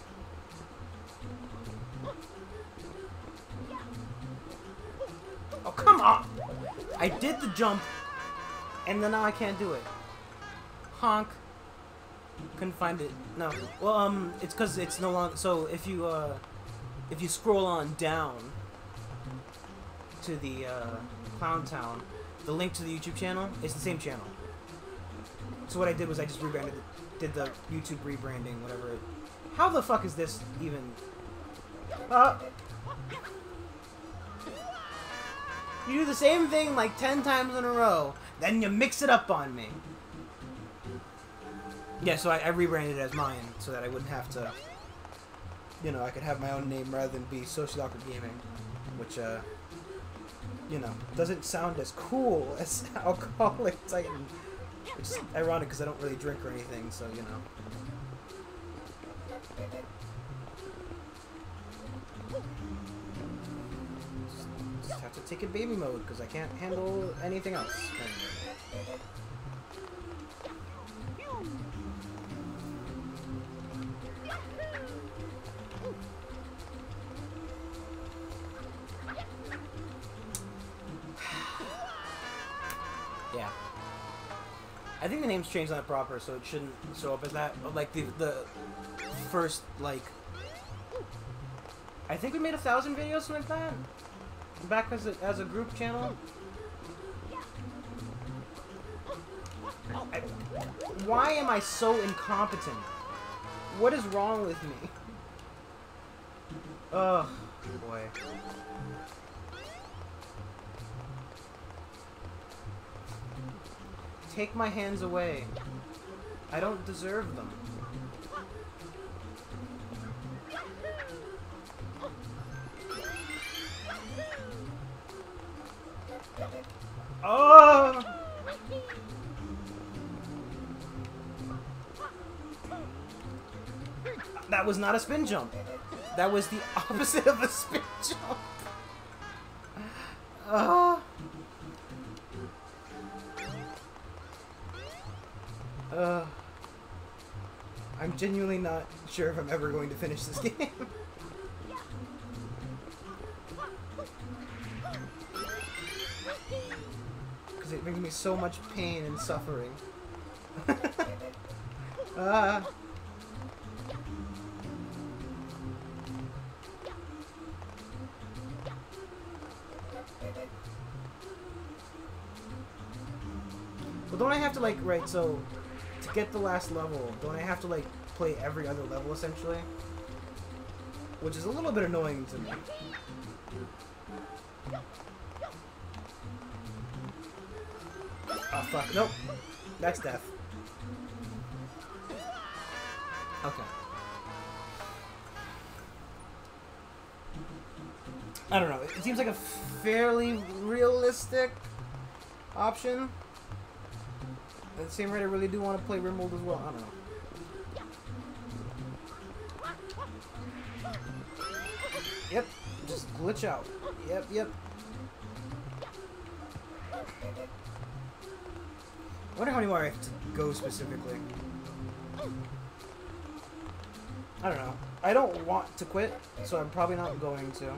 Oh, come on! I did the jump, and then now I can't do it. Honk. Couldn't find it. No. Well, it's because it's no longer... So, if you scroll on down to the, Clown Town, the link to the YouTube channel is the same channel. So what I did was I just rebranded it, did the YouTube rebranding, whatever it... How the fuck is this even... You do the same thing like 10 times in a row, then you mix it up on me. Yeah, so I rebranded it as mine, so that I wouldn't have to... You know, I could have my own name rather than be Socially Awkward Gaming. Which, you know, doesn't sound as cool as Alcoholic Titan. Which is ironic because I don't really drink or anything, so, you know. Just have to take it baby mode because I can't handle anything else. Yeah. I think the name's changed on it proper, so it shouldn't show up as that. But like the first, like, I think we made 1,000 videos, something like that. Back as a group channel. Why am I so incompetent? What is wrong with me? Oh boy. Take my hands away. I don't deserve them. Oh! That was not a spin jump. That was the opposite of a spin jump. I'm genuinely not sure if I'm ever going to finish this game. Because it brings me so much pain and suffering. Well, don't I have to, like, right, so, to get the last level, don't I have to, like, play every other level, essentially? Which is a little bit annoying to me. Oh, fuck. Nope. That's death. Okay. I don't know. It seems like a fairly realistic option. At the same rate, I really do want to play Rimworld as well. I don't know. Yep. Just glitch out. Yep, yep. I wonder how many more I have to go specifically. I don't know. I don't want to quit, so I'm probably not going to.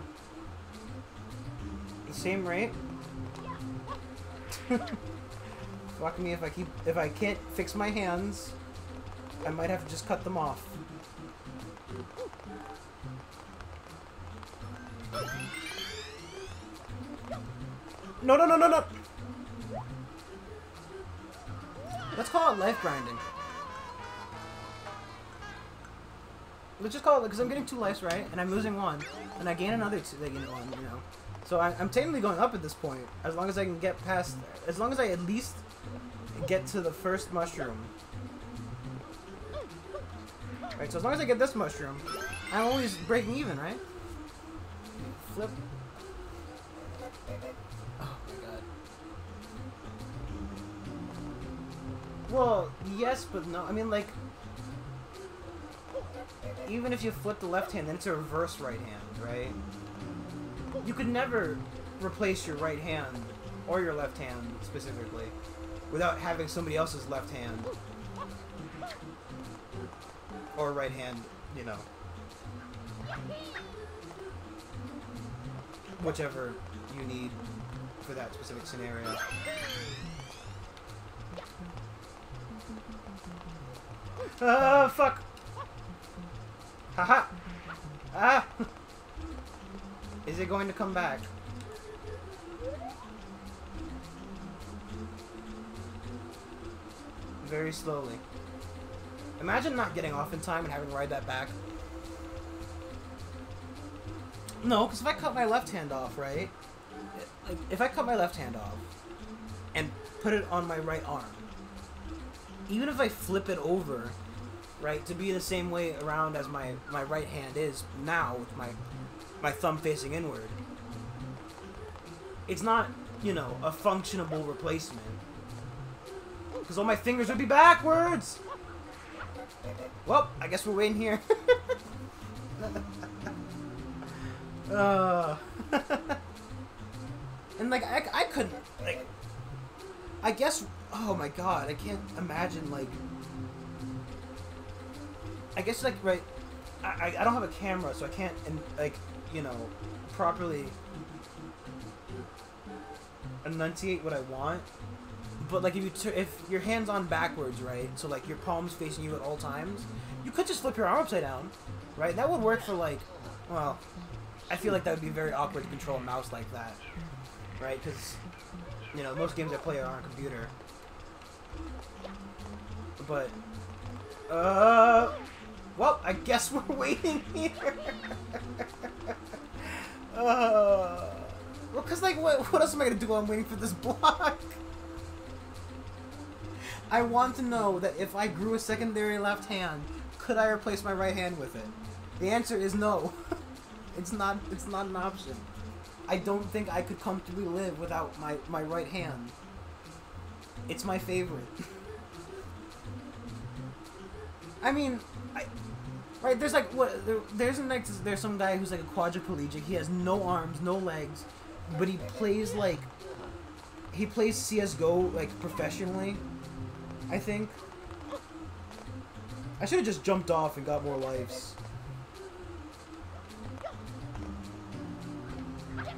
The same rate. Fuck me if I can't fix my hands, I might have to just cut them off. No, no, no, no, no! Let's call it life grinding. Let's just call it, because I'm getting 2 lives, right? And I'm losing 1. And I gain another 2, they gain 1, you know. So I'm technically going up at this point, as long as I can get past, as long as I at least get to the first mushroom. Right, so as long as I get this mushroom, I'm always breaking even, right? Flip. Oh my god. Well, yes, but no. I mean, like, even if you flip the left hand, then it's a reverse right hand, right? You could never replace your right hand, or your left hand specifically, without having somebody else's left hand. Or right hand, you know. Whichever you need for that specific scenario. Fuck! Haha! Ah! Is it going to come back? Very slowly. Imagine not getting off in time and having to ride that back. No, because if I cut my left hand off, right? Like, if I cut my left hand off and put it on my right arm, even if I flip it over, right, to be the same way around as my right hand is now with my thumb facing inward, it's not, you know, a functionable replacement. Because all my fingers would be backwards! Well, I guess we're waiting here. And like, I couldn't, like, I guess, oh my god, I can't imagine, like, I guess, like, right, I don't have a camera, so I can't, like, you know, properly enunciate what I want. But like, if your hand's on backwards, right? So like your palm's facing you at all times, you could just flip your arm upside down, right? That would work for like, well, I feel like that would be very awkward to control a mouse like that, right? Because, you know, most games I play are on a computer. But, well, I guess we're waiting here. Well, cause like, what else am I gonna do while I'm waiting for this block? I want to know that if I grew a secondary left hand, could I replace my right hand with it? The answer is no. It's not an option. I don't think I could comfortably live without my right hand. It's my favorite. I mean, right, there's like, there's some guy who's like a quadriplegic. He has no arms, no legs, but he plays like, he plays CSGO like professionally, I think. I should have just jumped off and got more lives.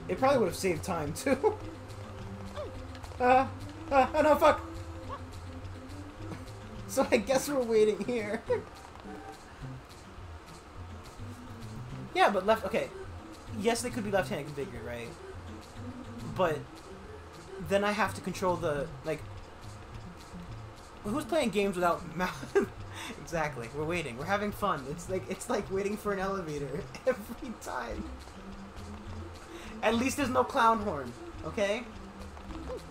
It probably would have saved time, too. Oh no, fuck! So I guess we're waiting here. Yeah, but left... Okay. Yes, they could be left-handed configured, right? But then I have to control the... Like... Who's playing games without mouse? Exactly. We're waiting. We're having fun. It's like waiting for an elevator every time. At least there's no clown horn, okay?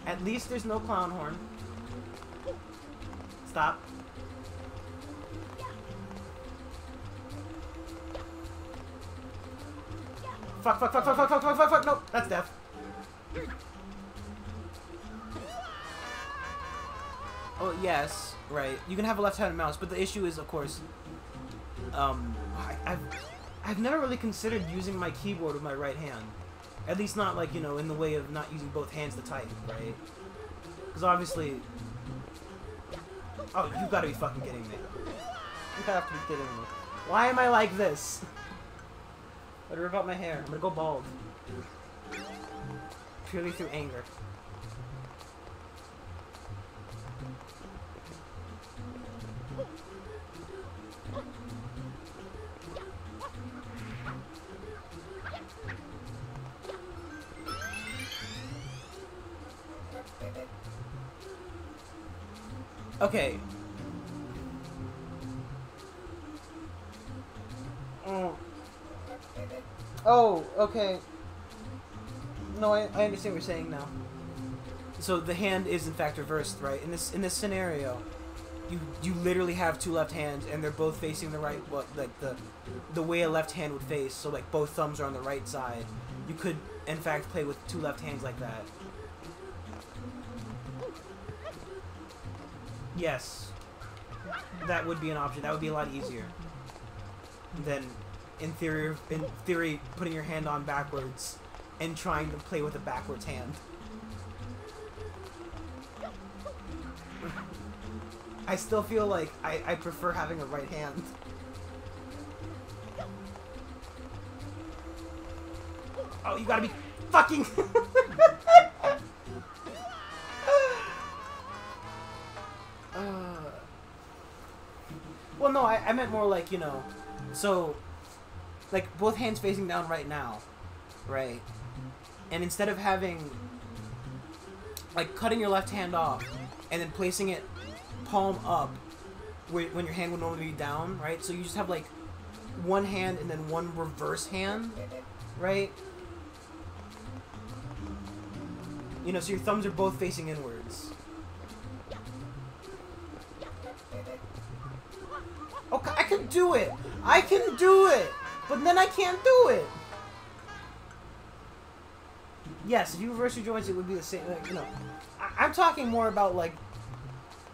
At least there's no clown horn. Stop. Fuck, fuck, fuck, fuck, fuck, fuck, fuck, fuck, fuck, no, that's death. Oh, yes, right. You can have a left-handed mouse, but the issue is, of course, I've never really considered using my keyboard with my right hand. At least not, like, you know, in the way of not using both hands to type, right? Because obviously... Oh, you've got to be fucking kidding me. You have to be kidding me. Why am I like this? Let her rip out my hair. I'm gonna go bald. Purely through anger. Okay. Oh, okay. No, I understand what you're saying now. So the hand is in fact reversed, right? In this scenario, you literally have two left hands and they're both facing the right, like the way a left hand would face. So like both thumbs are on the right side. You could in fact play with two left hands like that. Yes. That would be an option. That would be a lot easier than in theory putting your hand on backwards and trying to play with a backwards hand. I still feel like I prefer having a right hand. Oh, you gotta be fucking... Well, no, I meant more like, you know, so, like, both hands facing down right now, right? And instead of having, like, cutting your left hand off and then placing it palm up when your hand would normally be down, right? So you just have, like, one hand and then one reverse hand, right? You know, so your thumbs are both facing inwards. Okay, I can do it! I can do it! But then I can't do it! Yes, if you reverse your joints, it would be the same, like, you know. I'm talking more about, like,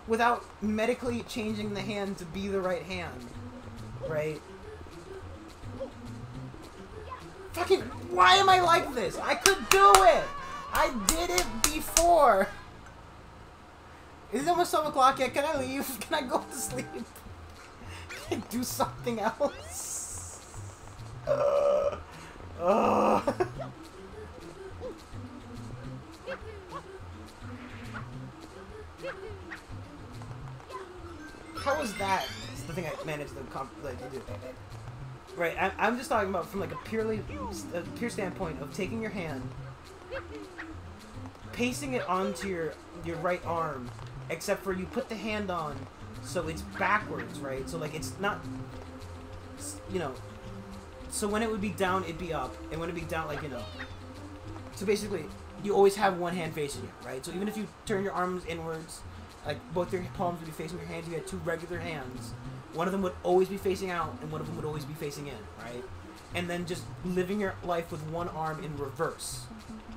without medically changing the hand to be the right hand. Right? Fucking, why am I like this? I could do it! I did it before! Is it almost 7 o'clock yet? Can I leave? Can I go to sleep? Can I do something else? How was that? It's the thing I managed to do. Right, I'm just talking about from like a pure standpoint of taking your hand, pasting it onto your right arm, except for you put the hand on so it's backwards, right? So like it's not, you know, so when it would be down, it'd be up, and when it'd be down, like, you know. So basically, you always have one hand facing you, right? So even if you turn your arms inwards, like both your palms would be facing your hands, you had two regular hands. One of them would always be facing out, and one of them would always be facing in, right? And then just living your life with one arm in reverse,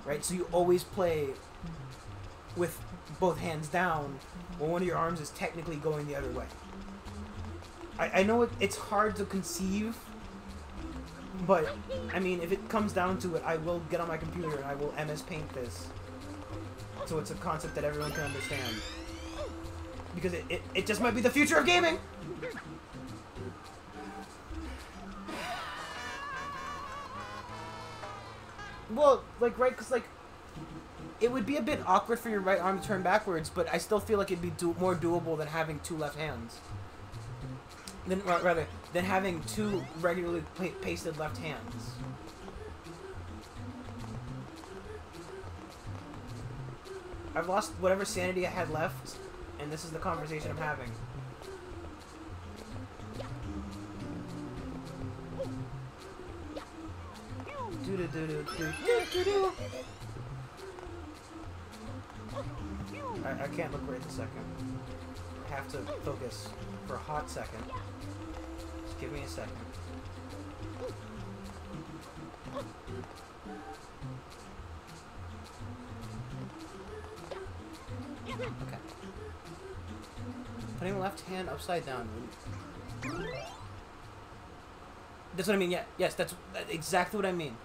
right? So you always play with both hands down, while one of your arms is technically going the other way. I know it's hard to conceive, but, I mean, if it comes down to it, I will get on my computer and I will MS Paint this. So it's a concept that everyone can understand. Because it just might be the future of gaming! Well, like, right, because, like, it would be a bit awkward for your right arm to turn backwards, but I still feel like it'd be more doable than having two left hands. Rather, than having two regularly pasted left hands. I've lost whatever sanity I had left, and this is the conversation I'm having. I can't look right this second. I have to focus for a hot second. Just give me a second. Okay. Putting left hand upside down. That's what I mean, yeah. Yes, that's exactly what I mean.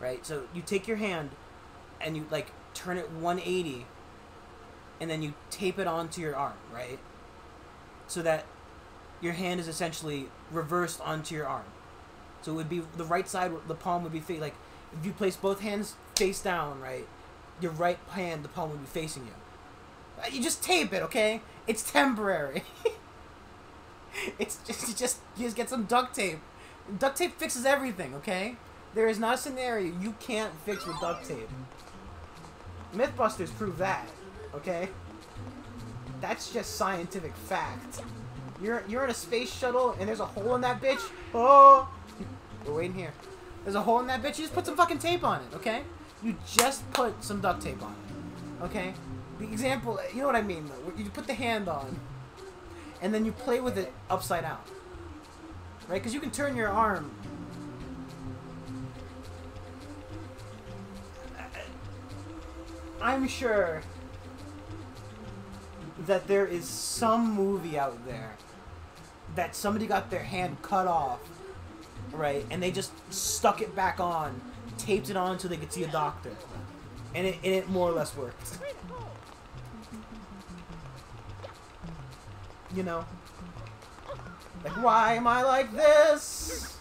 Right? So you take your hand and you, like, turn it 180 and then you tape it onto your arm, right? So that your hand is essentially reversed onto your arm. So it would be the right side, the palm would be like, if you place both hands face down, right? Your right hand, the palm would be facing you. You just tape it, okay? It's temporary. It's just you just get some duct tape. Duct tape fixes everything, okay? There is not a scenario you can't fix with duct tape. Mythbusters prove that, okay? That's just scientific fact. You're in a space shuttle and there's a hole in that bitch. Oh, we're waiting here. There's a hole in that bitch. You just put some fucking tape on it, okay? You just put some duct tape on it, okay? The example, you know what I mean, though. You put the hand on, and then you play with it upside out, right? Because you can turn your arm. I'm sure that there is some movie out there that somebody got their hand cut off, right? And they just stuck it back on, taped it on until they could see a doctor. And it more or less worked. You know? Like, why am I like this?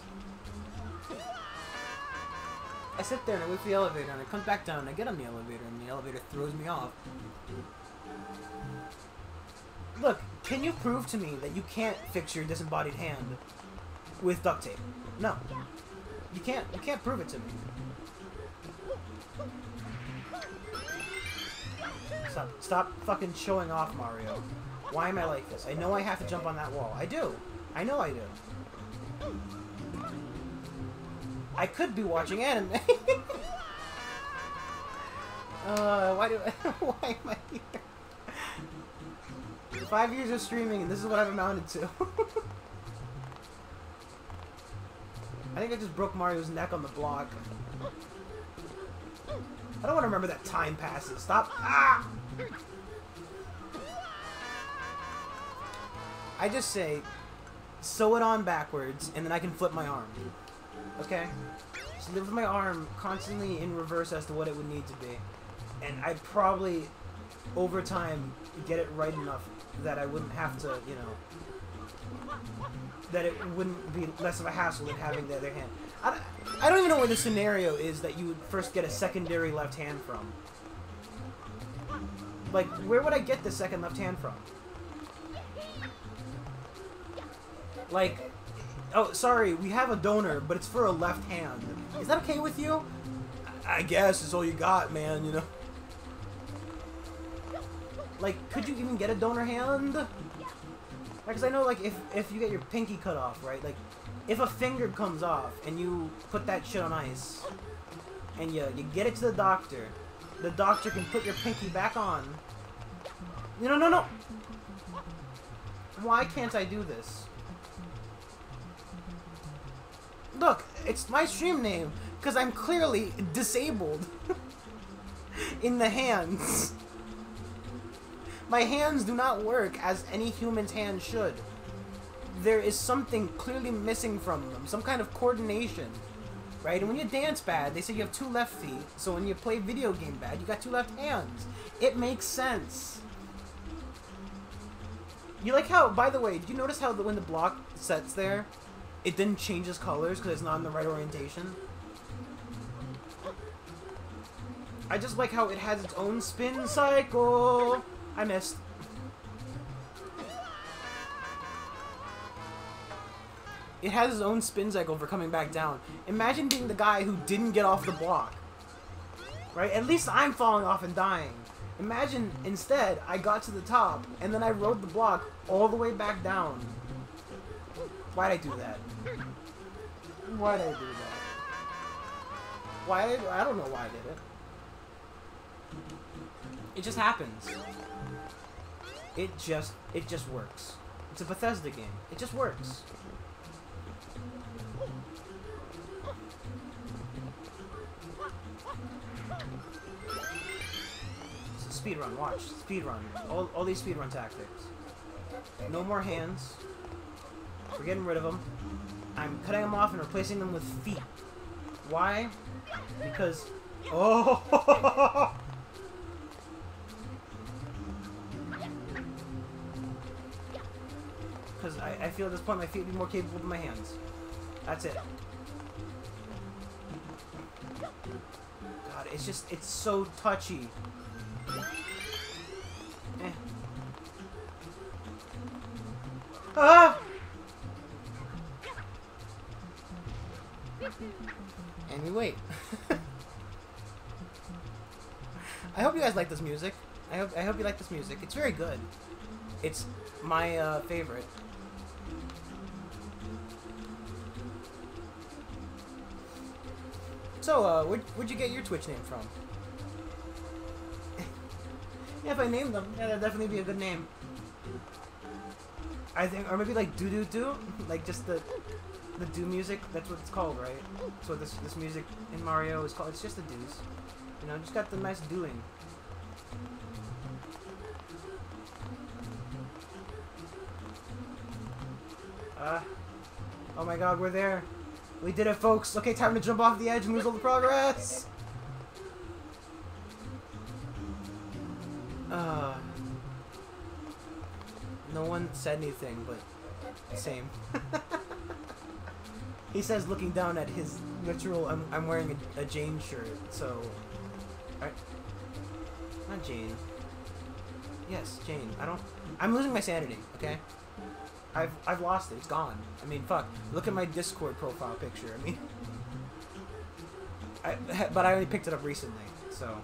I sit there and I wait for the elevator and I come back down and I get on the elevator and the elevator throws me off. Look, can you prove to me that you can't fix your disembodied hand with duct tape? No. You can't prove it to me. Stop fucking showing off, Mario. Why am I like this? I know I have to jump on that wall. I do. I know I do. I could be watching anime. Why am I here? 5 years of streaming and this is what I've amounted to. I think I just broke Mario's neck on the block. I don't want to remember that time passes. Stop. Ah! I just say, sew it on backwards, and then I can flip my arm. Okay? Just live with my arm constantly in reverse as to what it would need to be. And I'd probably, over time, get it right enough that I wouldn't have to, you know, that it wouldn't be less of a hassle than having the other hand. I don't even know where the scenario is that you would first get a secondary left hand from. Like, where would I get the second left hand from? Like, oh, sorry, we have a donor, but it's for a left hand. Is that okay with you? I guess it's all you got, man, you know? Like, could you even get a donor hand? Because I know, like, if you get your pinky cut off, right? Like, if a finger comes off and you put that shit on ice and you get it to the doctor can put your pinky back on. No. Why can't I do this? Look, it's my stream name because I'm clearly disabled in the hands. My hands do not work as any human's hand should. There is something clearly missing from them, some kind of coordination, right? And when you dance bad, they say you have two left feet, so when you play video game bad, you got two left hands. It makes sense. You like how, by the way, did you notice how when the block sets there, it didn't change its colors because it's not in the right orientation? I just like how it has its own spin cycle. I missed. It has its own spin cycle for coming back down. Imagine being the guy who didn't get off the block. Right? At least I'm falling off and dying. Imagine, instead, I got to the top, and then I rode the block all the way back down. Why'd I do that? Why'd I do that? I don't know why I did it. It just happens. It just works. It's a Bethesda game. It just works. Speedrun, watch. Speedrun. All these speedrun tactics. No more hands. We're getting rid of them. I'm cutting them off and replacing them with feet. Why? Because... Oh! Because I feel at this point my feet would be more capable than my hands. That's it. God, it's so touchy. Eh. Ah! And we wait. I hope you guys like this music. I hope you like this music. It's very good. It's my favorite. So, where'd you get your Twitch name from? Yeah, if I named them, yeah, that'd definitely be a good name. I think, or maybe like do, like just the do music. That's what it's called, right? So this music in Mario is called. It's just the do's. You know, just got the nice doing. Oh my God, we're there. We did it, folks. Okay, time to jump off the edge and lose all the progress. No one said anything, but same. He says, looking down at his literal. I'm wearing a Jane shirt, so. Not Jane. Yes, Jane. I'm losing my sanity. Okay. I've lost it. It's gone. I mean, fuck. Look at my Discord profile picture. I mean, but I only picked it up recently, so.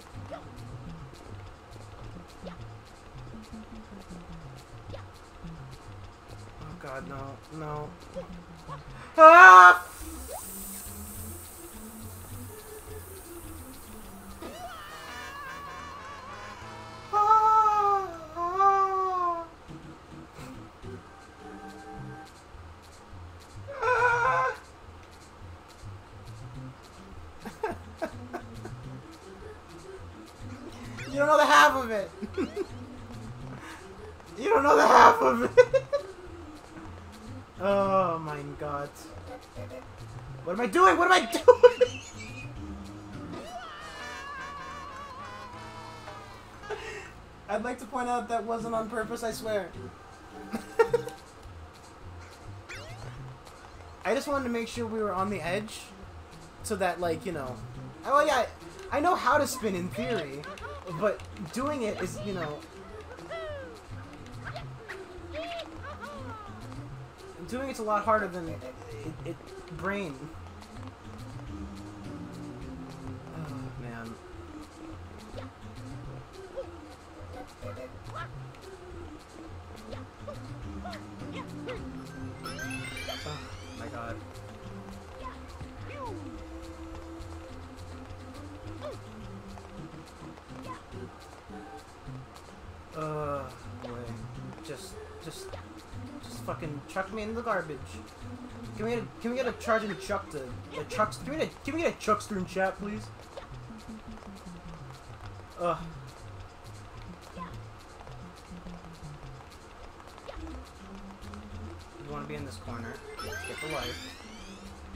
Oh God, no. Ah! You don't know the half of it. You don't know the half of it. Oh my God. What am I doing? What am I doing? I'd like to point out that wasn't on purpose, I swear. I just wanted to make sure we were on the edge so that, like, you know. Oh yeah, I know how to spin in theory, but doing it is, you know. Doing it's a lot harder than it brain. Oh man. Oh my God. Boy. Just fucking chuck me in the garbage. Can we get a charging chuck to a chuck? Can we get a chuckster in chat, please? Ugh. You want to be in this corner? Let's get the life.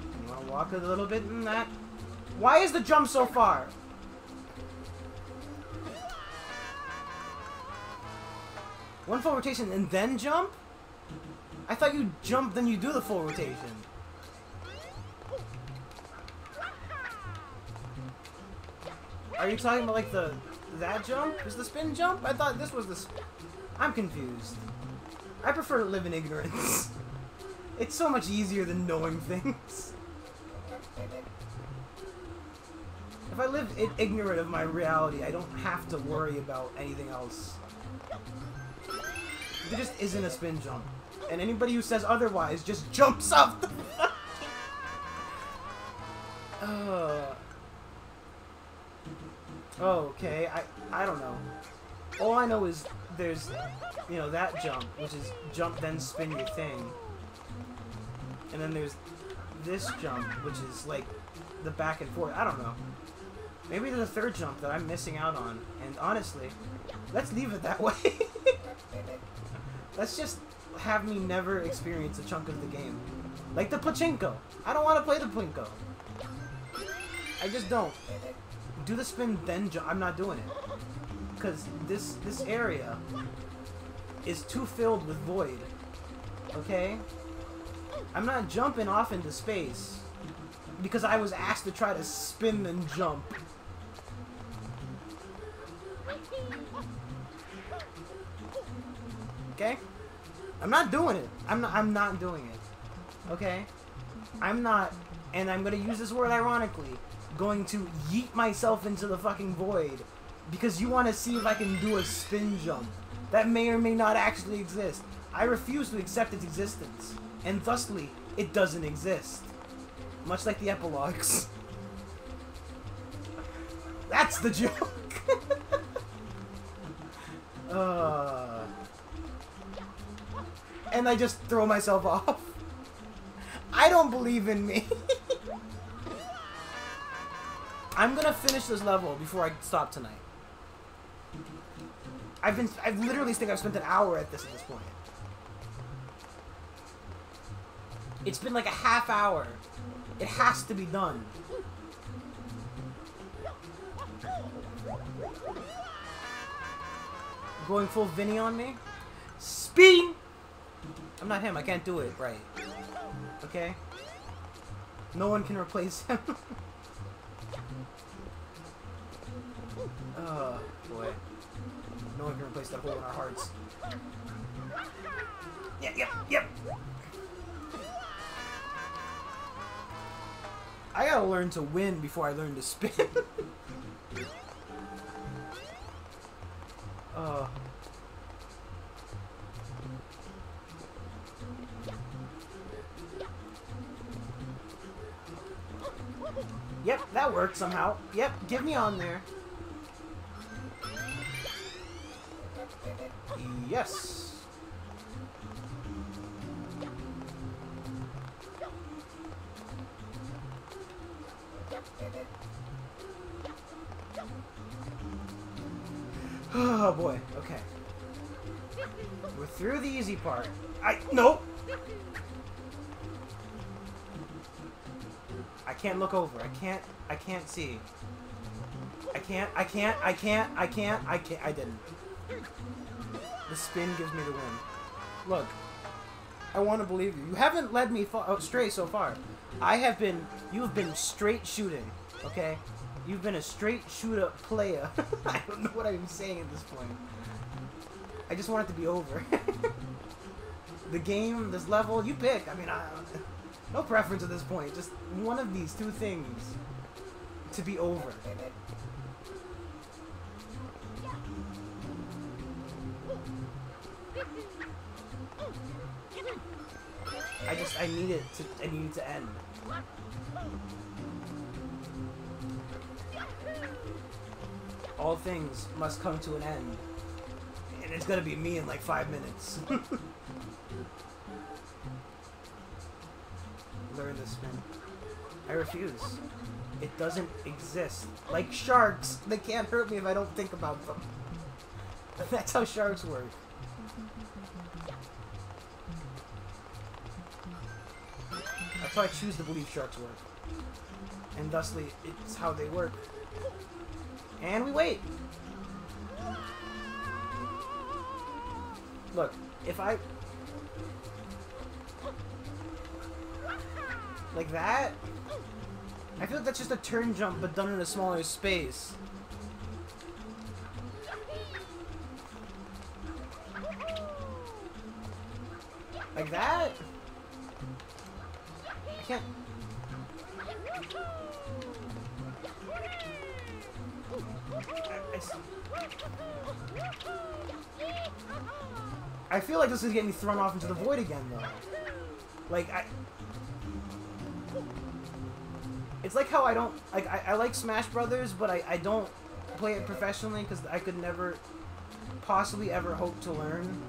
You want to walk a little bit in that? Why is the jump so far? One full rotation and then jump? I thought you jump, then you do the full rotation. Are you talking about like that jump? Is the spin jump? I thought this was the. I'm confused. I prefer to live in ignorance. It's so much easier than knowing things. If I live ignorant of my reality, I don't have to worry about anything else. There just isn't a spin jump. And anybody who says otherwise just jumps off the okay, I don't know. All I know is there's, you know, that jump, which is jump then spin your thing. And then there's this jump, which is like the back and forth. I don't know. Maybe there's a third jump that I'm missing out on. And honestly, let's leave it that way. Let's just have me never experience a chunk of the game. Like the pachinko. I don't want to play the pachinko. I just don't. Do the spin then jump. I'm not doing it. Because this area is too filled with void. Okay? I'm not jumping off into space because I was asked to try to spin and jump. Okay? I'm not doing it. I'm not doing it. Okay? I'm not, and I'm gonna use this word ironically, going to yeet myself into the fucking void because you want to see if I can do a spin jump that may or may not actually exist. I refuse to accept its existence, and thusly, it doesn't exist. Much like the epilogues. That's the joke! And I just throw myself off. I don't believe in me. I'm gonna finish this level before I stop tonight. I literally think I've spent an hour at this point. It's been like a half hour. It has to be done. Going full Vinny on me? Speed! I'm not him. I can't do it right. Okay? No one can replace him. Oh, boy. No one can replace that hole in our hearts. Yep. I gotta learn to win before I learn to spin. Yep, that worked somehow. Yep, get me on there. Yes. Oh boy, okay. We're through the easy part. Nope! I can't look over. I can't see. I didn't. The spin gives me the win. Look, I want to believe you. You haven't led me astray so far. You've been straight shooting, okay? You've been a straight shooter player. I don't know what I'm saying at this point. I just want it to be over. The game, this level, you pick. I mean, no preference at this point. Just one of these two things to be over. I need it to end. All things must come to an end. And it's gonna be me in like 5 minutes. Learn to spin. I refuse. It doesn't exist. Like sharks, they can't hurt me if I don't think about them. That's how sharks work. That's how I choose to believe sharks work. And thusly, it's how they work. And we wait. Look, if I... like that? I feel like that's just a turn jump, but done in a smaller space. Like that? I can't... I feel like this is getting me thrown off into the void again, though. Like, it's like how I don't... Like, I like Smash Brothers, but I don't play it professionally because I could never possibly ever hope to learn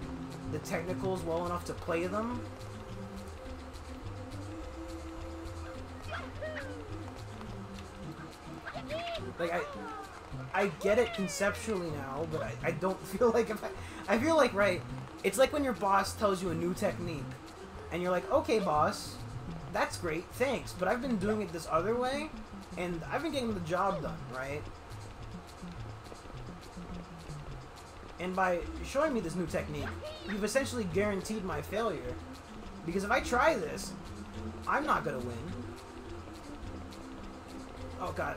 the technicals well enough to play them. Like, I get it conceptually now, but I don't feel like if I feel like, right, it's like when your boss tells you a new technique, and you're like, okay, boss, that's great, thanks, but I've been doing it this other way, and I've been getting the job done, right? And by showing me this new technique, you've essentially guaranteed my failure, because if I try this, I'm not gonna win. Oh, God.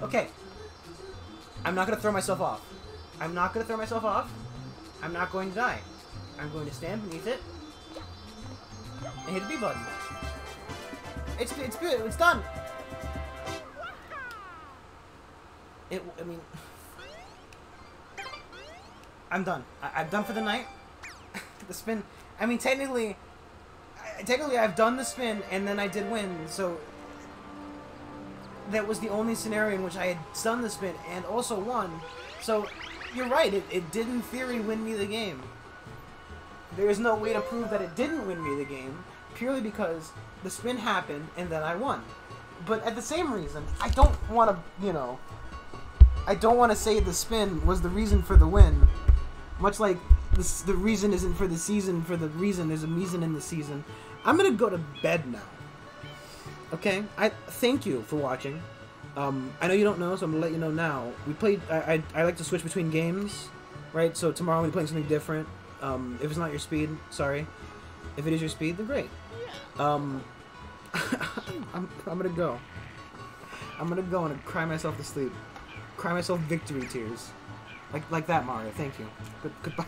Okay. I'm not gonna throw myself off. I'm not gonna throw myself off. I'm not going to die. I'm going to stand beneath it and hit the B button. It's good. It's done. I mean, I'm done. I'm done for the night. The spin. I mean, technically, I've done the spin and then I did win. So that was the only scenario in which I had done the spin and also won. So you're right. It did in theory win me the game. There is no way to prove that it didn't win me the game purely because the spin happened and then I won. But at the same reason, I don't want to, you know, I don't want to say the spin was the reason for the win. Much like the reason isn't for the season, for the reason there's a reason in the season. I'm gonna go to bed now. Okay? I thank you for watching. I know you don't know, so I'm gonna let you know now. We played. I like to switch between games, right? So tomorrow we're playing something different. If it's not your speed, sorry. If it is your speed, then great. I'm gonna go. I'm gonna go and cry myself to sleep. Cry myself victory tears. Like that, Mario. Thank you. Goodbye.